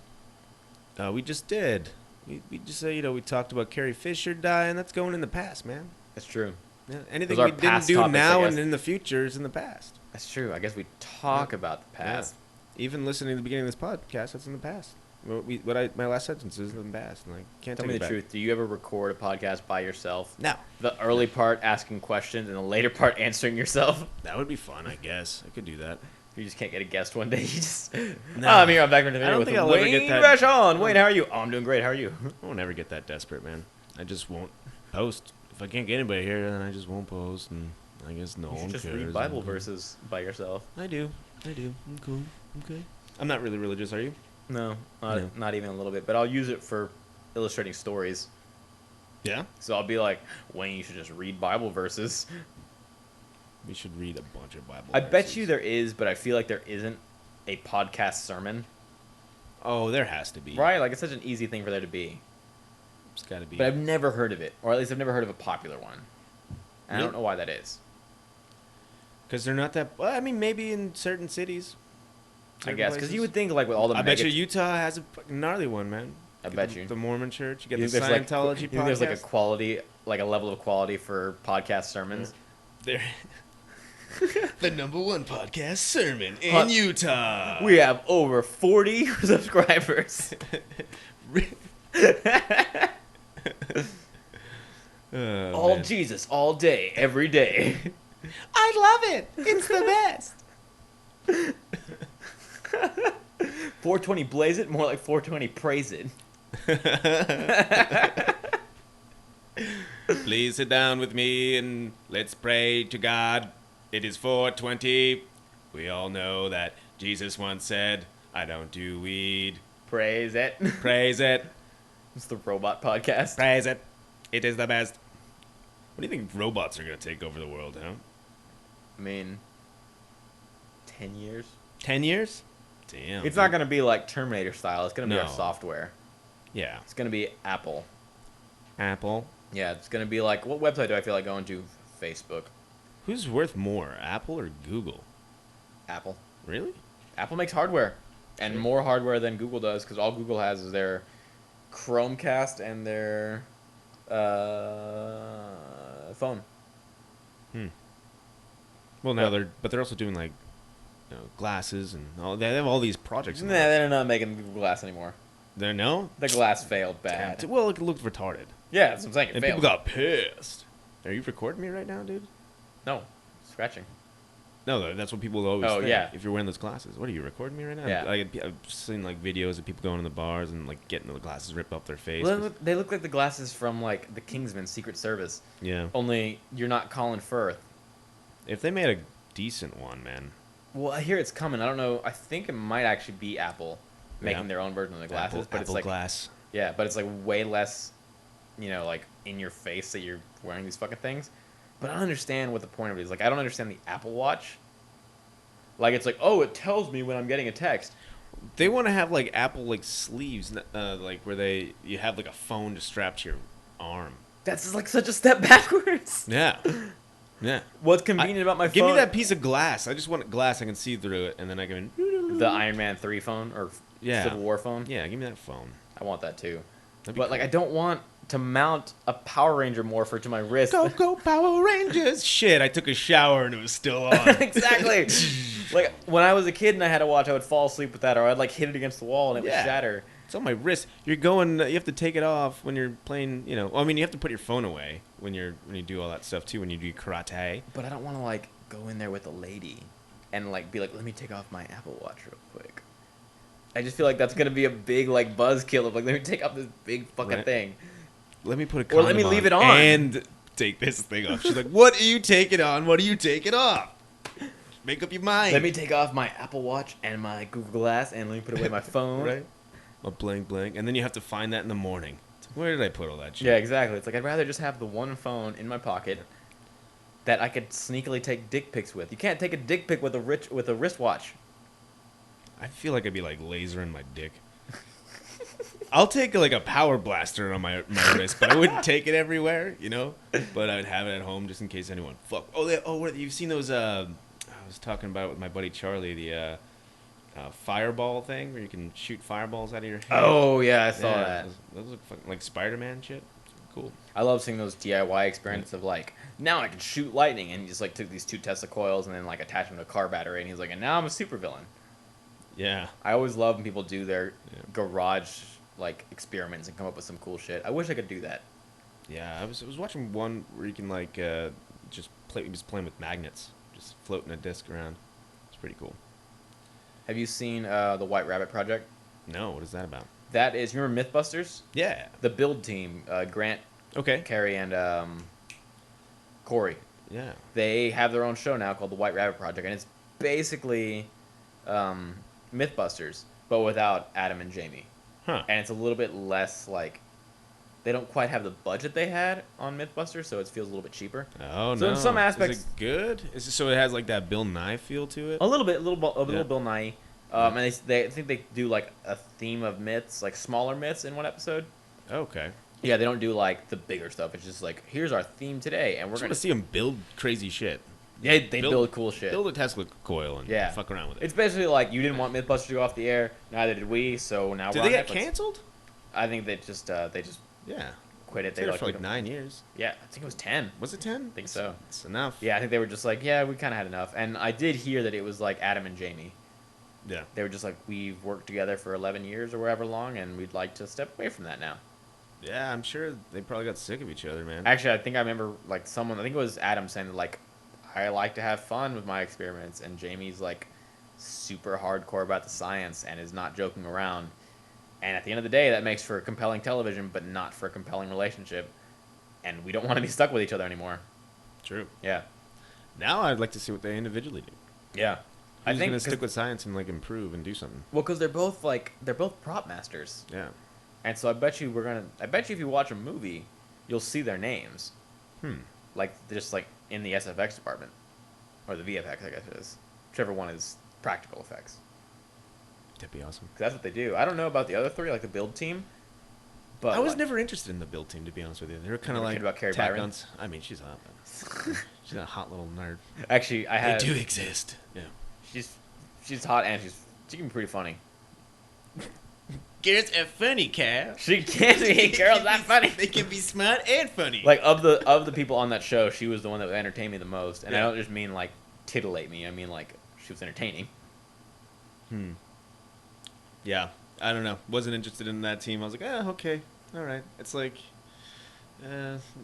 A: We just did. We just say, we talked about Carrie Fisher dying. That's going in the past, man.
B: That's true.
A: Yeah, anything
B: Those are
A: we didn't
B: past
A: do
B: topics,
A: now
B: I
A: and
B: guess.
A: in the future is in the past.
B: That's true. I guess we talk about the past.
A: Yeah. Even listening to the beginning of this podcast, that's in the past. My last sentence is in the past, and I can't
B: Tell
A: take
B: me
A: it
B: the
A: back.
B: truth. Do you ever record a podcast by yourself?
A: No.
B: The early part asking questions and the later part answering yourself?
A: That would be fun, I guess. I could do that.
B: You just can't get a guest one day. You just...
A: No.
B: Oh, I'm here. I'm back from the
A: I
B: video
A: don't
B: with
A: think I'll ever
B: Wayne
A: get that-
B: Vashon. Wayne, how are you? Oh, I'm doing great. How are you?
A: I won't ever get that desperate, man. I just won't post. If I can't get anybody here, then I just won't post, and I guess no
B: You should
A: one
B: just
A: cares.
B: read Bible verses by yourself.
A: I do. I'm cool. Okay. I'm not really religious, are you?
B: No,
A: No.
B: not even a little bit. But I'll use it for illustrating stories.
A: Yeah?
B: So I'll be like, Wayne, you should just read Bible verses.
A: We should read a bunch of Bible
B: I bet
A: verses.
B: you there is, but I feel like there isn't a podcast sermon.
A: Oh, there has to be.
B: Right? Like, it's such an easy thing for there to be.
A: It's got to be.
B: But I've never heard of it. Or at least I've never heard of a popular one. And I
A: Really?
B: don't know why that is.
A: Because they're not that... Well, I mean, maybe in certain cities.
B: I
A: certain
B: guess. Because
A: places.
B: you would think, like, with all the
A: I bet you
B: mega-
A: Utah has a fucking gnarly one, man.
B: I
A: Get
B: bet
A: the,
B: you.
A: The Mormon church. You get
B: You
A: the
B: think there's,
A: Scientology
B: like, you think
A: podcast.
B: there's, like, a quality, like, a level of quality for podcast sermons.
A: They're the #1 podcast sermon in
B: Huh.
A: Utah.
B: We have over 40 subscribers.
A: Oh,
B: All
A: man.
B: Jesus, all day, every day.
A: I love it. It's the best.
B: 420 blaze it, more like 420 praise it.
A: Please sit down with me and let's pray to God. It is 4:20. We all know that Jesus once said, I don't do weed.
B: Praise it.
A: Praise it.
B: It's the robot podcast.
A: Praise it. It is the best. What do you think robots are going to take over the world, huh?
B: I mean, 10 years?
A: 10 years? Damn.
B: It's not going to be like Terminator style. It's going to be
A: No.
B: our software.
A: Yeah.
B: It's going to be Apple.
A: Apple.
B: Yeah, it's going to be like, what website do I feel like going to? Facebook.
A: Who's worth more, Apple or Google?
B: Apple.
A: Really?
B: Apple makes hardware. And
A: Sure.
B: more hardware than Google does because all Google has is their Chromecast and their phone.
A: Hmm. Well, now they're also doing like glasses and all. They have all these projects.
B: Nah, they're not making Google Glass anymore.
A: They're no.
B: The glass failed bad.
A: Damn. Well, it looked retarded.
B: Yeah, that's what I'm saying. It
A: And
B: failed.
A: people got pissed. Are you recording me right now, dude?
B: No, scratching.
A: No, that's what people always think.
B: Yeah.
A: If you're wearing those glasses. What, are you recording me right now?
B: Yeah.
A: I've seen like videos of people going to the bars and like getting the glasses ripped off their face.
B: They look like the glasses from like the Kingsman Secret Service.
A: Yeah.
B: Only you're not Colin Firth.
A: If they made a decent one, man.
B: Well, I hear it's coming. I don't know. I think it might actually be Apple making
A: Yeah.
B: their own version of the glasses, but
A: Apple
B: it's like
A: glass.
B: yeah, but it's like way less, like in your face that you're wearing these fucking things. But I don't understand what the point of it is. Like, I don't understand the Apple Watch. Like, it's like, oh, it tells me when I'm getting a text.
A: They want to have like Apple like sleeves, like where you have like a phone to strap to your arm.
B: That's like such a step backwards.
A: Yeah. Yeah.
B: What's convenient about my phone?
A: Give me that piece of glass. I just want glass I can see through it, and then I can.
B: The Iron Man 3 phone or Civil War phone.
A: Yeah, give me that phone.
B: I want that too.
A: That'd be
B: But like,
A: cool.
B: I don't want to mount a Power Ranger morpher to my wrist.
A: Go Power Rangers! Shit, I took a shower and it was still on.
B: Exactly. Like when I was a kid and I had a watch, I would fall asleep with that, or I'd like hit it against the wall and it would shatter.
A: It's on my wrist. You're going. You have to take it off when you're playing. Well, I mean, you have to put your phone away when you do all that stuff too. When you do karate.
B: But I don't want to like go in there with a lady and like be like, let me take off my Apple Watch real quick. I just feel like that's gonna be a big like buzzkill of like, let me take off this big fucking
A: Right.
B: thing.
A: Let me put a
B: Or
A: condom
B: let me leave it on.
A: and take this thing off. She's like, "What are you taking on? What are you taking off? Make up your mind."
B: Let me take off my Apple Watch and my Google Glass and let me put away my phone.
A: Right. A blank, and then you have to find that in the morning. It's like, where did I put all that shit?
B: Yeah, exactly. It's like I'd rather just have the one phone in my pocket that I could sneakily take dick pics with. You can't take a dick pic with a wristwatch.
A: I feel like I'd be like lasering my dick. I'll take like a power blaster on my wrist, but I wouldn't take it everywhere, But I'd have it at home just in case anyone fuck. You've seen those? I was talking about it with my buddy Charlie, the fireball thing where you can shoot fireballs out of your head.
B: Oh yeah, I saw that.
A: Those look fucking like Spider-Man shit. Cool.
B: I love seeing those DIY experiences of like, now I can shoot lightning, and he just like took these 2 Tesla coils and then like attached them to a car battery, and he's like, and now I'm a supervillain.
A: Yeah.
B: I always love when people do their garage like experiments and come up with some cool shit. I wish I could do that.
A: Yeah, I was watching one where you can like just playing with magnets, just floating a disc around. It's pretty cool.
B: Have you seen the White Rabbit Project?
A: No, what is that about?
B: That is, you remember Mythbusters?
A: Yeah.
B: The build team, Grant,
A: Okay.
B: Carrie, and Corey.
A: Yeah.
B: They have their own show now called the White Rabbit Project, and it's basically Mythbusters, but without Adam and Jamie.
A: Huh.
B: And it's a little bit less like, they don't quite have the budget they had on Mythbusters, so it feels a little bit cheaper.
A: Oh,
B: So
A: no.
B: in some aspects-
A: Is it good? So it has like that Bill Nye feel to it?
B: A little little
A: Yeah.
B: Bill Nye. And they I think they do like a theme of myths, like smaller myths in one episode.
A: Okay.
B: Yeah, they don't do like the bigger stuff. It's just like, here's our theme today, and we're
A: I just
B: gonna
A: want to see them build crazy shit.
B: Yeah, they build cool shit.
A: Build a Tesla coil and
B: Yeah.
A: fuck around with it.
B: It's basically like, you didn't want Mythbusters to go off the air, neither did we, so now
A: Did
B: we're
A: they
B: on
A: get
B: Netflix.
A: canceled?
B: I think they just
A: Yeah.
B: quit it.
A: They were for
B: we
A: like
B: don't-
A: 9 years.
B: Yeah, I think it was 10.
A: Was it 10?
B: I think so.
A: It's enough.
B: Yeah, I think they were just like, yeah, we kind of had enough. And I did hear that it was like Adam and Jamie.
A: Yeah.
B: They were just like, we've worked together for 11 years or wherever long, and we'd like to step away from that now.
A: Yeah, I'm sure they probably got sick of each other, man.
B: Actually, I think I remember like someone, I think it was Adam saying that like, I like to have fun with my experiments, and Jamie's like super hardcore about the science and is not joking around. And at the end of the day, that makes for compelling television, but not for a compelling relationship. And we don't want to be stuck with each other anymore.
A: True.
B: Yeah.
A: Now I'd like to see what they individually do.
B: Yeah.
A: Who's gonna stick with science and like improve and do something?
B: Well, because they're both prop masters.
A: Yeah.
B: And so I bet you if you watch a movie, you'll see their names. Like, just like in the SFX department. Or the VFX, I guess it is. Whichever one is practical effects.
A: That'd be awesome.
B: 'Cause that's what they do. I don't know about the other three, like the build team. But
A: I was
B: like,
A: never interested in the build team, to be honest with you. They were kind of
B: Never
A: like
B: cared about Carrie
A: tack
B: Byron?
A: ons. I mean, she's hot. But she's a hot little nerd.
B: Actually, I had.
A: They do exist. Yeah.
B: She's hot and she can be pretty funny.
A: Girls are funny, Cal.
B: She can't be girls that funny.
A: They can be smart and funny.
B: Like of the people on that show, she was the one that would entertain me the most. And I
A: Yeah.
B: don't just mean like titillate me. I mean like she was entertaining.
A: Yeah, I don't know. Wasn't interested in that team. I was like, okay, all right. It's like,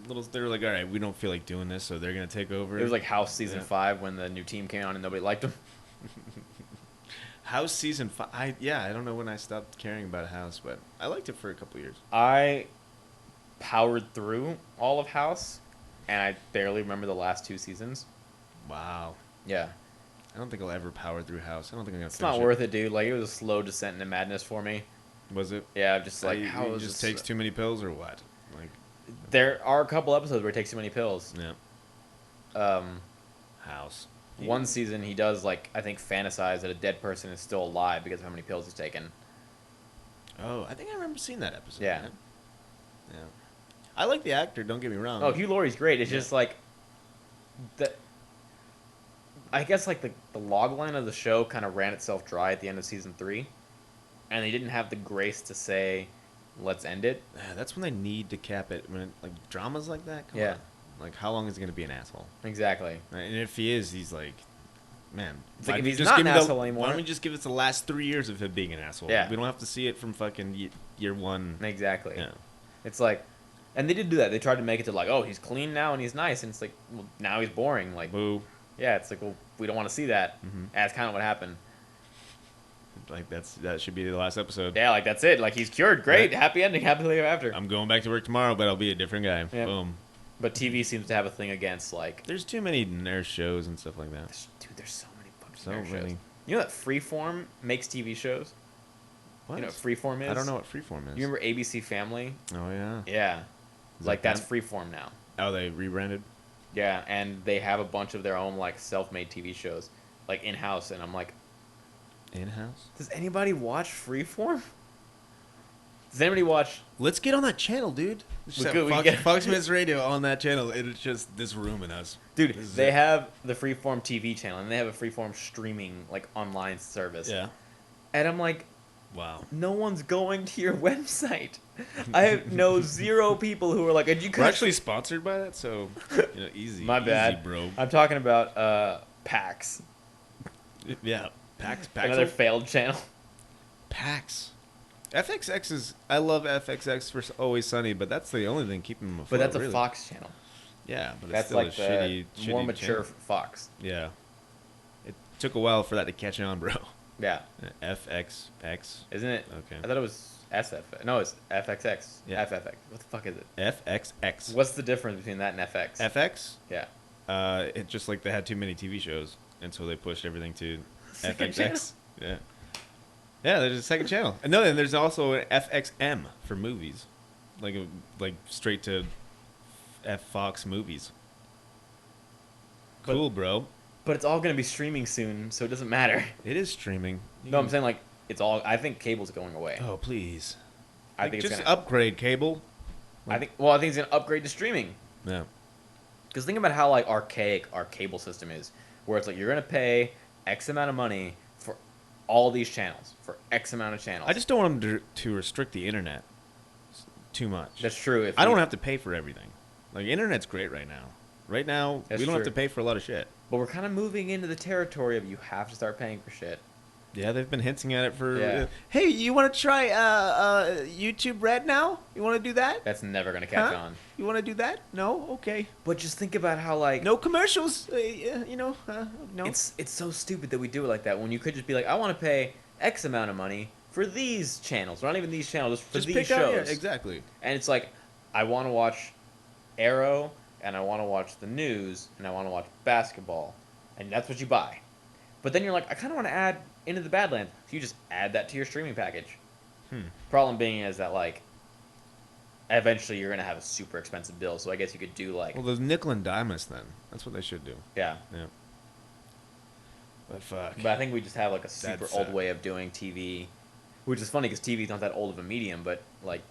A: little. They were like, all right, we don't feel like doing this, so they're gonna take over.
B: It was like House season
A: Yeah.
B: 5 when the new team came on and nobody liked them.
A: House season 5. I don't know when I stopped caring about House, but I liked it for a couple years.
B: I powered through all of House, and I barely remember the last 2 seasons.
A: Wow.
B: Yeah.
A: I don't think I'll ever power through House. I don't think I'm gonna.
B: It's not worth it, dude. Like, it was a slow descent into madness for me.
A: Was it?
B: Yeah, I'm just like,
A: It
B: how is
A: just
B: this?
A: takes too many pills or what? Like,
B: There are a couple episodes where he takes too many pills.
A: yeah. House.
B: One season, he does, like, I think fantasize that a dead person is still alive because of how many pills he's taken.
A: Oh, I think I remember seeing that episode.
B: Yeah.
A: Man. Yeah. I like the actor. Don't get me wrong.
B: Oh, Hugh Laurie's great. It's
A: Yeah.
B: just, like, I guess, like, the log line of the show kind of ran itself dry at the end of season 3. And they didn't have the grace to say, let's end it.
A: Yeah, that's when they need to cap it. When like dramas like that. Come
B: Yeah.
A: on. Like, how long is he gonna be an asshole?
B: Exactly.
A: Right? And if he is, he's like, man.
B: It's
A: why
B: like, if
A: don't you
B: he's
A: just
B: not
A: give
B: an
A: me the-
B: asshole anymore-
A: Why don't we just give us the last 3 years of him being an asshole?
B: Yeah.
A: We don't have to see it from fucking year one.
B: Exactly.
A: Yeah.
B: It's like, and they did do that. They tried to make it to, like, oh, he's clean now and he's nice. And it's like, well, now he's boring. Like,
A: Boo.
B: yeah, it's like, well, we don't want to see that.
A: Mhm.
B: And that's kind of what happened.
A: Like that should be the last episode.
B: Yeah, like, that's it. Like, he's cured. Great.
A: Yeah.
B: Happy ending. Happily ever after.
A: I'm going back to work tomorrow, but I'll be a different guy.
B: Yeah.
A: Boom.
B: But TV seems to have a thing against, like,
A: There's too many nurse shows and stuff like that.
B: there's so many fucking
A: So
B: nerd
A: many.
B: shows. You know that Freeform makes TV shows?
A: What?
B: You know what Freeform is?
A: I don't know what Freeform is.
B: You remember ABC Family?
A: Oh yeah.
B: Yeah.
A: Is
B: Like,
A: that
B: that's Freeform now.
A: Oh, they rebranded.
B: Yeah, and they have a bunch of their own, like, self-made TV shows, like, in-house, and I'm like,
A: In-house.
B: does anybody watch Freeform? Does anybody watch...
A: Let's get on that channel, dude.
B: We could- we get-
A: FoxMantis Radio on that channel. It's just this room and us.
B: Dude,
A: This is
B: they
A: it.
B: have the Freeform TV channel, and they have a Freeform streaming, like, online service.
A: Yeah.
B: And I'm like,
A: Wow.
B: no one's going to your website. I know 0 people who are like, "Did you
A: We're
B: guys-"
A: actually sponsored by that, so easy.
B: My bad.
A: easy, bro.
B: I'm talking about PAX,
A: Yeah. PAX.
B: another failed channel.
A: PAX. FXX is. I love FXX for Always Sunny, but that's the only thing keeping them afloat.
B: But that's a
A: really.
B: Fox channel.
A: Yeah, but it's
B: That's
A: still
B: like
A: a
B: the
A: shitty,
B: more
A: shitty
B: mature
A: channel.
B: Fox.
A: Yeah. It took a while for that to catch on, bro.
B: Yeah,
A: FXX.
B: isn't it?
A: Okay.
B: I thought it was SF. No, it's FXX.
A: Yeah.
B: FFX. What the fuck is it?
A: FXX.
B: What's the difference between that and FX?
A: FX?
B: Yeah.
A: It's just like they had too many TV shows, and so they pushed everything to
B: Second
A: FXX. Yeah. Yeah, there's a second channel. And no, and there's also an FXM for movies, like straight to Fox movies.
B: But-
A: Cool, bro.
B: But it's all gonna be streaming soon, so it doesn't matter.
A: It is streaming.
B: No, I'm saying like it's all. I think cable's going away.
A: Oh, please.
B: I think it's
A: just
B: gonna.
A: upgrade cable.
B: I think. Well, I think it's gonna upgrade to streaming.
A: Yeah.
B: Because think about how like archaic our cable system is, where it's like you're gonna pay X amount of money for all these channels for X amount of channels.
A: I just don't want them to restrict the internet too much.
B: That's true. If
A: I don't
B: we-
A: have to pay for everything. Like, internet's great right now. Right now,
B: That's
A: we don't have
B: true.
A: to pay for a lot of shit.
B: But we're kind of moving into the territory of you have to start paying for shit.
A: Yeah, they've been hinting at it for.
B: Yeah.
A: Hey, you want to try YouTube Red now? You want to do that?
B: That's never gonna catch
A: Huh?
B: on.
A: You want to do that? No, okay.
B: But just think about how like
A: No commercials. No.
B: it's so stupid that we do it like that when you could just be like, I want to pay X amount of money for these channels, not even these channels, just for
A: just
B: these
A: pick
B: shows.
A: out. Yeah, exactly.
B: And it's like, I want to watch Arrow, and I want to watch the news, and I want to watch basketball, and that's what you buy. But then you're like, I kind of want to add Into the Badlands, so you just add that to your streaming package. Problem being is that like, eventually you're gonna have a super expensive bill. So I guess you could do like,
A: Well, there's nickel and dime us then. That's what they should do.
B: yeah.
A: Yeah. But fuck.
B: But I think we just have like a super
A: That's,
B: old way of doing TV, which is funny because TV is not that old of a medium. But like,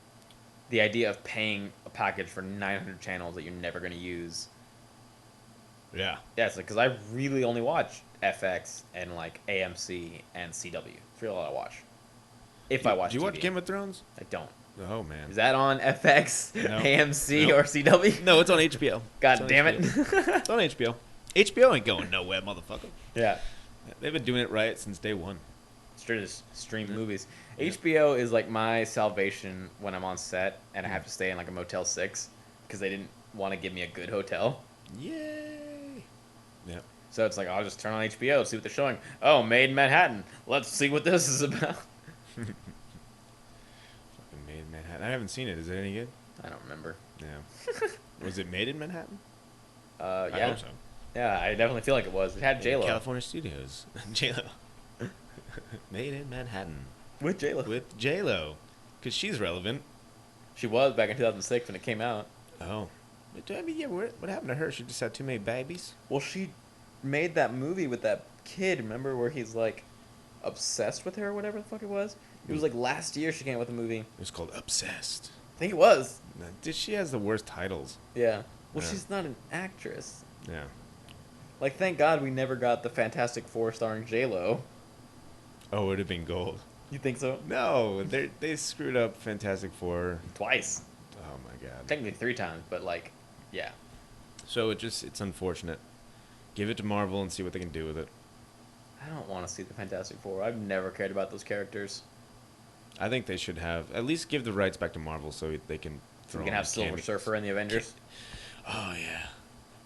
B: the idea of paying a package for 900 channels that you're never gonna use.
A: Yeah.
B: Yeah, it's like because I really only watch FX and like AMC and CW. It's really all I watch. If I watch
A: Do you watch
B: TV.
A: Game of Thrones?
B: I don't.
A: Oh man.
B: Is that on FX,
A: No.
B: AMC,
A: No.
B: or CW?
A: No, it's on HBO.
B: God
A: It's on
B: damn
A: HBO.
B: it.
A: It's on HBO. HBO ain't going nowhere, motherfucker.
B: Yeah.
A: They've been doing it right since day one.
B: Straight to stream
A: Yeah.
B: movies.
A: Yeah.
B: HBO is like my salvation when I'm on set and I have to stay in like a Motel 6 because they didn't want to give me a good hotel.
A: Yay! Yeah.
B: So it's like, I'll just turn on HBO, see what they're showing. Oh, Made in Manhattan. Let's see what this is about.
A: Fucking Made in Manhattan. I haven't seen it. Is it any good?
B: I don't remember.
A: Yeah. Was it made in Manhattan?
B: Yeah.
A: I hope so.
B: Yeah, I definitely feel like it was. It had J-Lo.
A: California Studios. J-Lo. Made in Manhattan.
B: With J-Lo.
A: With J-Lo. Because she's relevant.
B: She was back in 2006 when it came out.
A: Oh. I mean, yeah, what happened to her? She just had too many babies?
B: Well, she made that movie with that kid, remember, where he's like obsessed with her or whatever the fuck it was? It was like last year she came out with a movie.
A: It was called Obsessed.
B: I think it was.
A: She has the worst titles.
B: Yeah. Well,
A: Yeah.
B: she's not an actress.
A: Yeah.
B: Like, thank God we never got the Fantastic Four starring J-Lo.
A: Oh, it would have been gold.
B: You think so?
A: No, they screwed up Fantastic Four.
B: Twice.
A: Oh my god.
B: Technically 3 times, but like, yeah.
A: So it's unfortunate. Give it to Marvel and see what they can do with it.
B: I don't want to see the Fantastic Four. I've never cared about those characters.
A: I think they should have at least give the rights back to Marvel so they can
B: So
A: throw
B: we can
A: on
B: have
A: the
B: Silver
A: candy.
B: Surfer in the Avengers.
A: Oh yeah.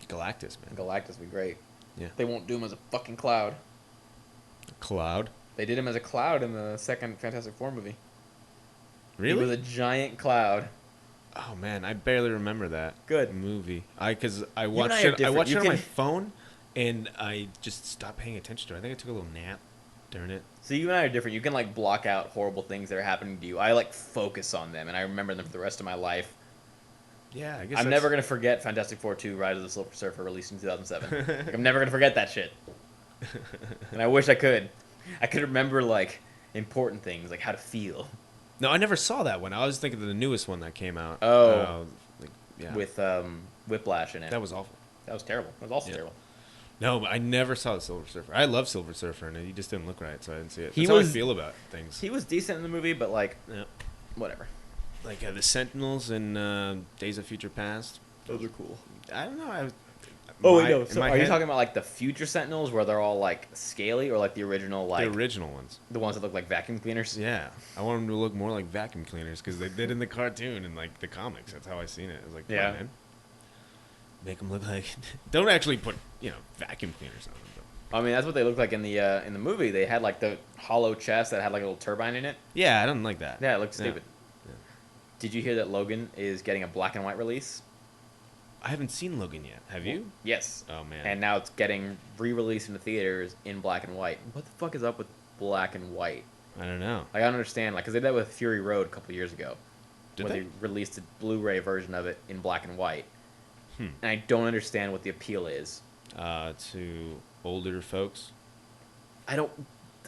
A: Galactus, man.
B: Galactus would be great.
A: Yeah.
B: They won't do him as a fucking cloud.
A: Cloud?
B: They did him as a cloud in the second Fantastic Four movie.
A: Really?
B: He was a giant cloud.
A: Oh man, I barely remember that.
B: Good.
A: Movie. Because I
B: and
A: watched
B: I are
A: it. I
B: different.
A: watched
B: You
A: it on my
B: can-
A: phone, and I just stopped paying attention to it. I think I took a little nap during it.
B: So you and I are different. You can like block out horrible things that are happening to you. I like focus on them, and I remember them for the rest of my life.
A: Yeah, I guess
B: I'm
A: that's-
B: never gonna forget Fantastic Four 2: Rise of the Silver Surfer, released in 2007. Like, I'm never gonna forget that shit. And I wish I could. I could remember like important things, like how to feel.
A: No, I never saw that one. I was thinking of the newest one that came out.
B: Oh.
A: Like, yeah.
B: With Whiplash in it.
A: That was awful.
B: That was terrible. That was also
A: Yeah.
B: terrible.
A: No, but I never saw the Silver Surfer. I love Silver Surfer, and he just didn't look right, so I didn't see it.
B: He
A: That's how I
B: was-
A: feel about things.
B: He was decent in the movie, but like,
A: Yeah.
B: whatever.
A: Like the Sentinels and Days of Future Past.
B: Those are cool.
A: I don't know.
B: Oh
A: my-
B: wait, no.
A: in
B: So
A: my
B: are you
A: head,
B: talking about like the future Sentinels where they're all like scaly, or like the original, like
A: the original ones?
B: the ones that look like vacuum cleaners?
A: Yeah, I want them to look more like vacuum cleaners because they did in the cartoon and like the comics. That's how I seen it. I was like,
B: Yeah.
A: yeah, man. Make them look like. Don't actually put vacuum cleaners on them. Though.
B: I mean, that's what they looked like in the movie. They had like the hollow chest that had like a little turbine in it.
A: Yeah, I don't like that.
B: Yeah, it looked stupid.
A: Yeah.
B: Did you hear that Logan is getting a black and white release?
A: I haven't seen Logan yet. Have you?
B: Yes.
A: Oh man.
B: And now it's getting re-released in the theaters in black and white. What the fuck is up with black and white?
A: I don't know.
B: Like, I don't understand. Like, 'cause they did that with Fury Road a couple years ago.
A: Did
B: where
A: they?
B: they released a Blu-ray version of it in black and white.
A: Hmm.
B: And I don't understand what the appeal is.
A: To older folks.
B: I don't...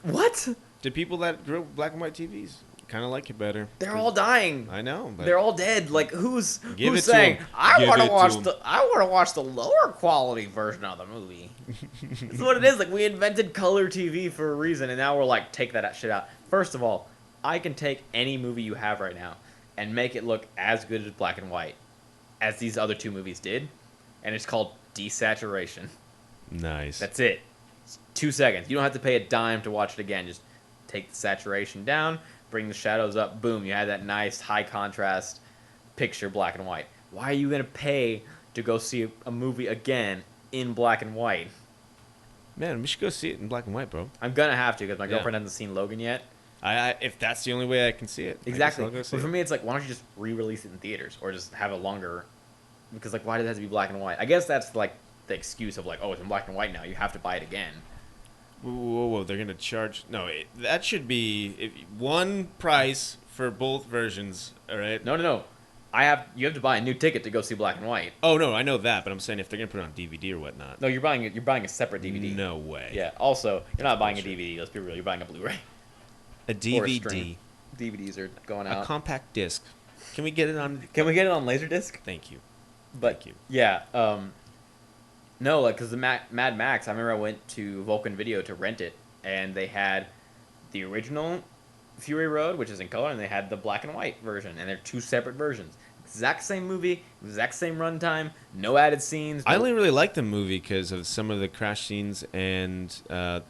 B: What?
A: To people that grew up black and white TVs, kind of like it better.
B: They're all dying.
A: I know, but
B: They're all dead. Like, who's
A: Give it to
B: saying,
A: 'em.
B: I
A: Give
B: want
A: it
B: to
A: to
B: watch
A: 'em."
B: the lower quality version of the movie. That's what it is. Like, we invented color TV for a reason, and now we're like, take that shit out. First of all, I can take any movie you have right now and make it look as good as black and white as these other two movies did, and it's called desaturation.
A: nice.
B: That's it. It's 2 seconds. You don't have to pay a dime to watch it again. Just take the saturation down, bring the shadows up, boom, you have that nice high contrast picture, black and white. Why are you going to pay to go see a movie again in black and white?
A: Man, we should go see it in black and white, bro.
B: I'm going to have to because my
A: Yeah.
B: girlfriend hasn't seen Logan yet.
A: I if that's the only way I can see it. I guess
B: Exactly.
A: I'll go
B: But
A: see
B: for
A: it.
B: me, it's like, why don't you just re-release it in theaters or just have a longer... Because, like, why does it have to be black and white? I guess that's, like, the excuse of, like, oh, it's in black and white now. You have to buy it again.
A: Whoa, they're gonna charge. No, that should be one price for both versions. All right.
B: No. You have to buy a new ticket to go see black and white.
A: Oh no, I know that, but I'm saying if they're gonna put it on DVD or whatnot.
B: No, you're buying a separate DVD.
A: No way.
B: Yeah. Also, you're not buying a
A: Bullshit.
B: DVD. Let's be real. You're buying a Blu-ray.
A: A
B: Or a
A: DVD,
B: stream. DVDs are going
A: a
B: out.
A: compact disc. Can we get it on?
B: Can we get it on Laserdisc?
A: Thank you.
B: But
A: Thank you.
B: yeah, no, like because the Mad Max. I remember I went to Vulcan Video to rent it, and they had the original Fury Road, which is in color, and they had the black and white version, and they're two separate versions. Exact same movie, exact same runtime, no added scenes.
A: I only really like the movie because of some of the crash scenes and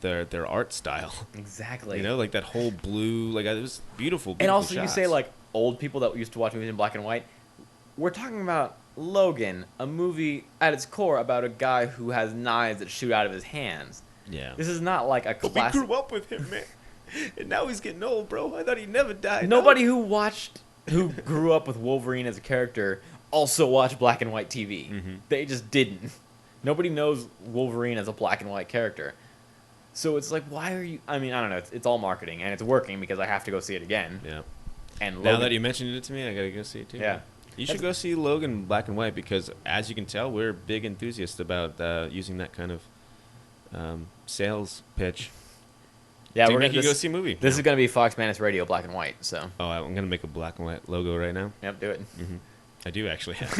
A: their art style.
B: Exactly.
A: You know, like that whole blue, like it was beautiful.
B: And also,
A: shots.
B: you say like old people that used to watch movies in black and white. We're talking about Logan, a movie at its core about a guy who has knives that shoot out of his hands.
A: Yeah.
B: This is not like a
A: But
B: classic.
A: we grew up with him, man, and now he's getting old, bro. I thought he never died.
B: Nobody who grew up with Wolverine as a character also watched black and white TV.
A: Mm-hmm.
B: They just didn't. Nobody knows Wolverine as a black and white character. So it's like, why are you? I mean, I don't know. It's all marketing, and it's working because I have to go see it again.
A: Yeah.
B: And
A: Now
B: Logan,
A: that you mentioned it to me, I gotta go see it too.
B: yeah,
A: You should go see Logan black and white because, as you can tell, we're big enthusiasts about using that kind of sales pitch.
B: yeah,
A: to
B: we're
A: make
B: gonna
A: you go see a movie.
B: This is gonna be FoxMantis Radio black and white. So
A: Oh, I'm gonna make a black and white logo right now.
B: yep, do it.
A: Mm-hmm. I do actually have.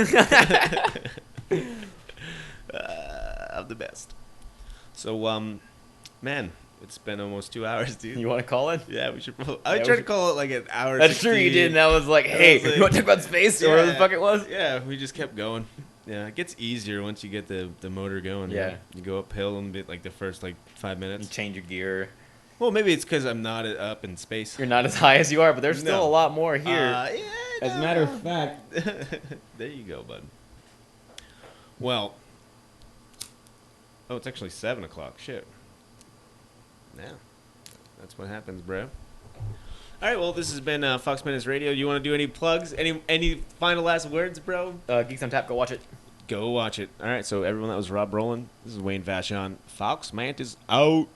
A: I'm the best. So, man, it's been almost 2 hours, dude.
B: You want to call it?
A: Yeah, we should. I tried to call it like an hour.
B: That's true, you did. And I was like, hey,
A: was like-
B: you want to talk about space or whatever the fuck it was?
A: Yeah, we just kept going. Yeah, it gets easier once you get the motor going.
B: Yeah.
A: You go uphill and bit like the first 5
B: You
A: minutes.
B: change your gear.
A: Well, maybe it's because I'm not up in space.
B: You're not as high as you are, but there's still
A: No.
B: a lot more here.
A: Yeah,
B: As a matter of fact.
A: There you go, bud. Well. Oh, it's actually 7 o'clock. Shit. Yeah. That's what happens, bro. All right, well, this has been FoxMantis Radio. You want to do any plugs? Any final last words, bro?
B: Geeks on Tap, go watch it.
A: Go watch it. All right, so everyone, that was Rob Rowland. This is Wayne Vashon. FoxMantis out.